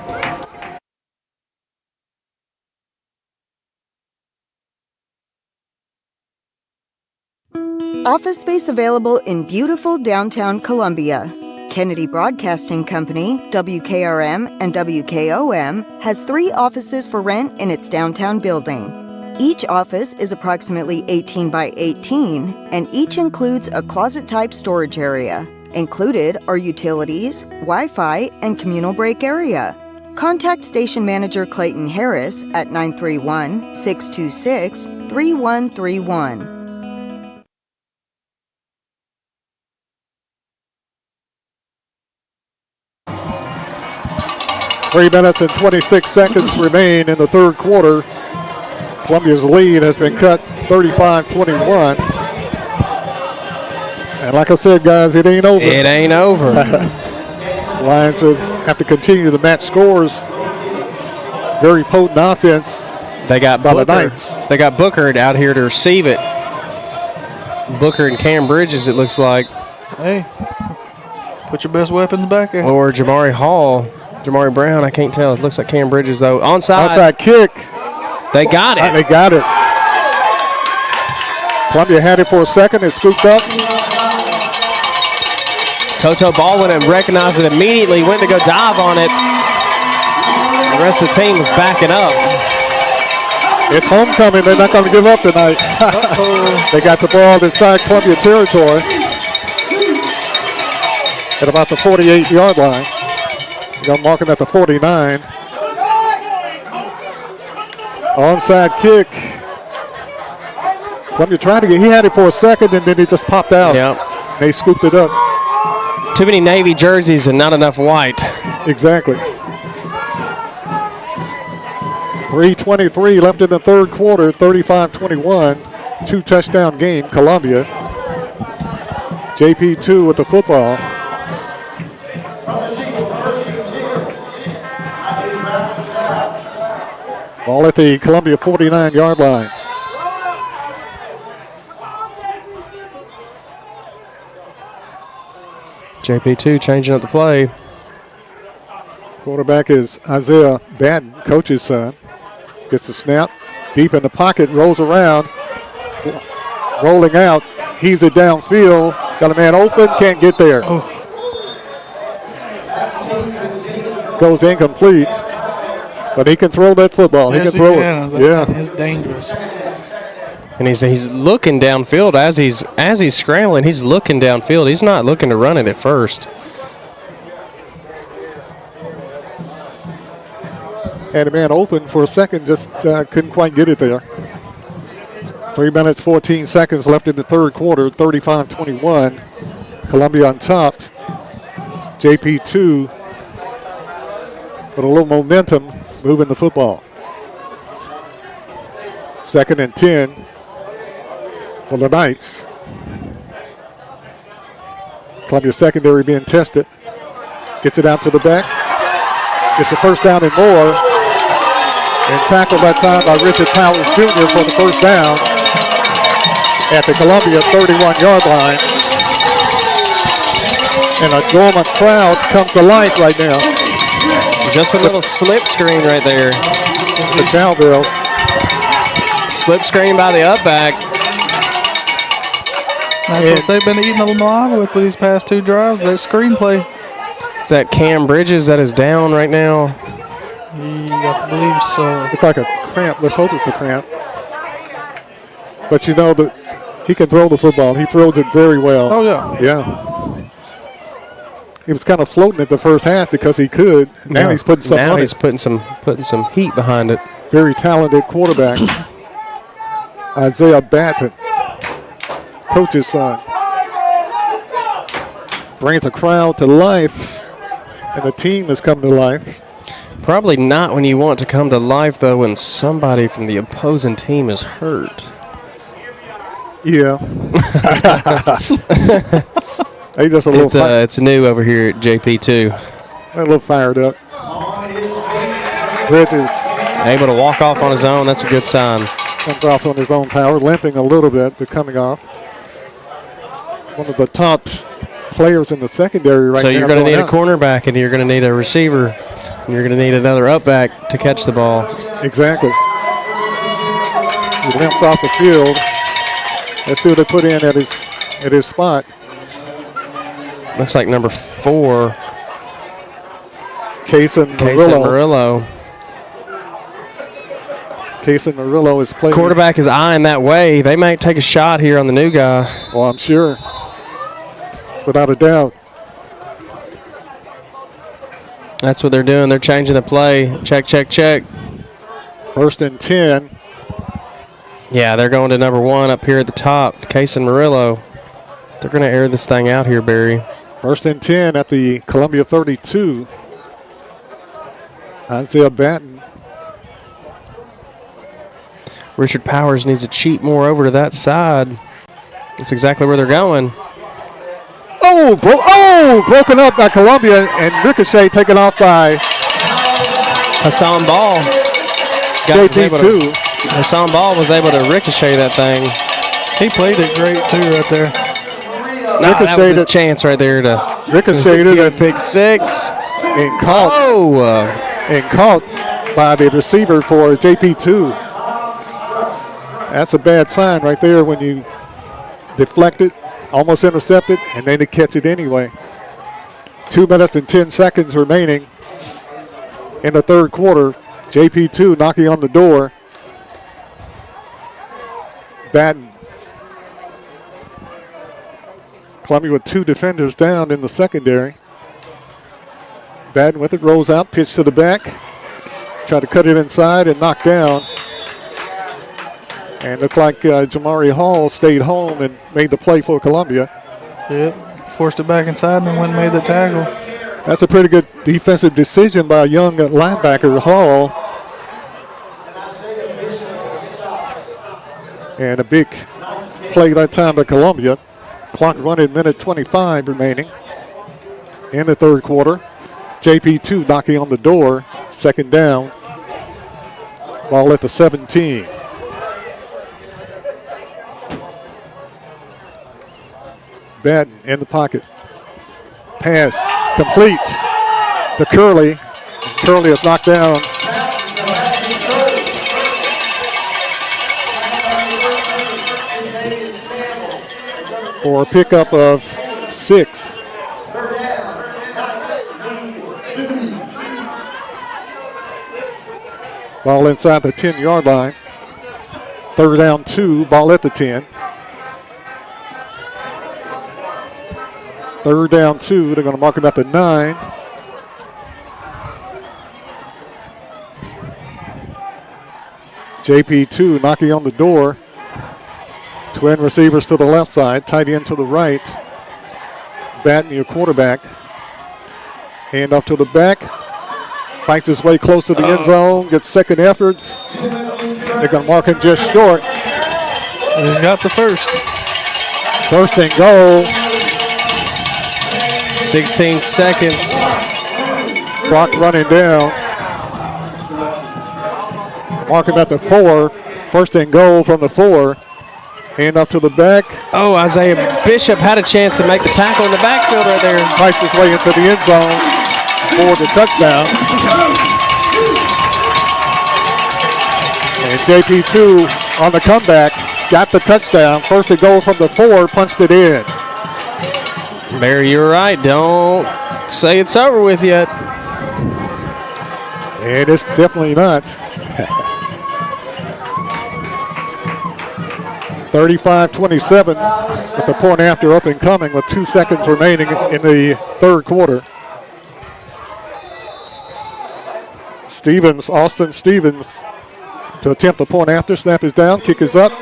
I: Office space available in beautiful downtown Columbia. Kennedy Broadcasting Company, WKRM and WKOM, has 3 offices for rent in its downtown building. Each office is approximately 18 by 18, and each includes a closet-type storage area. Included are utilities, Wi-Fi, and communal break area. Contact Station Manager Clayton Harris at 931-626-3131.
A: 3 minutes and 26 seconds remain in the third quarter. Columbia's lead has been cut 35-21. And like I said, guys, it ain't over.
B: It ain't over.
A: Lions have to continue to match scores. Very potent offense.
B: They got
A: by the
B: Booker.
A: Knights.
B: They got Booker out here to receive it. Booker and Cam Bridges, it looks like.
C: Hey, put your best weapons back there.
B: Or Jamari Hall. Jamari Brown, I can't tell. It looks like Cam Bridges, though. Onside.
A: Onside kick.
B: They got it.
A: They got it. Columbia had it for a second. It scooped up.
B: Toto Baldwin and recognized it immediately. Went to go dive on it. The rest of the team was backing up.
A: It's homecoming. They're not going to give up tonight. They got the ball inside Columbia territory at about the 48-yard line. They're marking at the 49. Onside kick. Columbia trying to get, he had it for a second and then he just popped out.
B: Yep.
A: They scooped it up.
B: Too many Navy jerseys and not enough white.
A: Exactly. 3:23 left in the third quarter, 35-21. 2-touchdown game, Columbia. JP2 with the football. Ball at the Columbia 49-yard line.
B: JP2 changing up the play.
A: Quarterback is Isaiah Batten, coach's son. Gets the snap, deep in the pocket, rolls around, rolling out, heaves it downfield. Got a man open, can't get there. Goes incomplete, but he can throw that football.
C: Yes,
A: he can throw it.
C: Yeah, it's dangerous.
B: And he's looking downfield as he's scrambling. He's looking downfield. He's not looking to run it at first.
A: Had a man open for a second, just couldn't quite get it there. 3 minutes, 14 seconds left in the third quarter, 35-21. Columbia on top. JP2 with a little momentum moving the football. 2nd and 10 for the Knights. Columbia secondary being tested. Gets it out to the back. It's a first down and more. And tackled that time by Richard Powers Jr. for the first down at the Columbia 31-yard line. And a dormant crowd comes to life right now.
B: Just a little slip screen right there.
A: The cowbell.
B: Slip screen by the up back.
C: That's what they've been eating alive with these past 2 drives. That screenplay.
B: Is that Cam Bridges that is down right now?
C: I believe so.
A: Looks like a cramp. Let's hope it's a cramp. But you know that he can throw the football. He throws it very well.
C: Oh, yeah.
A: Yeah. He was kind of floating at the first half because he could. Now he's putting something on
B: he's
A: it.
B: putting some heat behind it.
A: Very talented quarterback. Isaiah Batten, coach's son. Brings the crowd to life, and the team has come to life.
B: Probably not when you want to come to life, though, when somebody from the opposing team is hurt.
A: Yeah. He's just a little
B: it's new over here at JP2.
A: A little fired up. Bridges
B: able to walk off on his own. That's a good sign.
A: Comes off on his own power, limping a little bit, but coming off. One of the top players in the secondary right now.
B: So you're going to need a cornerback, and you're going to need a receiver, and you're going to need another up back to catch the ball.
A: Exactly. He limps off the field. Let's see what they put in at his spot.
B: Looks like number 4.
A: Kason Murillo. Kason Murillo is playing.
B: Quarterback is eyeing that way. They might take a shot here on the new guy.
A: Well, I'm sure. Without a doubt.
B: That's what they're doing. They're changing the play. Check, check, check.
A: 1st and 10.
B: Yeah, they're going to number 1 up here at the top. Kason Murillo. They're going to air this thing out here, Barry.
A: 1st and 10 at the Columbia 32. Isaiah Batten.
B: Richard Powers needs to cheat more over to that side. That's exactly where they're going.
A: Broken up by Columbia, and Ricochet taken off by
B: Hassan Ball.
A: JP2.
B: Hassan Ball was able to ricochet that thing.
C: He played it great, too, right there.
B: No, that was his chance right there to
A: ricocheted
B: and pick 6
A: and caught. And caught by the receiver for JP2. That's a bad sign right there when you deflect it, almost intercept it, and then they catch it anyway. 2 minutes and 10 seconds remaining in the third quarter. JP2 knocking on the door. Batten. Columbia with 2 defenders down in the secondary. Batten with it, rolls out, pitch to the back. Try to cut it inside and knock down. And looked like Jamari Hall stayed home and made the play for Columbia.
C: Yep, forced it back inside and then went and made the tackle.
A: That's a pretty good defensive decision by a young linebacker, Hall. And a big play that time by Columbia. Clock running, minute 25 remaining in the third quarter. JP2 knocking on the door, 2nd down. Ball at the 17. Batten in the pocket. Pass complete to Curley. Curley is knocked down. For a pickup of 6. Ball inside the 10-yard line. 3rd down 2, ball at the 10. 3rd down 2, they're going to mark it at the 9. JP2 knocking on the door. Twin receivers to the left side, tight end to the right. Batten, your quarterback. Hand off to the back. Fights his way close to the end zone, gets 2nd effort. They're going to mark him just short.
C: He's got the first.
A: 1st and goal.
B: 16 seconds.
A: Clock running down. Marking at the 4. 1st and goal from the 4. Hand up to the back.
B: Oh, Isaiah Bishop had a chance to make the tackle in the backfield right there.
A: Fights his way into the end zone for the touchdown. And JP2 on the comeback. got the touchdown. First and goal from the 4, punched it in.
B: Barry, you're right. Don't say it's over with yet.
A: And it's definitely not. 35-27 with the point after up and coming with 2 seconds remaining in the third quarter. Austin Stevens to attempt the point after. Snap is down, kick is up,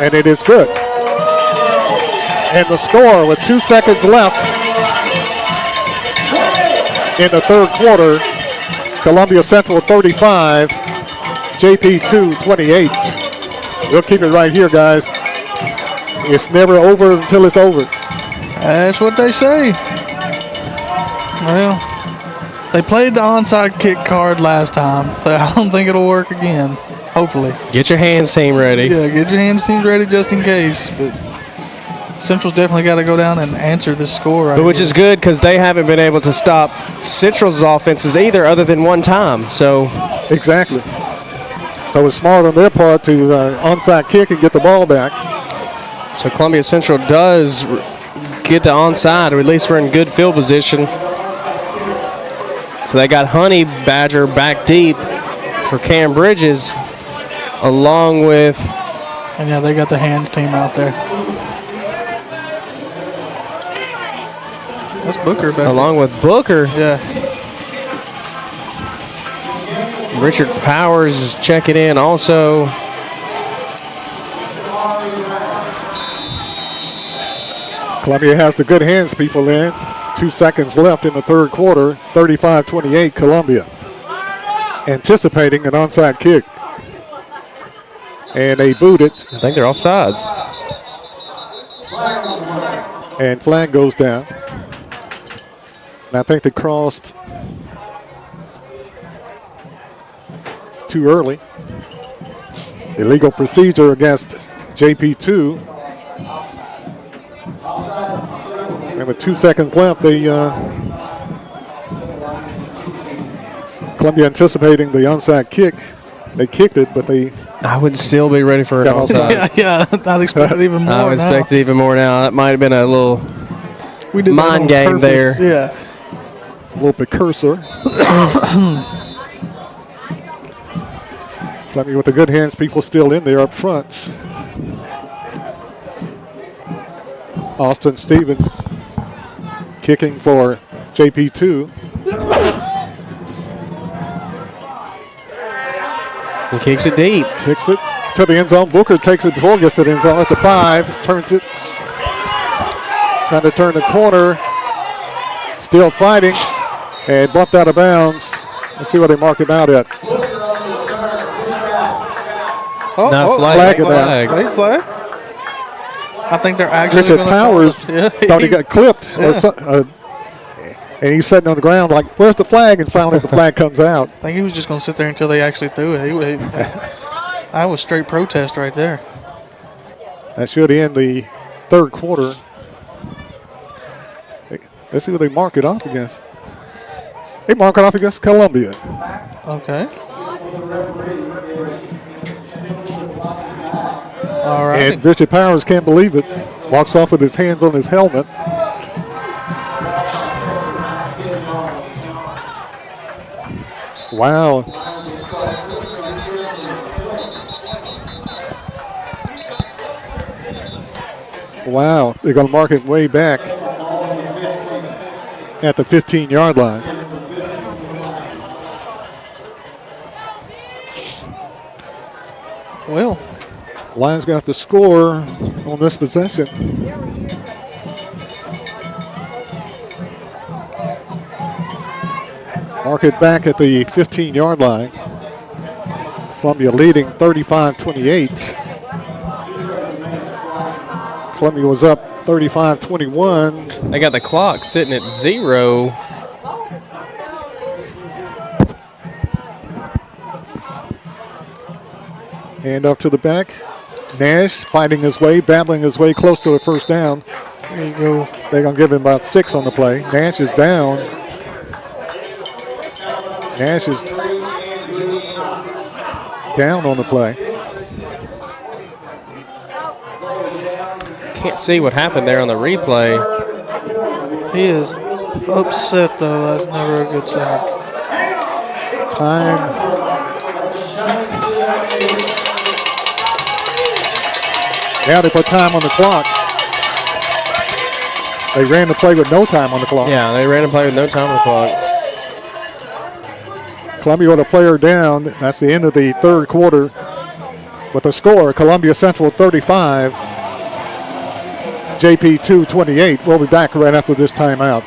A: and it is good. And the score with 2 seconds left in the third quarter, Columbia Central 35, JP2 28. We'll keep it right here, guys. It's never over until it's over.
C: That's what they say. Well, they played the onside kick card last time. I don't think it'll work again. Hopefully.
B: Get your hands team ready.
C: Yeah, get your hands teams ready just in case. But Central's definitely got to go down and answer this score right
B: Which is good because they haven't been able to stop Central's offenses either, other than one time. So
A: exactly. So it's smart on their part to onside kick and get the ball back.
B: So Columbia Central does get the onside, or at least we're in good field position. So they got Honey Badger back deep for Cam Bridges, along with...
C: And yeah, they got the hands team out there. That's Booker back
B: Along with Booker.
C: Yeah.
B: Richard Powers is checking in also.
A: Columbia has the good hands people in. 2 seconds left in the third quarter. 35-28 Columbia. Anticipating an onside kick. And they boot it.
B: I think they're offsides.
A: And flag goes down. And I think they crossed too early. Illegal procedure against JP2. And with 2 seconds left, Columbia anticipating the onside kick. They kicked it, but
B: I would still be ready for an onside.
C: Yeah, I'd expect it even more.
B: I would expect it even more now. That might have been a little
C: did
B: mind game
C: purpose.
B: there.
C: Yeah.
A: A little precursor. Columbia with the good hands people still in there up front. Austin Stevens kicking for JP2.
B: He kicks it deep.
A: Kicks it to the end zone. Booker takes it before it gets to the end zone at the 5. Turns it. Trying to turn the corner. Still fighting. And bumped out of bounds. Let's see what they mark him out at.
B: Flag.
C: Flag. I think they're actually
A: Richard Powers thought he got clipped. And he's sitting on the ground like, where's the flag? And finally the flag comes out.
C: I think he was just going to sit there until they actually threw it. I was straight protest right there.
A: That should end the third quarter. Let's see what they mark it off against. They mark it off against Columbia.
C: Okay. All right.
A: And Richard Powers can't believe it. Walks off with his hands on his helmet. Wow. Wow. They're going to mark it way back at the 15-yard line.
C: Well,
A: Lions going to have to score on this possession. Mark it back at the 15-yard line. Columbia leading 35-28. Columbia was up 35-21.
B: They got the clock sitting at 0.
A: Hand off to the back. Nash fighting his way, battling his way close to the first down.
C: There you go.
A: They're going to give him about 6 on the play. Nash is down. Nash is down on the play.
B: Can't see what happened there on the replay.
C: He is upset, though. That's never a good sign.
A: Time. Now they put time on the clock. They ran the play with no time on the clock.
B: Yeah, they ran the play with no time on the clock.
A: Columbia with a player down. That's the end of the third quarter. With the score, Columbia Central 35, JP2 28. We'll be back right after this timeout.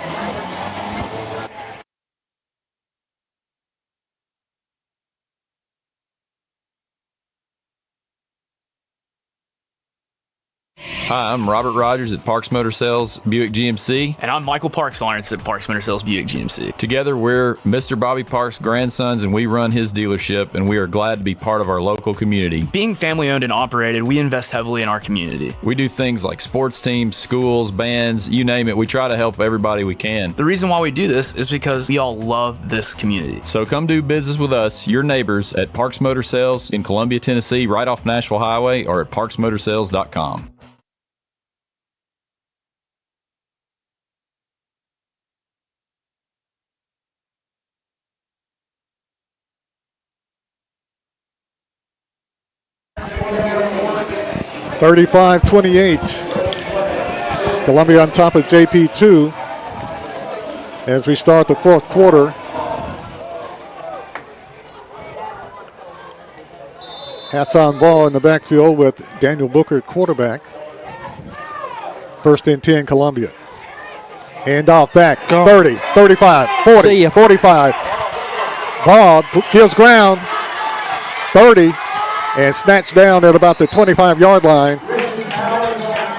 Q: Hi, I'm Robert Rogers at Parks Motor Sales Buick GMC.
R: And I'm Michael Parks Lawrence at Parks Motor Sales Buick GMC.
Q: Together, we're Mr. Bobby Parks' grandsons, and we run his dealership, and we are glad to be part of our local community.
R: Being family owned and operated, we invest heavily in our community.
Q: We do things like sports teams, schools, bands, you name it. We try to help everybody we can.
R: The reason why we do this is because we all love this community.
Q: So come do business with us, your neighbors, at Parks Motor Sales in Columbia, Tennessee, right off Nashville Highway, or at parksmotorsales.com.
A: (35-28). Columbia on top of JP2 as we start the fourth quarter. Hassan Ball in the backfield with Daniel Booker at quarterback. First and 10, Columbia. Hand off back, 30, 35, 40, 45. Ball kills ground, 30, and snatched down at about the 25-yard line.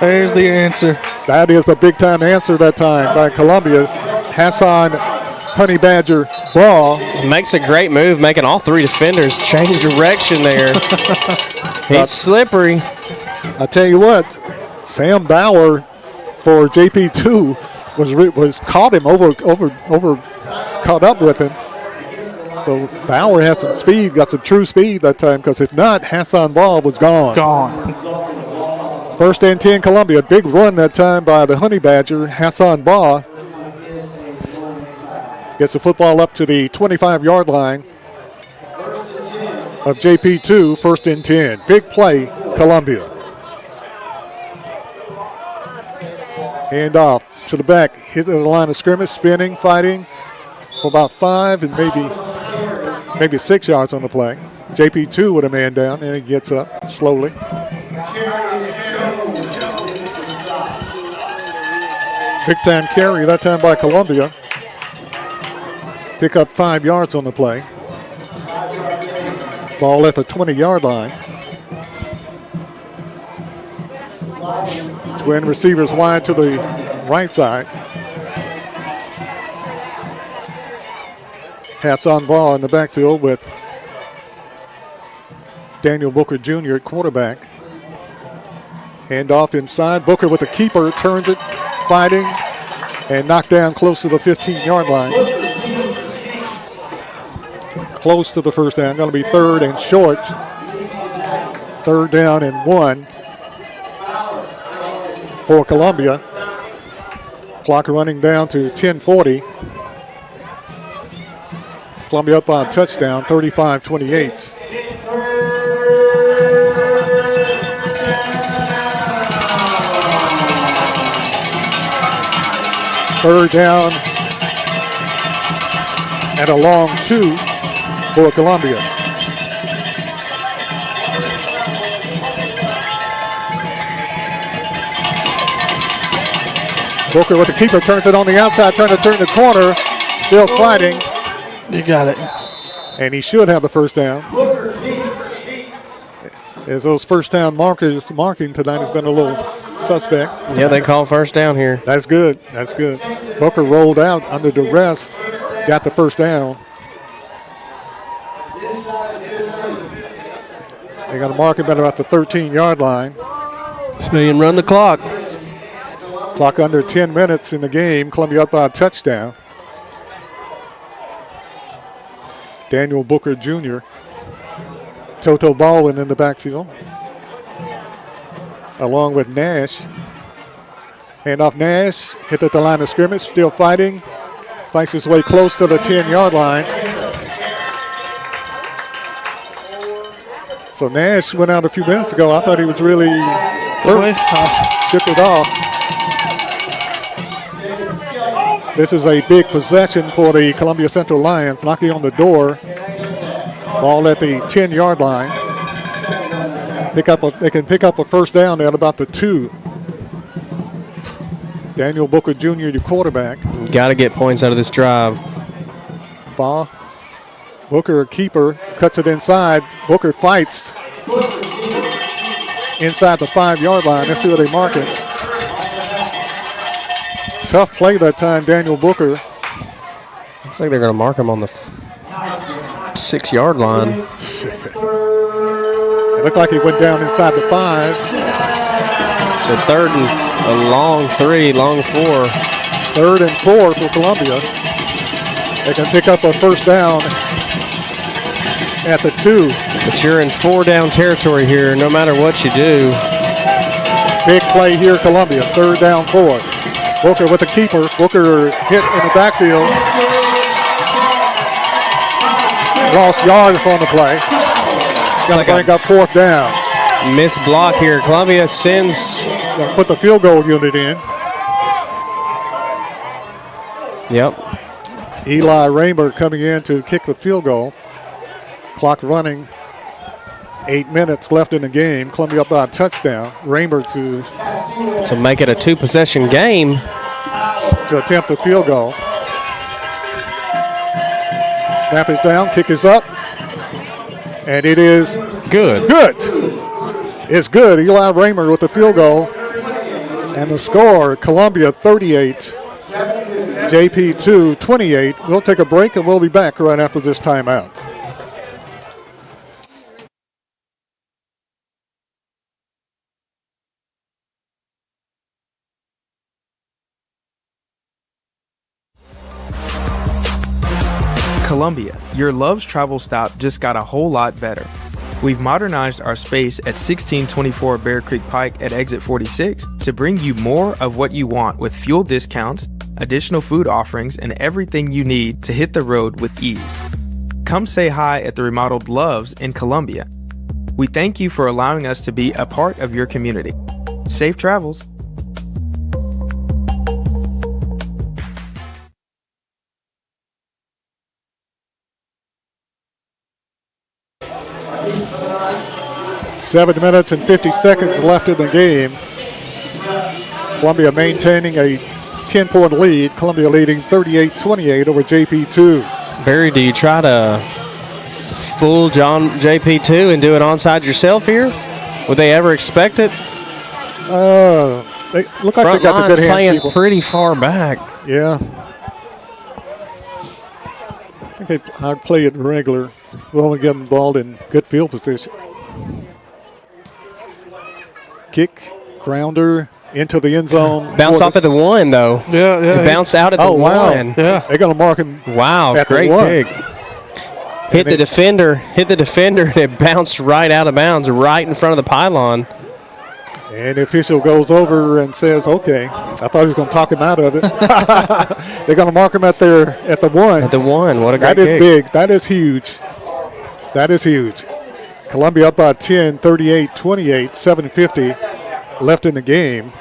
C: There's the answer.
A: That is the big-time answer that time by Columbia's Hassan Honey Badger Ball.
B: Makes a great move, making all three defenders change direction there. He's slippery.
A: I tell you what, Sam Bauer for JP2 was caught him caught up with him. So Bauer has some speed, got some true speed that time, because if not, Hassan Ball was gone. First and 10, Columbia. Big run that time by the Honey Badger, Hassan Ball. Gets the football up to the 25-yard line of JP2, first and 10. Big play, Columbia. Hand off to the back, hit the line of scrimmage, spinning, fighting for about 5 and maybe 6 yards on the play. JP2 with a man down, and he gets up slowly. Big time carry that time by Columbia. Pick up 5 yards on the play. Ball at the 20-yard line. Twin receivers wide to the right side. Hassan Ball in the backfield with Daniel Booker Jr. at quarterback. Hand off inside. Booker with the keeper, turns it, fighting, and knocked down close to the 15-yard line. Close to the first down. Going to be third and short. Third down and 1 for Columbia. Clock running down to 10:40. Columbia up on touchdown, 35-28. Third down and a long 2 for Columbia. Booker with the keeper, turns it on the outside, trying to turn the corner, still fighting.
C: You got it.
A: And he should have the first down. As those first down marking tonight has been a little suspect.
B: Yeah, they call first down here.
A: That's good. That's good. Booker rolled out under duress, got the first down. They got to mark him at about the 13-yard line.
B: Smillian run the clock.
A: Clock under 10 minutes in the game. Columbia up by a touchdown. Daniel Booker Jr. Toto Baldwin in the backfield. along with Nash. Hand off Nash, hit at the line of scrimmage, still fighting. Fights his way close to the 10-yard line. So Nash went out a few minutes ago. I thought he was really hurt. Shipped it off. This is a big possession for the Columbia Central Lions. Knocking on the door. Ball at the 10-yard line. They can pick up a first down at about the 2. Daniel Booker Jr., your quarterback.
B: Got to get points out of this drive.
A: Booker, a keeper, cuts it inside. Booker fights inside the 5-yard line. Let's see where they mark it. Tough play that time, Daniel Booker.
B: Looks like they're going to mark him on the 6-yard line.
A: It looked like he went down inside the 5.
B: So third and a long 3, long 4.
A: 3rd and 4 for Columbia. They can pick up a first down at the 2.
B: But you're in 4-down territory here, no matter what you do.
A: Big play here, Columbia. 3rd down 4. Booker with the keeper. Booker hit in the backfield. Lost yards on the play. Got to bring up 4th down.
B: Missed block here. Columbia sends.
A: Gonna put the field goal unit in.
B: Yep.
A: Eli Raymer coming in to kick the field goal. Clock running. 8 minutes left in the game. Columbia up by a touchdown. Raymer to
B: make it a 2-possession game.
A: To attempt a field goal. Snap is down. Kick is up. And it is
B: good.
A: Good. It's good. Eli Raymer with the field goal. And the score, Columbia 38, JP2 28. We'll take a break and we'll be back right after this timeout.
F: Columbia, your Love's travel stop just got a whole lot better. We've modernized our space at 1624 Bear Creek Pike at exit 46 to bring you more of what you want with fuel discounts, additional food offerings, and everything you need to hit the road with ease. Come say hi at the remodeled Love's in Columbia. We thank you for allowing us to be a part of your community. Safe travels.
A: Seven minutes and 50 seconds left in the game. Columbia maintaining a 10-point lead. Columbia leading 38-28 over JP2.
B: Barry, do you try to fool JP2 and do it onside yourself here? Would they ever expect it?
A: They look like they got the good hands.
B: Playing
A: people.
B: Pretty far back.
A: Yeah. I think I'd play it regular. We'll only get them ball in good field position. Kick, grounder, into the end zone.
B: Bounced off at the 1, though.
C: Yeah.
B: It bounced out at the 1.
A: Wow. Yeah. They're going to mark him.
B: Wow,
A: at
B: great
A: the 1.
B: kick. Hit the defender, and it bounced right out of bounds, right in front of the pylon.
A: And the official goes over and says, okay. I thought he was going to talk him out of it. They're going to mark him at the 1.
B: At the 1. What a great
A: kick. That is big. That is huge. That is huge. Columbia up by 10, 38-28, 7:50 left in the game.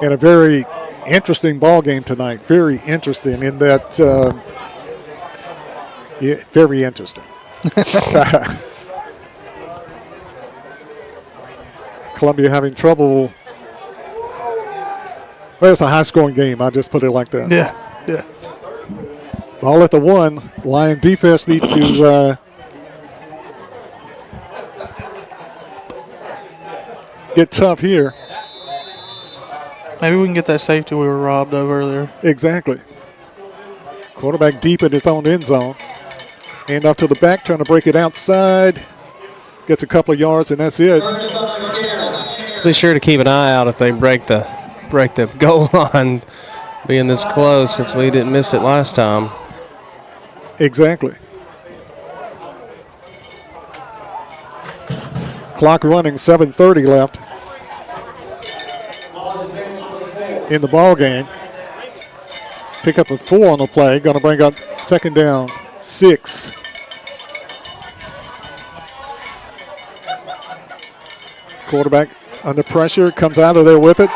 A: And a very interesting ball game tonight. Very interesting in that, very interesting. Columbia having trouble. Well, it's a high-scoring game. I'll just put it like that.
C: Yeah.
A: Ball at the 1. Lion defense needs to get tough here.
C: Maybe we can get that safety we were robbed of earlier.
A: Exactly. Quarterback deep in his own end zone. Hand off to the back, trying to break it outside. Gets a couple of yards, and that's it.
B: Let's be sure to keep an eye out if they break the goal line, being this close since we didn't miss it last time.
A: Exactly. Clock running, 7:30 left in the ball game. Pick up a 4 on the play. Going to bring up second down, 6. Quarterback under pressure, comes out of there with it.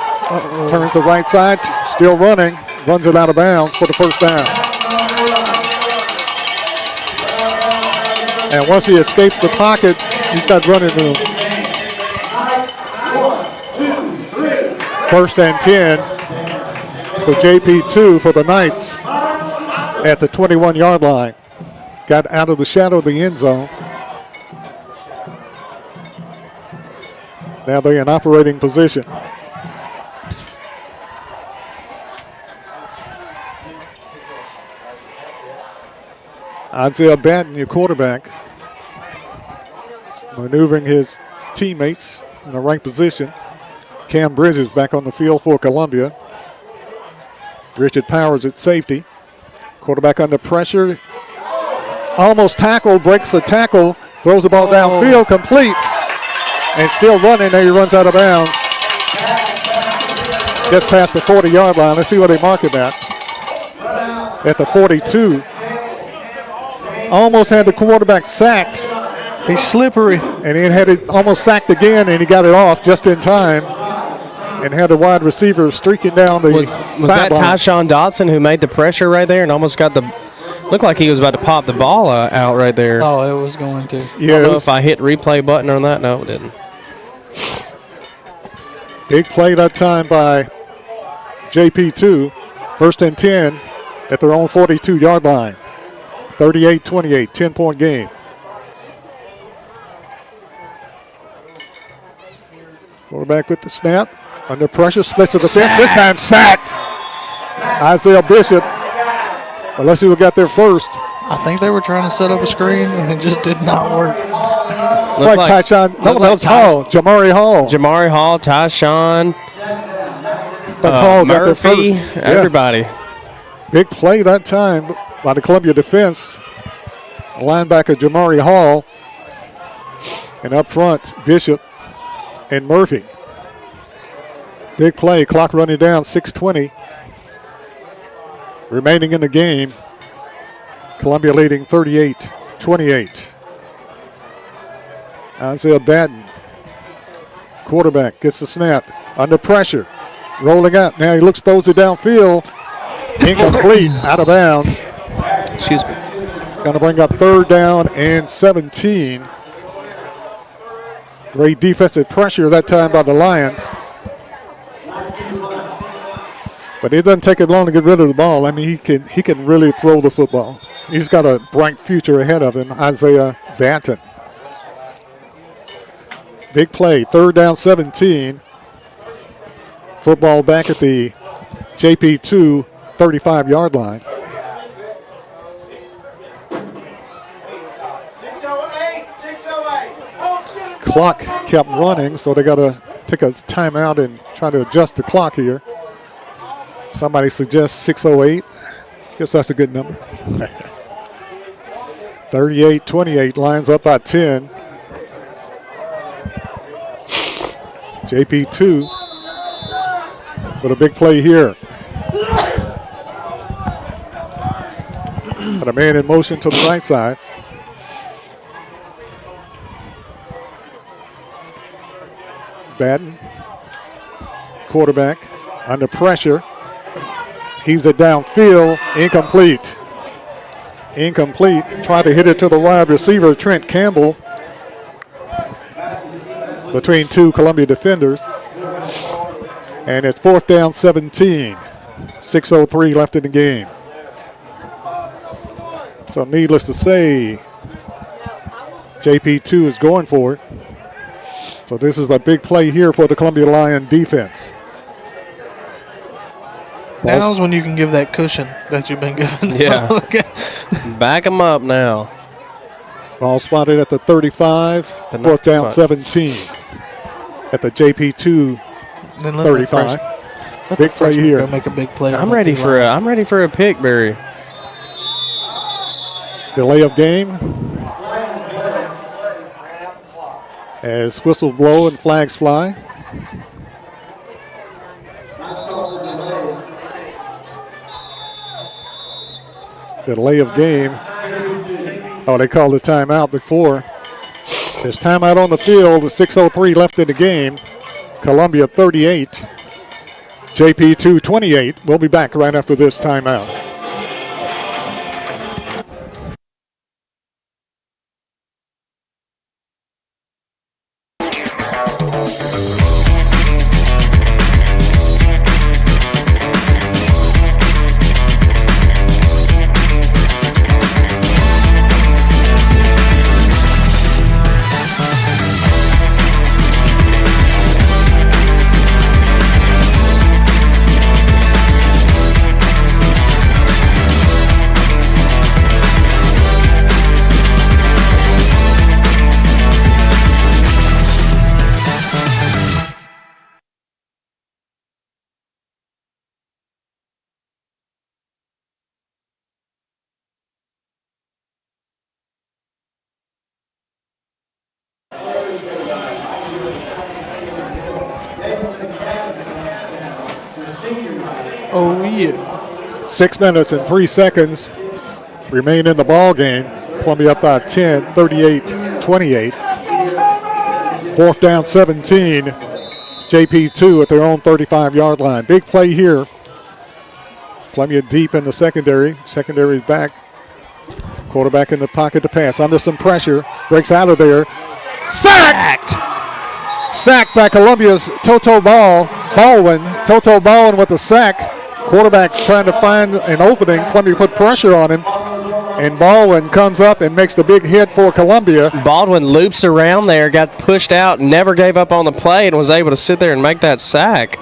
A: Turns the right side, still running, runs it out of bounds for the first down. And once he escapes the pocket, he's got running room. 1st and 10 for JP2 for the Knights at the 21-yard line. Got out of the shadow of the end zone. Now they're in operating position. Isaiah Batten, your quarterback, maneuvering his teammates in the right position. Cam Bridges back on the field for Columbia. Richard Powers at safety. Quarterback under pressure. Almost tackled, breaks the tackle, throws the ball downfield, complete. And still running, there he runs out of bounds. Just past the 40-yard line. Let's see what they mark it at the 42. Almost had the quarterback sacked.
C: He's slippery.
A: And then had it almost sacked again, and he got it off just in time. And had the wide receiver streaking down the
B: Was that Tyshawn Dotson who made the pressure right there and almost got looked like he was about to pop the ball out right there.
C: Oh, it was going to.
A: Yeah,
B: I don't know if I hit replay button on that. No, it didn't.
A: Big play that time by JP2. 1st and 10 at their own 42-yard line. 38-28, 10-point game. Quarterback with the snap. Under pressure, splits to the fence. This time sacked. Isaiah Bishop. Unless he would got there first.
C: I think they were trying to set up a screen, and it just did not work.
A: Like Tyshawn. No, that was Hall. Jamari Hall.
B: Jamari Hall, Tyshawn.
A: But Hall got there
B: Murphy,
A: first.
B: everybody.
A: Yeah. Big play that time by the Columbia defense. Linebacker Jamari Hall. And up front, Bishop and Murphy. Big play, clock running down, 6:20 remaining in the game. Columbia leading 38-28. Isaiah Batten, quarterback, gets the snap, under pressure, rolling out. Now he looks, throws it downfield, incomplete, out of bounds.
B: Excuse me.
A: Going to bring up 3rd down and 17. Great defensive pressure that time by the Lions. But it doesn't take him long to get rid of the ball. I mean, he can really throw the football. He's got a bright future ahead of him, Isaiah Batten. Big play, 3rd down 17. Football back at the JP2 35-yard line.
P: 6:08.
A: Clock kept running, so they got to take a timeout and try to adjust the clock here. Somebody suggests 6:08. Guess that's a good number. 38-28, Lions up by 10. JP2 with a big play here. Got a man in motion to the right side. Batten, quarterback, under pressure. Heaves it downfield, incomplete. Incomplete. Tried to hit it to the wide receiver, Trent Campbell, between 2 Columbia defenders. And it's 4th down 17. 6:03 left in the game. So needless to say, JP2 is going for it. So this is a big play here for the Columbia Lion defense.
C: Now's when you can give that cushion that you've been given.
B: Yeah. Back them up now.
A: Ball spotted at the 35. 4th down 17 at the JP2 35. Big play here.
C: Make a big play.
B: I'm ready for a pick, Barry.
A: Delay of game. as whistles blow and flags fly. Delay of game. Oh, they called a timeout before. There's timeout on the field with 6:03 left in the game. Columbia 38, JP2 28. We'll be back right after this timeout.
C: Oh, yeah.
A: 6 minutes and 3 seconds remain in the ball game. Columbia up by 10, 38-28. 4th down, 17. JP2 at their own 35-yard line. Big play here. Columbia deep in the secondary. Secondary is back. Quarterback in the pocket to pass. Under some pressure. Breaks out of there. Sacked! Sacked by Columbia's Toto Baldwin. Toto Baldwin with the sack. Quarterback trying to find an opening. Columbia put pressure on him. And Baldwin comes up and makes the big hit for Columbia.
B: Baldwin loops around there, got pushed out, never gave up on the play, and was able to sit there and make that sack.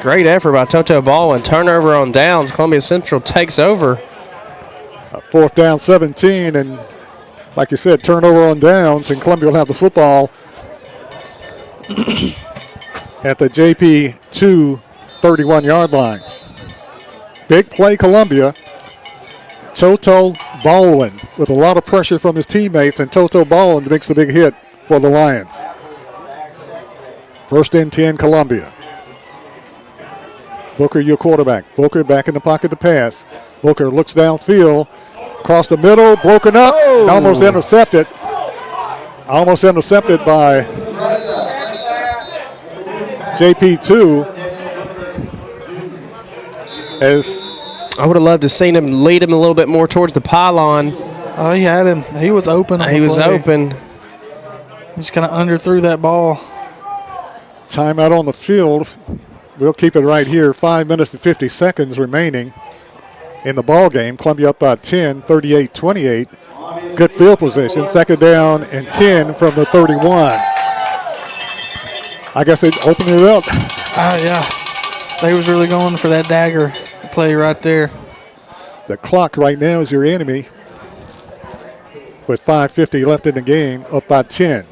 B: Great effort by Toto Baldwin. Turnover on downs. Columbia Central takes over.
A: 4th down, 17. And like you said, turnover on downs. And Columbia will have the football at the JP2 31-yard line. Big play, Columbia. Toto Baldwin with a lot of pressure from his teammates, and Toto Baldwin makes the big hit for the Lions. 1st and 10, Columbia. Booker, your quarterback. Booker back in the pocket to pass. Booker looks downfield, across the middle, broken up, and almost intercepted. Almost intercepted by JP2. As
B: I would have loved to seen him lead him a little bit more towards the pylon.
C: Oh, he had him. He was open.
B: He was open.
C: He just kind of underthrew that ball.
A: Timeout on the field. We'll keep it right here. 5 minutes and 50 seconds remaining in the ball game. Columbia up by 10, 38-28. Good field position. 2nd down and 10 from the 31. I guess they opened it up.
C: Yeah. They was really going for that dagger play right there.
A: The clock right now is your enemy. With 5:50 left in the game, up by 10.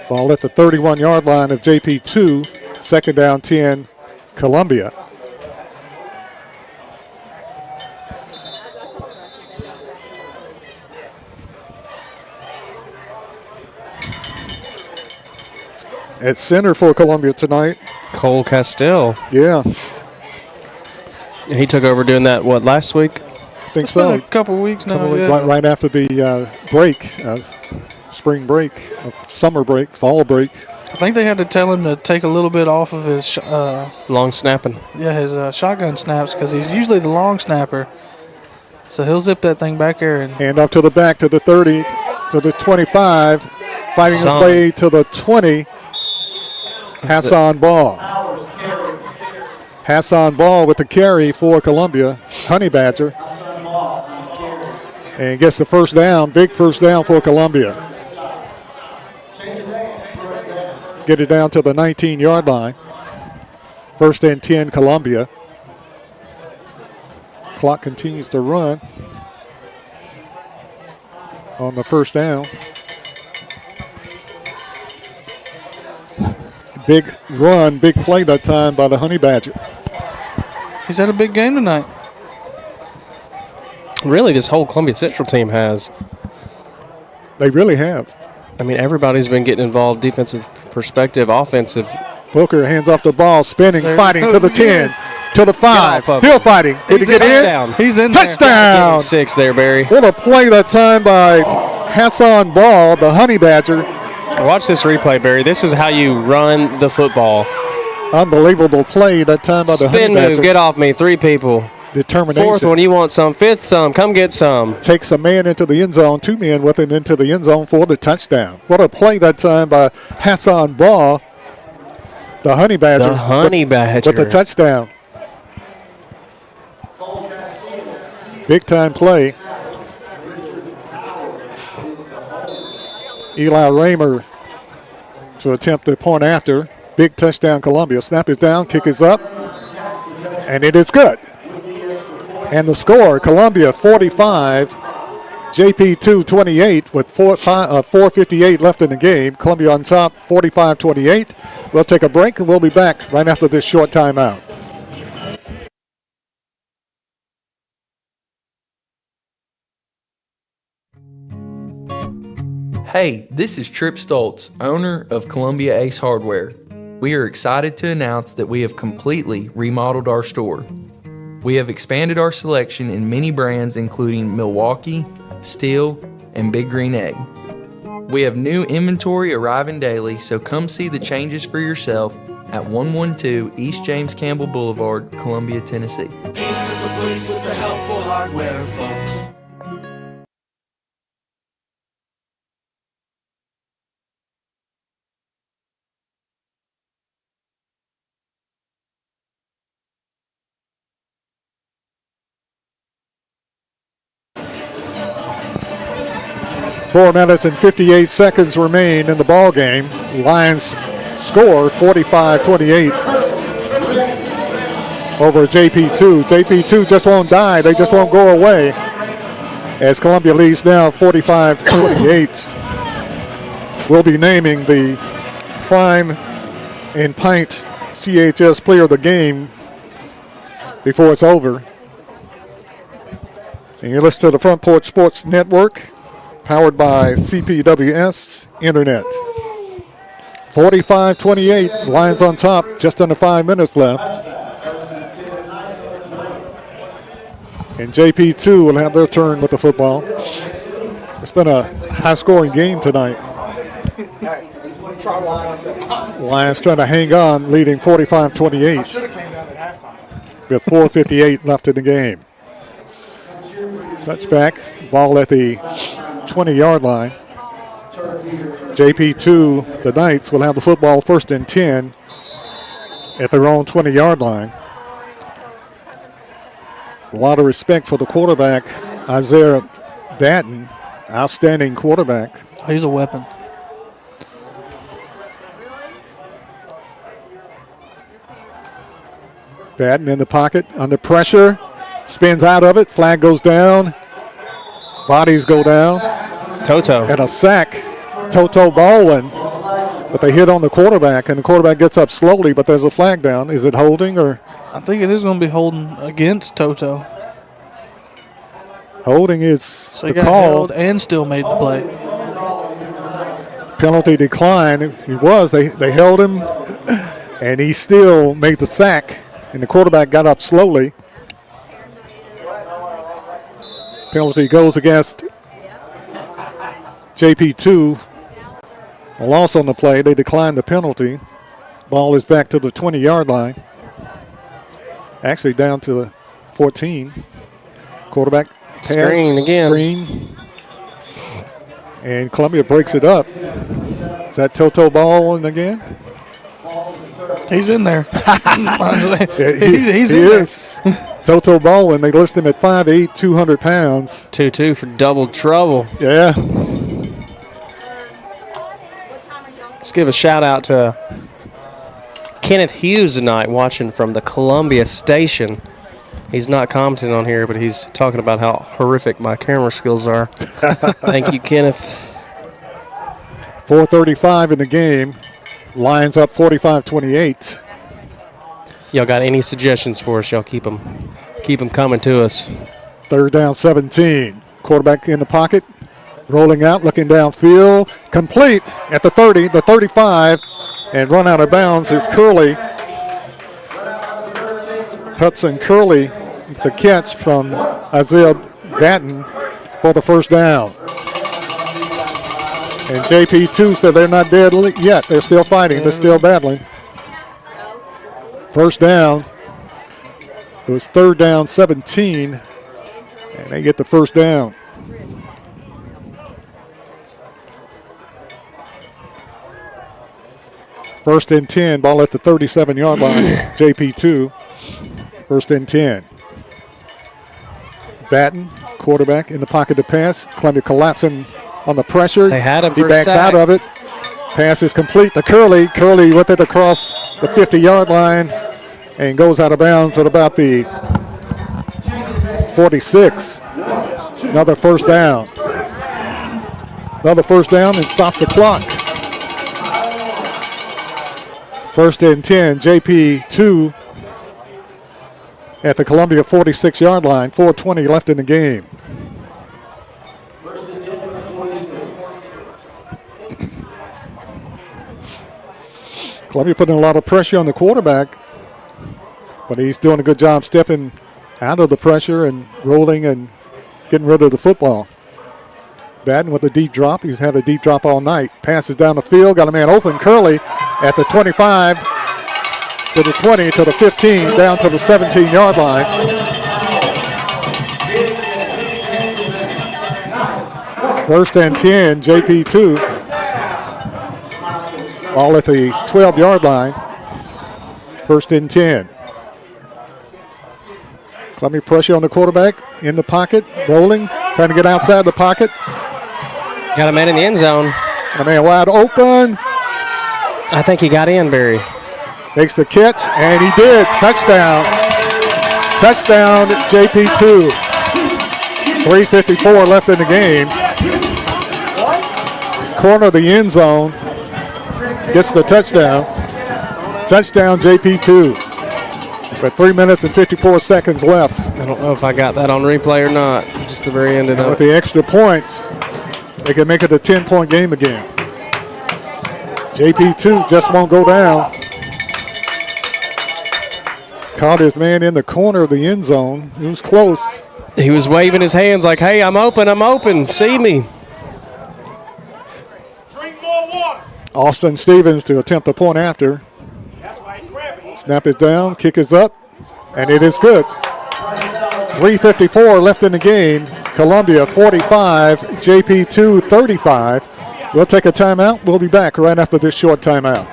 A: Ball at the 31-yard line of JP2. 2nd down, 10, Columbia. At center for Columbia tonight,
B: Cole Castile.
A: Yeah.
B: He took over doing that, last week?
A: I think
C: It's
A: so.
C: been a couple weeks now.
A: Yeah. Right after the break, spring break, summer break, fall break.
C: I think they had to tell him to take a little bit off of his
B: long snapping.
C: Yeah, his shotgun snaps, because he's usually the long snapper. So he'll zip that thing back there. And
A: hand off to the back, to the 30, to the 25, fighting his way to the 20. Hassan Ball. Hassan Ball with the carry for Columbia. Honey Badger. And gets the 1st down. Big 1st down for Columbia. Get it down to the 19-yard line. 1st and 10, Columbia. Clock continues to run on the 1st down. Big run, big play that time by the Honey Badger.
C: He's had a big game tonight.
B: Really, this whole Columbia Central team has.
A: They really have.
B: I mean, everybody's been getting involved, defensive perspective, offensive.
A: Booker hands off the ball, spinning, fighting to the 10, to the 5, still fighting. Did he get in?
C: He's in
A: Touchdown!
B: 6 there, Barry.
A: What a play that time by Hassan Ball, the Honey Badger.
B: Watch this replay, Barry. This is how you run the football.
A: Unbelievable play that time by the Honey
B: Spin
A: Badger.
B: move, get off me, 3 people.
A: Determination.
B: 4th one, you want some. 5th some, come get some.
A: Takes a man into the end zone, 2 men with him into the end zone for the touchdown. What a play that time by Hassan Ball, the Honey Badger.
B: The Honey Badger.
A: With the touchdown. Big time play. Eli Raymer to attempt the point after. Big touchdown, Columbia. Snap is down, kick is up, and it is good. And the score, Columbia 45, JP2 28 with 4:58 left in the game. Columbia on top, 45-28. We'll take a break, and we'll be back right after this short timeout.
F: Hey, this is Trip Stoltz, owner of Columbia Ace Hardware. We are excited to announce that we have completely remodeled our store. We have expanded our selection in many brands including Milwaukee, Steel, and Big Green Egg. We have new inventory arriving daily, so come see the changes for yourself at 112 East James Campbell Boulevard, Columbia, Tennessee.
P: Ace is the place with the helpful hardware, folks.
A: Four minutes and 58 seconds remain in the ball game. Lions score 45-28 over JP2. JP2 just won't die. They just won't go away. As Columbia leads now 45-28. We'll be naming the Prime and Pint CHS Player of the Game before it's over. And you listen to the Front Porch Sports Network, powered by CPWS Internet. 45-28, Lions on top, just under 5 minutes left. And JP2 will have their turn with the football. It's been a high-scoring game tonight. Lions trying to hang on, leading 45-28 with 4:58 left in the game. Touchback, ball at the 20-yard line. JP2, the Knights, will have the football 1st and 10 at their own 20-yard line. A lot of respect for the quarterback, Isaiah Batten, outstanding quarterback.
C: He's a weapon.
A: Batten in the pocket, under pressure, spins out of it, flag goes down, bodies go down.
B: Toto.
A: And a sack, Toto Baldwin, but they hit on the quarterback, and the quarterback gets up slowly, but there's a flag down. Is it holding or?
C: I think it is going to be holding against Toto.
A: Holding is
C: So
A: the
C: he got
A: call.
C: held and still made the play.
A: Penalty decline. He was. They held him, and he still made the sack, and the quarterback got up slowly. Penalty goes against JP2. A loss on the play. They declined the penalty. Ball is back to the 20-yard line. Actually down to the 14. Quarterback pass.
B: Screen again.
A: Screen. And Columbia breaks it up. Is that Toto Baldwin again?
C: He's in there.
A: He's in there. Toto Baldwin, they list him at 5'8", 200 pounds.
B: 2-2 for double trouble.
A: Yeah.
B: Let's give a shout out to Kenneth Hughes tonight, watching from the Columbia station. He's not commenting on here, but he's talking about how horrific my camera skills are. Thank you, Kenneth.
A: 4:35 in the game. Lions up 45-28.
B: Y'all got any suggestions for us? Y'all keep them coming to us.
A: 3rd down, 17. Quarterback in the pocket. Rolling out, looking downfield. Complete at the 30, the 35, and run out of bounds is Curley. Hudson Curley, the catch from Isaiah Batten for the first down. And JP2 said they're not dead yet. They're still fighting. They're still battling. First down. It was third down, 17. And they get the first down. First and 10. Ball at the 37-yard line. JP2. First and 10. Batten, quarterback, in the pocket to pass. Columbia collapsing on the pressure.
B: They had him
A: He
B: for a
A: backs
B: sack.
A: out of it. Pass is complete to Curley. Curley with it across the 50-yard line and goes out of bounds at about the 46. Another first down. Another first down and stops the clock. First and 10, JP2 at the Columbia 46-yard line. 4:20 left in the game. Columbia putting a lot of pressure on the quarterback, but he's doing a good job stepping out of the pressure and rolling and getting rid of the football. Batten with a deep drop. He's had a deep drop all night. Passes down the field. Got a man open. Curley at the 25 to the 20 to the 15 down to the 17-yard line. First and 10, JP2. Ball at the 12-yard line. First and 10. Columbia pressure on the quarterback. In the pocket. Rolling. Trying to get outside the pocket.
B: Got a man in the end zone.
A: A man wide open.
B: I think he got in, Barry.
A: Makes the catch, and he did. Touchdown. Touchdown, JP2. 3:54 left in the game. Corner of the end zone. Gets the touchdown. Touchdown, JP2. But 3 minutes and 54 seconds left.
B: I don't know if I got that on replay or not. Just the very end of
A: With
B: it.
A: the extra point, they can make it a 10-point game again. JP2 just won't go down. Caught his man in the corner of the end zone. It was close.
B: He was waving his hands like, hey, I'm open, see me.
A: Austin Stevens to attempt the point after. Snap is down, kick is up, and it is good. 3:54 left in the game. Columbia 45, JP2 35. We'll take a timeout. We'll be back right after this short timeout.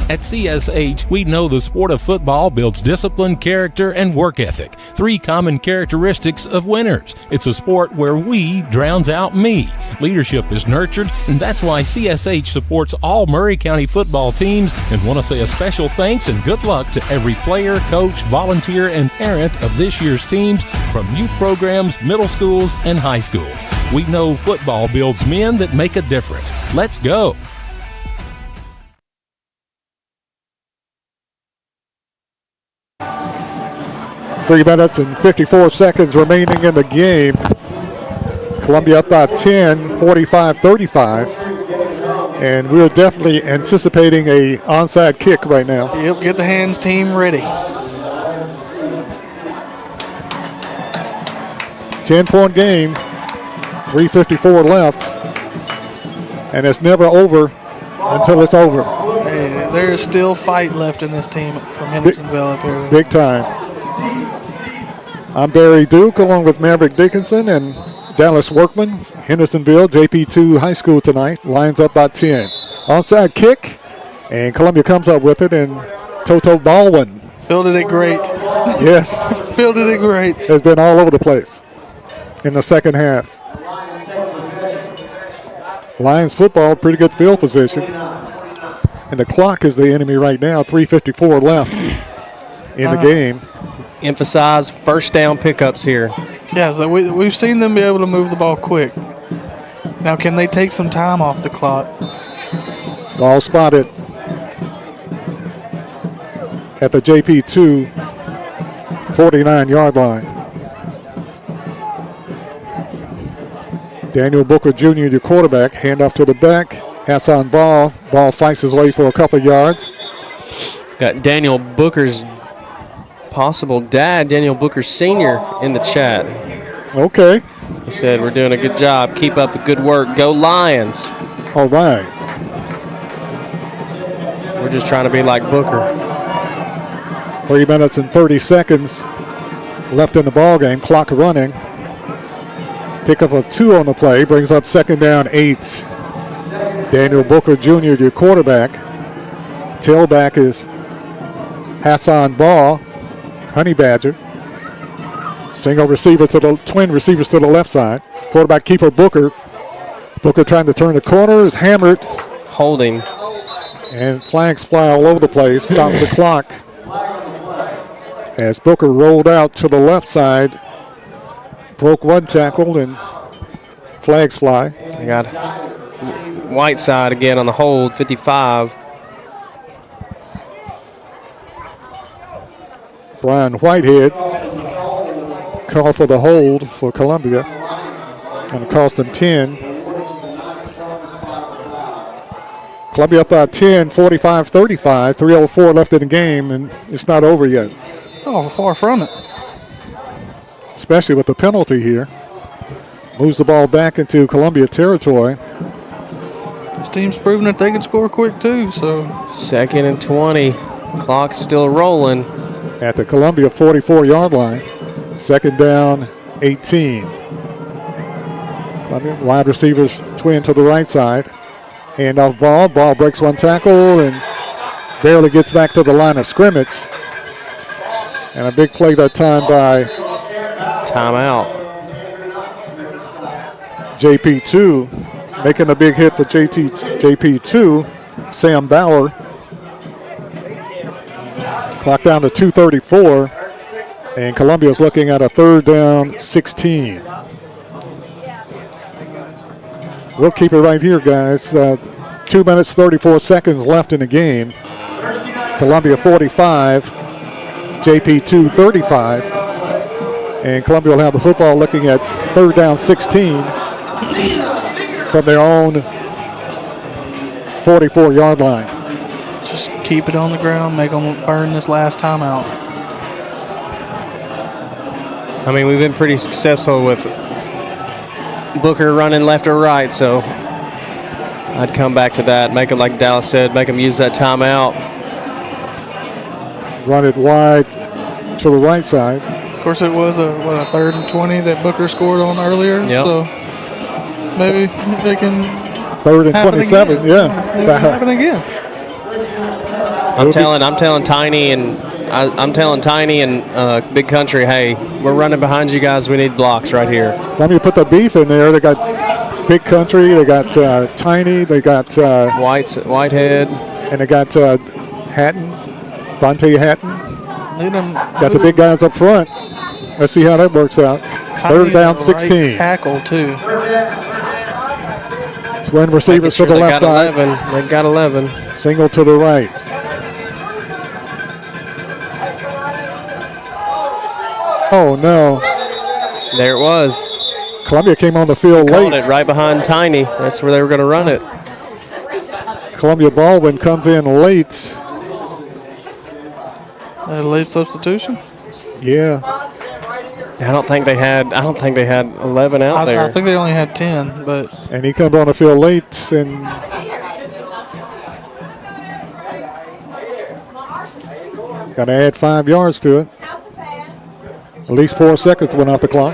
H: At CSH, we know the sport of football builds discipline, character, and work ethic, three common characteristics of winners. It's a sport where we drowns out me. Leadership is nurtured, and that's why CSH supports all Murray County football teams and want to say a special thanks and good luck to every player, coach, volunteer, and parent of this year's teams from youth programs, middle schools, and high schools. We know football builds men that make a difference. Let's go.
A: 3 minutes and 54 seconds remaining in the game. Columbia up by 10, 45-35. And we're definitely anticipating a onside kick right now.
C: Yep, get the hands team ready.
A: 10-point game, 3:54 left. And it's never over until it's over.
C: Hey, there is still fight left in this team from Hendersonville up here.
A: Big time. I'm Barry Duke along with Maverick Dickinson and Dallas Workman. Hendersonville, JP2 High School tonight. Lines up by 10. Onside kick, and Columbia comes up with it, and Toto Baldwin.
C: Fielded it great.
A: Yes.
C: Fielded it great.
A: Has been all over the place in the second half. Lions football, pretty good field position. And the clock is the enemy right now. 3:54 left in the game.
B: Emphasize first down pickups here.
C: Yeah, so we've seen them be able to move the ball quick. Now, can they take some time off the clock?
A: Ball spotted at the JP2 49-yard line. Daniel Booker Jr., your quarterback, handoff to the back. Hassan Ball. Ball fights his way for a couple yards.
B: Got Daniel Booker's possible dad, Daniel Booker Sr., in the chat.
A: Okay.
B: He said, we're doing a good job. Keep up the good work. Go Lions.
A: All right.
B: We're just trying to be like Booker.
A: 3 minutes and 30 seconds left in the ball game. Clock running. Pickup of 2 on the play. Brings up 2nd down, 8. Daniel Booker Jr., your quarterback. Tailback is Hassan Ball, Honey Badger. Single receiver to the twin receivers to the left side. Quarterback keeper Booker. Booker trying to turn the corner is hammered.
B: Holding.
A: And flags fly all over the place. Stops the clock. As Booker rolled out to the left side. Broke one tackle and flags fly.
B: We got Whiteside again on the hold, 55.
A: Brian Whitehead called for the hold for Columbia. Going to cost them 10. Columbia up by 10, 45-35. 3:04 left in the game, and it's not over yet.
C: Oh, far from it.
A: Especially with the penalty here. Moves the ball back into Columbia territory.
C: This team's proven that they can score quick too, so.
B: 2nd and 20. Clock's still rolling.
A: At the Columbia 44-yard line. 2nd down, 18. Columbia wide receivers twin to the right side. Handoff ball. Ball breaks one tackle and barely gets back to the line of scrimmage. And a big play that time by
B: timeout.
A: JP2 making a big hit for JP2. Sam Bauer. Clock down to 2:34. And Columbia's looking at a 3rd down, 16. We'll keep it right here, guys. 2 minutes, 34 seconds left in the game. Columbia 45, JP2 35. And Columbia will have the football looking at 3rd down, 16 from their own 44-yard line.
C: Just keep it on the ground, make them burn this last timeout.
B: I mean, we've been pretty successful with Booker running left or right, so I'd come back to that. Make them, like Dallas said, make them use that timeout.
A: Run it wide to the right side.
C: Of course, it was a 3rd and 20 that Booker scored on earlier.
B: Yep.
C: So maybe they can.
A: 3rd and 27.
C: Again.
A: Yeah.
C: Maybe it happen again.
B: I'm telling Tiny and I'm telling Tiny and Big Country, hey, we're running behind you guys. We need blocks right here.
A: Let me put the beef in there. They got Big Country, they got Tiny, they got
B: Whitehead,
A: and they got Hatton, Vontae Hatton. Got the big guys up front. Let's see how that works out.
C: Tiny
A: 3rd down,
C: right
A: 16.
C: Tackle too.
A: Twin receivers to the left side.
B: They got 11.
A: Single to the right. Oh no!
B: There it was.
A: Columbia came on the field
B: Called
A: late.
B: it right behind Tiny. That's where they were going to run it.
A: Columbia Baldwin comes in late.
C: A late substitution.
A: Yeah.
B: I don't think they had 11 out there.
C: I think they only had 10, but.
A: And he comes on the field late and. Got to add 5 yards to it. At least 4 seconds went off the clock.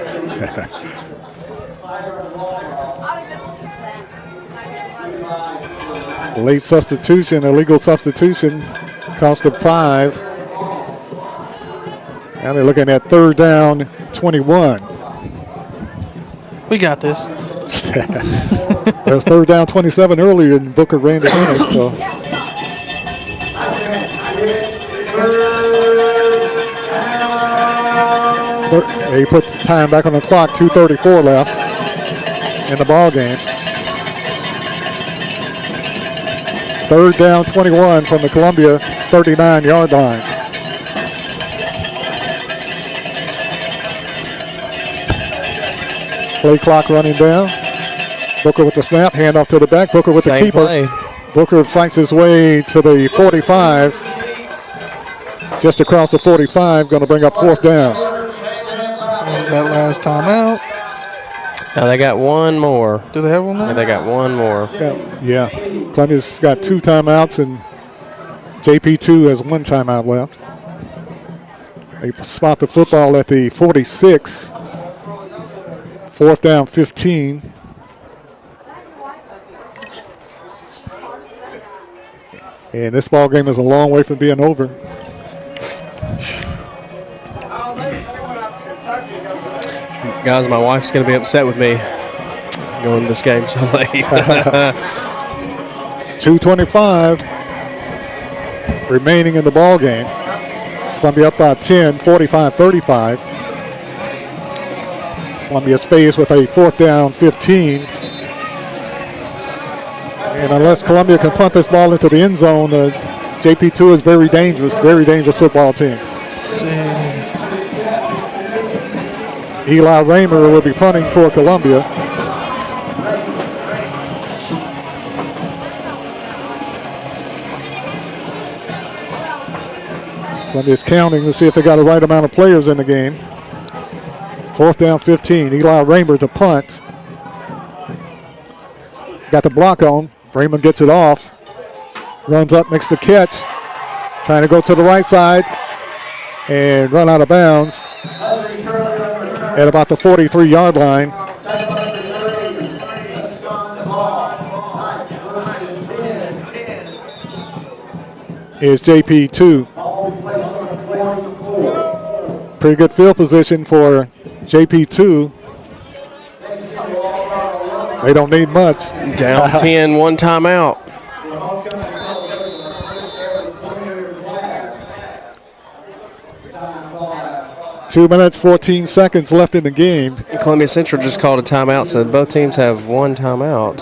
A: Late substitution, illegal substitution, cost them 5. Now they're looking at 3rd down, 21.
C: We got this.
A: It was 3rd down, 27 earlier, and Booker ran it in. So. He put the time back on the clock, 2:34 left in the ball game. Third down 21 from the Columbia 39-yard line. Play clock running down. Booker with the snap, handoff to the back. Booker with the keeper.
B: Play.
A: Booker fights his way to the 45. Just across the 45, going to bring up fourth down.
C: There's that last timeout.
B: Now they got one more.
C: Do they have one more?
B: Yeah, they got one more.
A: Yeah, Columbia's got 2 timeouts, and JP2 has 1 timeout left. They spot the football at the 46. Fourth down, 15. And this ball game is a long way from being over.
B: Guys, my wife's going to be upset with me going to this game so late.
A: 2:25 remaining in the ball game. Columbia up by 10, 45-35. Columbia's faced with a fourth down, 15. And unless Columbia can punt this ball into the end zone, JP2 is very dangerous football team. Eli Raymer will be punting for Columbia. Columbia's counting to see if they got the right amount of players in the game. Fourth down, 15. Eli Raymer to punt. Got the block on. Raymond gets it off. Runs up, makes the catch. Trying to go to the right side and run out of bounds at about the 43-yard line. Is JP2. Pretty good field position for JP2. They don't need much.
B: Down 10, 1 timeout.
A: Two minutes, 14 seconds left in the game.
B: Columbia Central just called a timeout, so both teams have 1 timeout.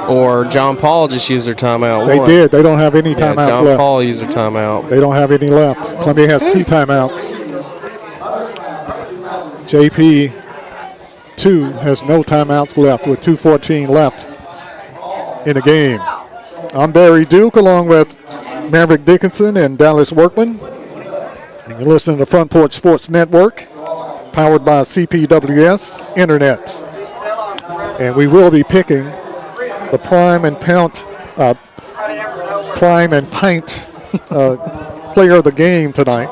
B: Or John Paul just used their timeout.
A: They did. They don't have any timeouts
B: John
A: left.
B: Paul used their timeout.
A: They don't have any left. Columbia has 2 timeouts. JP2 has no timeouts left with 2:14 left in the game. I'm Barry Duke along with Maverick Dickinson and Dallas Workman. And you're listening to Front Porch Sports Network, powered by CPWS Internet. And we will be picking the Prime and Pint player of the game tonight.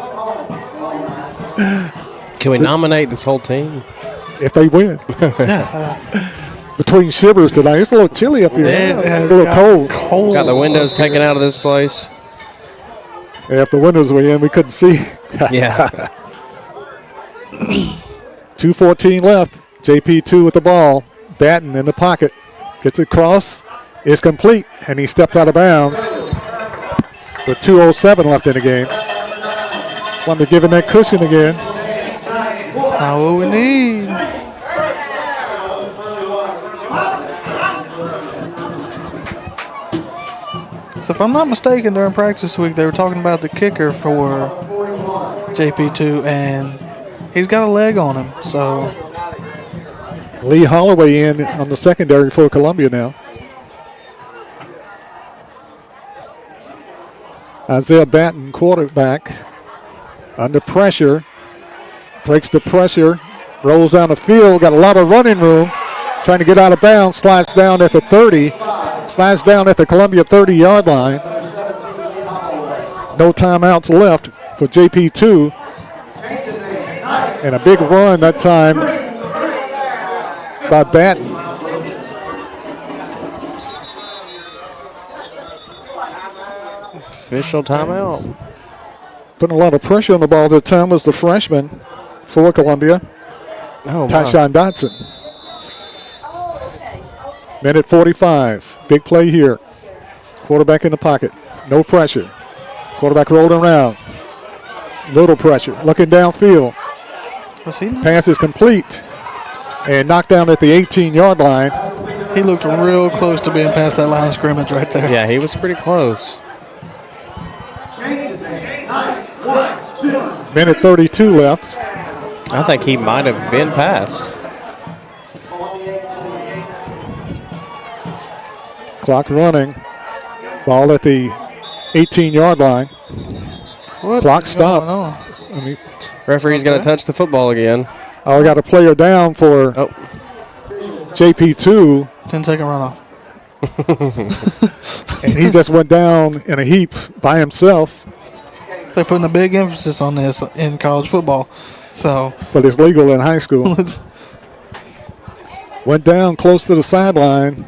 B: Can we nominate this whole team?
A: If they win. Between shivers tonight. It's a little chilly up here. It's a little cold.
B: Got the windows taken out of this place.
A: Yeah, if the windows were in, we couldn't see.
B: Yeah.
A: 2:14 left. JP2 with the ball. Batten in the pocket. Gets it across. Is complete. And he stepped out of bounds. With 2:07 left in the game. Want to give him that cushion again.
C: That's not what we need. So if I'm not mistaken, during practice this week, they were talking about the kicker for JP2, and he's got a leg on him. So
A: Lee Holloway in on the secondary for Columbia now. Isaiah Batten, quarterback, under pressure. Breaks the pressure, rolls down the field, got a lot of running room, trying to get out of bounds, slides down at the 30, slides down at the Columbia 30-yard line. No timeouts left for JP2. And a big run that time by Batten.
B: Official timeout.
A: Putting a lot of pressure on the ball that time was the freshman for Columbia, Tyshawn Dotson. Minute 45. Big play here. Quarterback in the pocket. No pressure. Quarterback rolling around. Little pressure. Looking downfield. Pass is complete. And knocked down at the 18-yard line.
C: He looked real close to being past that line of scrimmage right there.
B: Yeah, he was pretty close.
A: Minute 32 left.
B: I think he might have been past.
A: Clock running. Ball at the 18-yard line. Clock stopped. I mean,
B: referee's going to touch the football again.
A: I got a player down for JP2.
C: 10-second runoff.
A: And he just went down in a heap by himself.
C: They're putting a big emphasis on this in college football.
A: But it's legal in high school. Went down close to the sideline.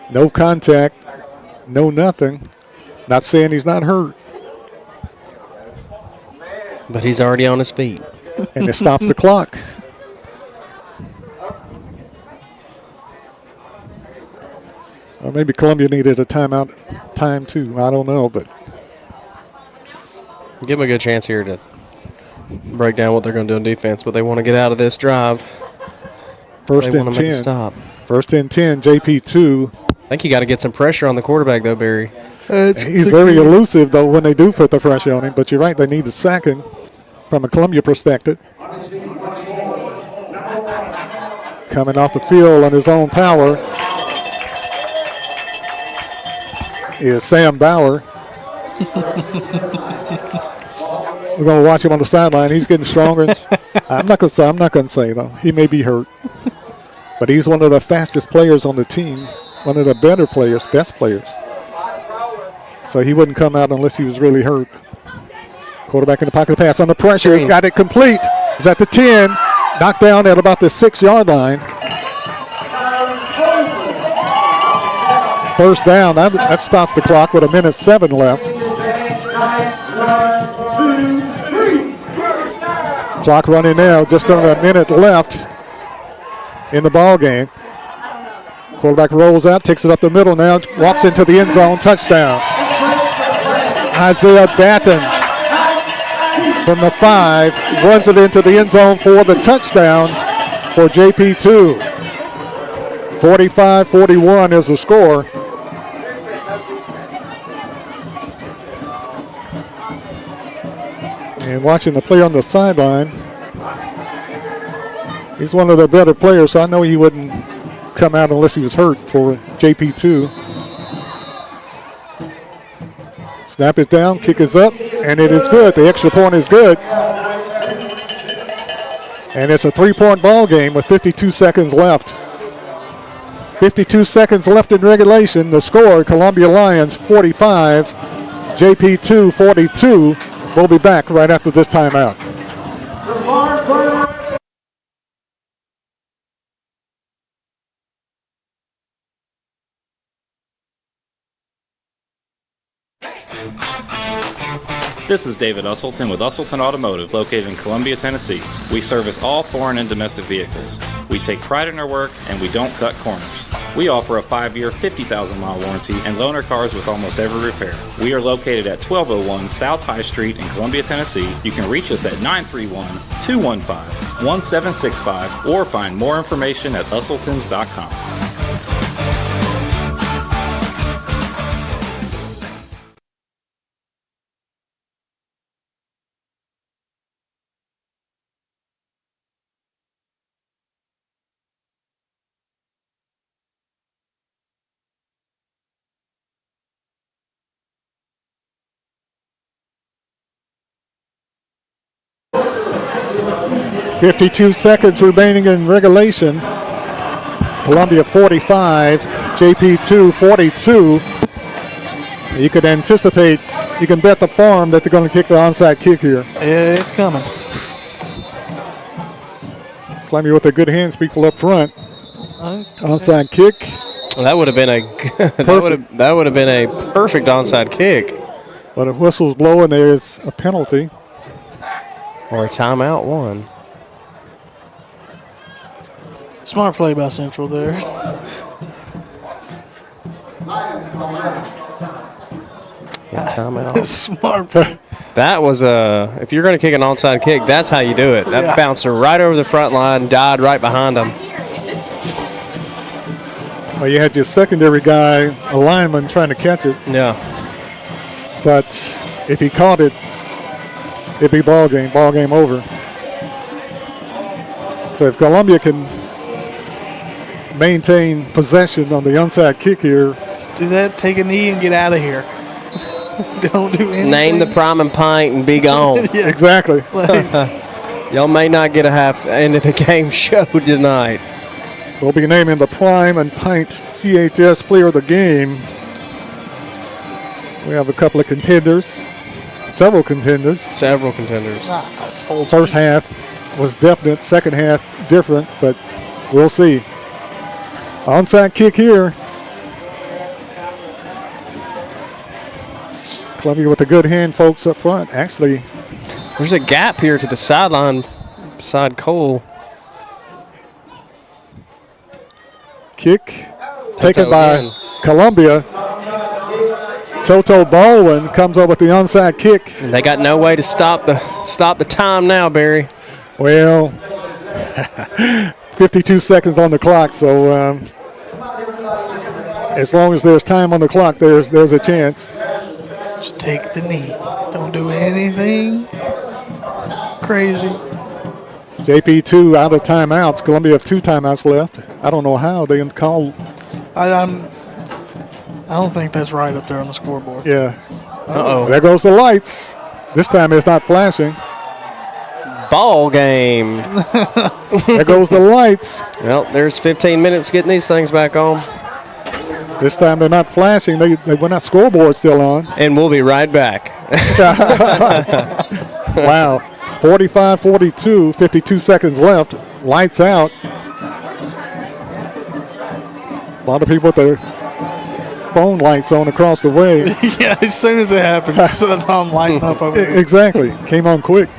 A: No contact. No nothing. Not saying he's not hurt.
B: But he's already on his feet.
A: And it stops the clock. Or maybe Columbia needed a timeout time too. I don't know, but
B: give them a good chance here to break down what they're going to do on defense, but they want to get out of this drive.
A: First
B: they
A: and
B: want to
A: 10.
B: Make a stop.
A: First and 10, JP2.
B: I think you got to get some pressure on the quarterback, though, Barry.
A: He's very elusive, though, when they do put the pressure on him. But you're right, they need to sack him from a Columbia perspective. Coming off the field on his own power is Sam Bauer. We're going to watch him on the sideline. He's getting stronger. I'm not going to say, though. He may be hurt. But he's one of the fastest players on the team, one of the better players, best players. So he wouldn't come out unless he was really hurt. Quarterback in the pocket, pass under pressure, got it complete. He's at the 10, knocked down at about the 6-yard line. First down, that stops the clock with 1:07 left. Clock running now, just under a minute left in the ball game. Quarterback rolls out, takes it up the middle now, walks into the end zone, touchdown. Isaiah Batten from the 5 runs it into the end zone for the touchdown for JP2. 45-41 is the score. And watching the play on the sideline, he's one of the better players, so I know he wouldn't come out unless he was hurt for JP2. Snap is down, kick is up, and it is good. The extra point is good. And it's a 3-point ball game with 52 seconds left. 52 seconds left in regulation. The score, Columbia Lions 45, JP2 42. We'll be back right after this timeout.
K: This is David Usselton with Usselton Automotive, located in Columbia, Tennessee. We service all foreign and domestic vehicles. We take pride in our work, and we don't cut corners. We offer a 5-year, 50,000-mile warranty and loan our cars with almost every repair. We are located at 1201 South High Street in Columbia, Tennessee. You can reach us at 931-215-1765 or find more information at usseltons.com.
A: .52 seconds remaining in regulation. Columbia 45, JP2 42. You could anticipate, you can bet the farm that they're going to kick the onside kick here.
C: It's coming.
A: Columbia with their good hands, people up front. Onside kick.
B: That would have been a that would have been a perfect onside kick.
A: But if whistles blowing, there is a penalty.
B: Or a timeout one.
C: Smart play by Central there.
B: Yeah, timeout.
C: Smart play.
B: That was if you're going to kick an onside kick, that's how you do it. That bounced right over the front line, died right behind them.
A: Well, you had your secondary guy, a lineman, trying to catch it.
B: Yeah.
A: But if he caught it, it'd be ball game over. So if Columbia can maintain possession on the onside kick here.
C: Just do that, take a knee, and get out of here. Don't do anything.
B: Name the prime and pint and be gone.
C: Yeah.
A: Exactly.
B: Y'all may not get a half end of the game show tonight.
A: We'll be naming the prime and pint CHS player of the game. We have a couple of contenders, several contenders. First half was definite, second half different, but we'll see. Onside kick here. Columbia with a good hand, folks, up front. Actually,
B: there's a gap here to the sideline beside Cole.
A: Kick taken by Columbia. Toto Baldwin comes up with the onside kick.
B: They got no way to stop the time now, Barry.
A: Well, 52 seconds on the clock, so as long as there's time on the clock, there's a chance.
C: Just take the knee. Don't do anything crazy.
A: JP2 out of timeouts. Columbia have 2 timeouts left. I don't know how they can call.
C: I don't think that's right up there on the scoreboard.
A: Yeah.
B: Uh-oh.
A: There goes the lights. This time it's not flashing.
B: Ball game.
A: There goes the lights.
B: Well, there's 15 minutes getting these things back on.
A: This time they're not flashing. They were not scoreboard still on.
B: And we'll be right back.
A: Wow. 45-42, 52 seconds left. Lights out. A lot of people with their phone lights on across the way.
C: Yeah, as soon as it happened, I saw them lighting up over there.
A: Exactly. Came on quick.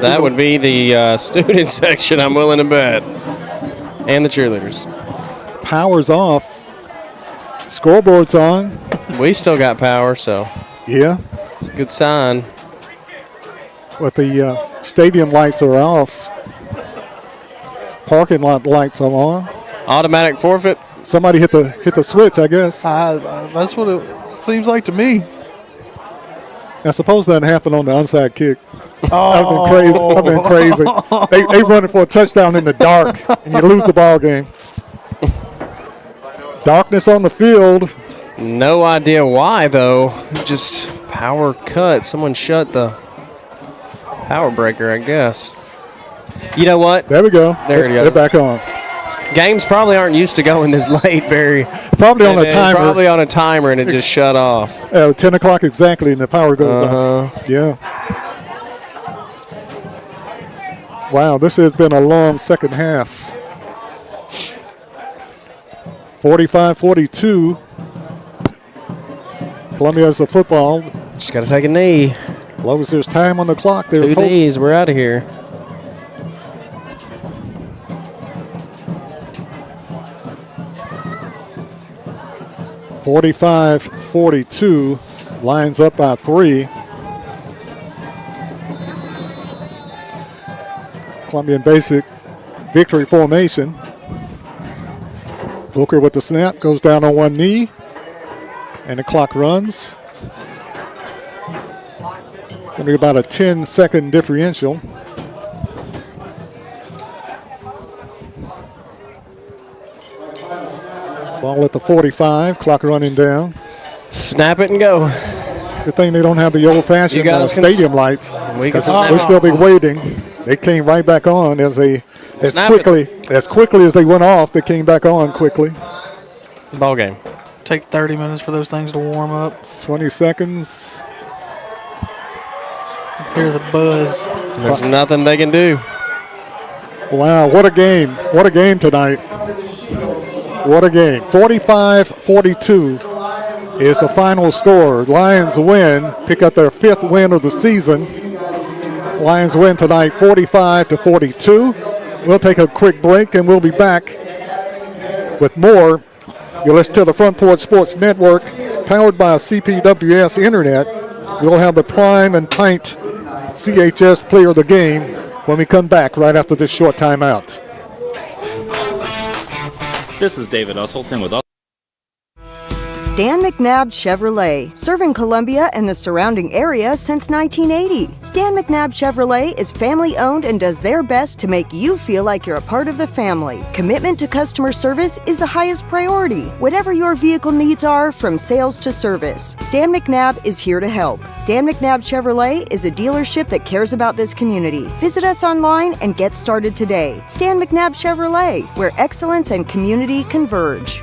B: That would be the student section, I'm willing to bet. And the cheerleaders.
A: Power's off. Scoreboard's on.
B: We still got power, so.
A: Yeah.
B: It's a good sign.
A: But the stadium lights are off. Parking lot lights are on.
B: Automatic forfeit.
A: Somebody hit the switch, I guess.
C: That's what it seems like to me.
A: I suppose that happened on the onside kick.
C: Oh.
A: I've been crazy. They running for a touchdown in the dark, and you lose the ball game. Darkness on the field.
B: No idea why, though. Just power cut. Someone shut the power breaker, I guess. You know what?
A: There we go.
B: There it
A: They're
B: goes.
A: back on.
B: Games probably aren't used to going this late, Barry.
A: Probably on a timer.
B: Probably on a timer, and it just shut off.
A: 10 o'clock exactly, and the power goes on. Yeah. Wow, this has been a long second half. 45-42. Columbia has the football.
B: Just got to take a knee.
A: As long as there's time on the clock, there's
B: 2
A: hope.
B: knees. We're out of here.
A: (45-42). Lions up by 3. Columbian basic victory formation. Booker with the snap, goes down on one knee, and the clock runs. It's going to be about a 10-second differential. Ball at the 45, clock running down.
B: Snap it and go.
A: Good thing they don't have the old-fashioned stadium lights. We'll still be waiting. They came right back on as quickly as they went off. They came back on quickly.
B: Ball game.
C: Take 30 minutes for those things to warm up.
A: 20 seconds.
C: Hear the buzz.
B: There's nothing they can do.
A: Wow, what a game. What a game tonight. What a game. 45-42 is the final score. Lions win, pick up their 5th win of the season. Lions win tonight 45-42. We'll take a quick break and we'll be back with more. You listen to the Front Porch Sports Network, powered by CPWS Internet. We'll have the Prime and Pint CHS Player of the Game when we come back right after this short timeout.
K: This is David Usselton with
I: Stan McNabb Chevrolet, serving Columbia and the surrounding area since 1980. Stan McNabb Chevrolet is family owned and does their best to make you feel like you're a part of the family. Commitment to customer service is the highest priority. Whatever your vehicle needs are, from sales to service, Stan McNabb is here to help. Stan McNabb Chevrolet is a dealership that cares about this community. Visit us online and get started today. Stan McNabb Chevrolet, where excellence and community converge.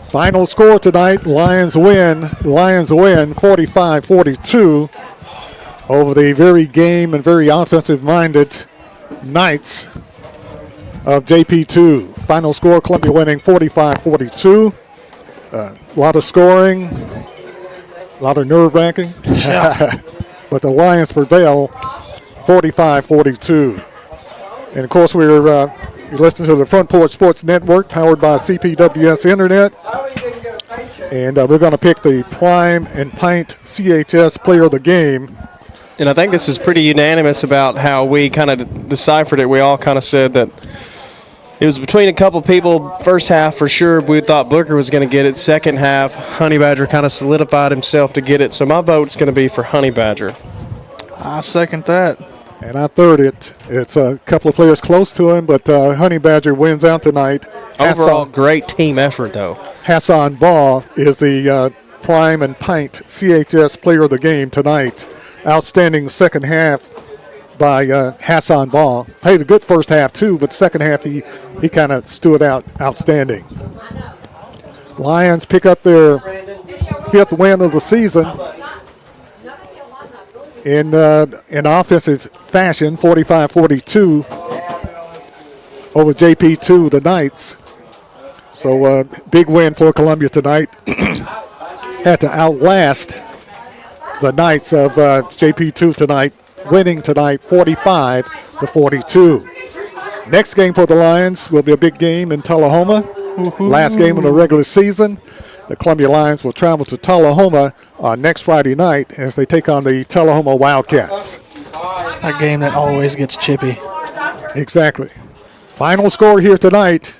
A: Final score tonight, Lions win 45-42 over the very game and very offensive-minded Knights of JP2. Final score, Columbia winning 45-42. A lot of scoring, a lot of nerve-wracking.
C: Yeah.
A: But the Lions prevail 45-42. And, of course, you're listening to the Front Porch Sports Network, powered by CPWS Internet. And we're going to pick the Prime and Pint CHS Player of the Game.
B: And I think this is pretty unanimous about how we kind of deciphered it. We all kind of said that it was between a couple people. First half, for sure, we thought Booker was going to get it. Second half, Honey Badger kind of solidified himself to get it. So my vote's going to be for Honey Badger.
C: I second that.
A: And I third it. It's a couple of players close to him, but Honey Badger wins out tonight.
B: Overall, great team effort, though.
A: Hassan Ball is the Prime and Pint CHS Player of the Game tonight. Outstanding second half by Hassan Ball. Played a good first half, too, but second half he kind of stood out outstanding. Lions pick up their fifth win of the season in offensive fashion, 45-42 over JP2, the Knights. So big win for Columbia tonight. Had to outlast the Knights of JP2 tonight, winning tonight 45-42. Next game for the Lions will be a big game in Tullahoma. Last game of the regular season. The Columbia Lions will travel to Tullahoma next Friday night as they take on the Tullahoma Wildcats.
C: A game that always gets chippy.
A: Exactly. Final score here tonight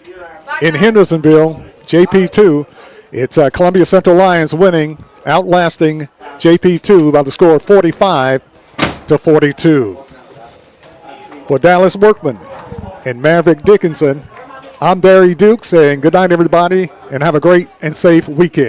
A: in Hendersonville, JP2. It's Columbia Central Lions winning, outlasting JP2 by the score of 45-42. For Dallas Workman and Maverick Dickinson, I'm Barry Duke saying good night, everybody, and have a great and safe weekend.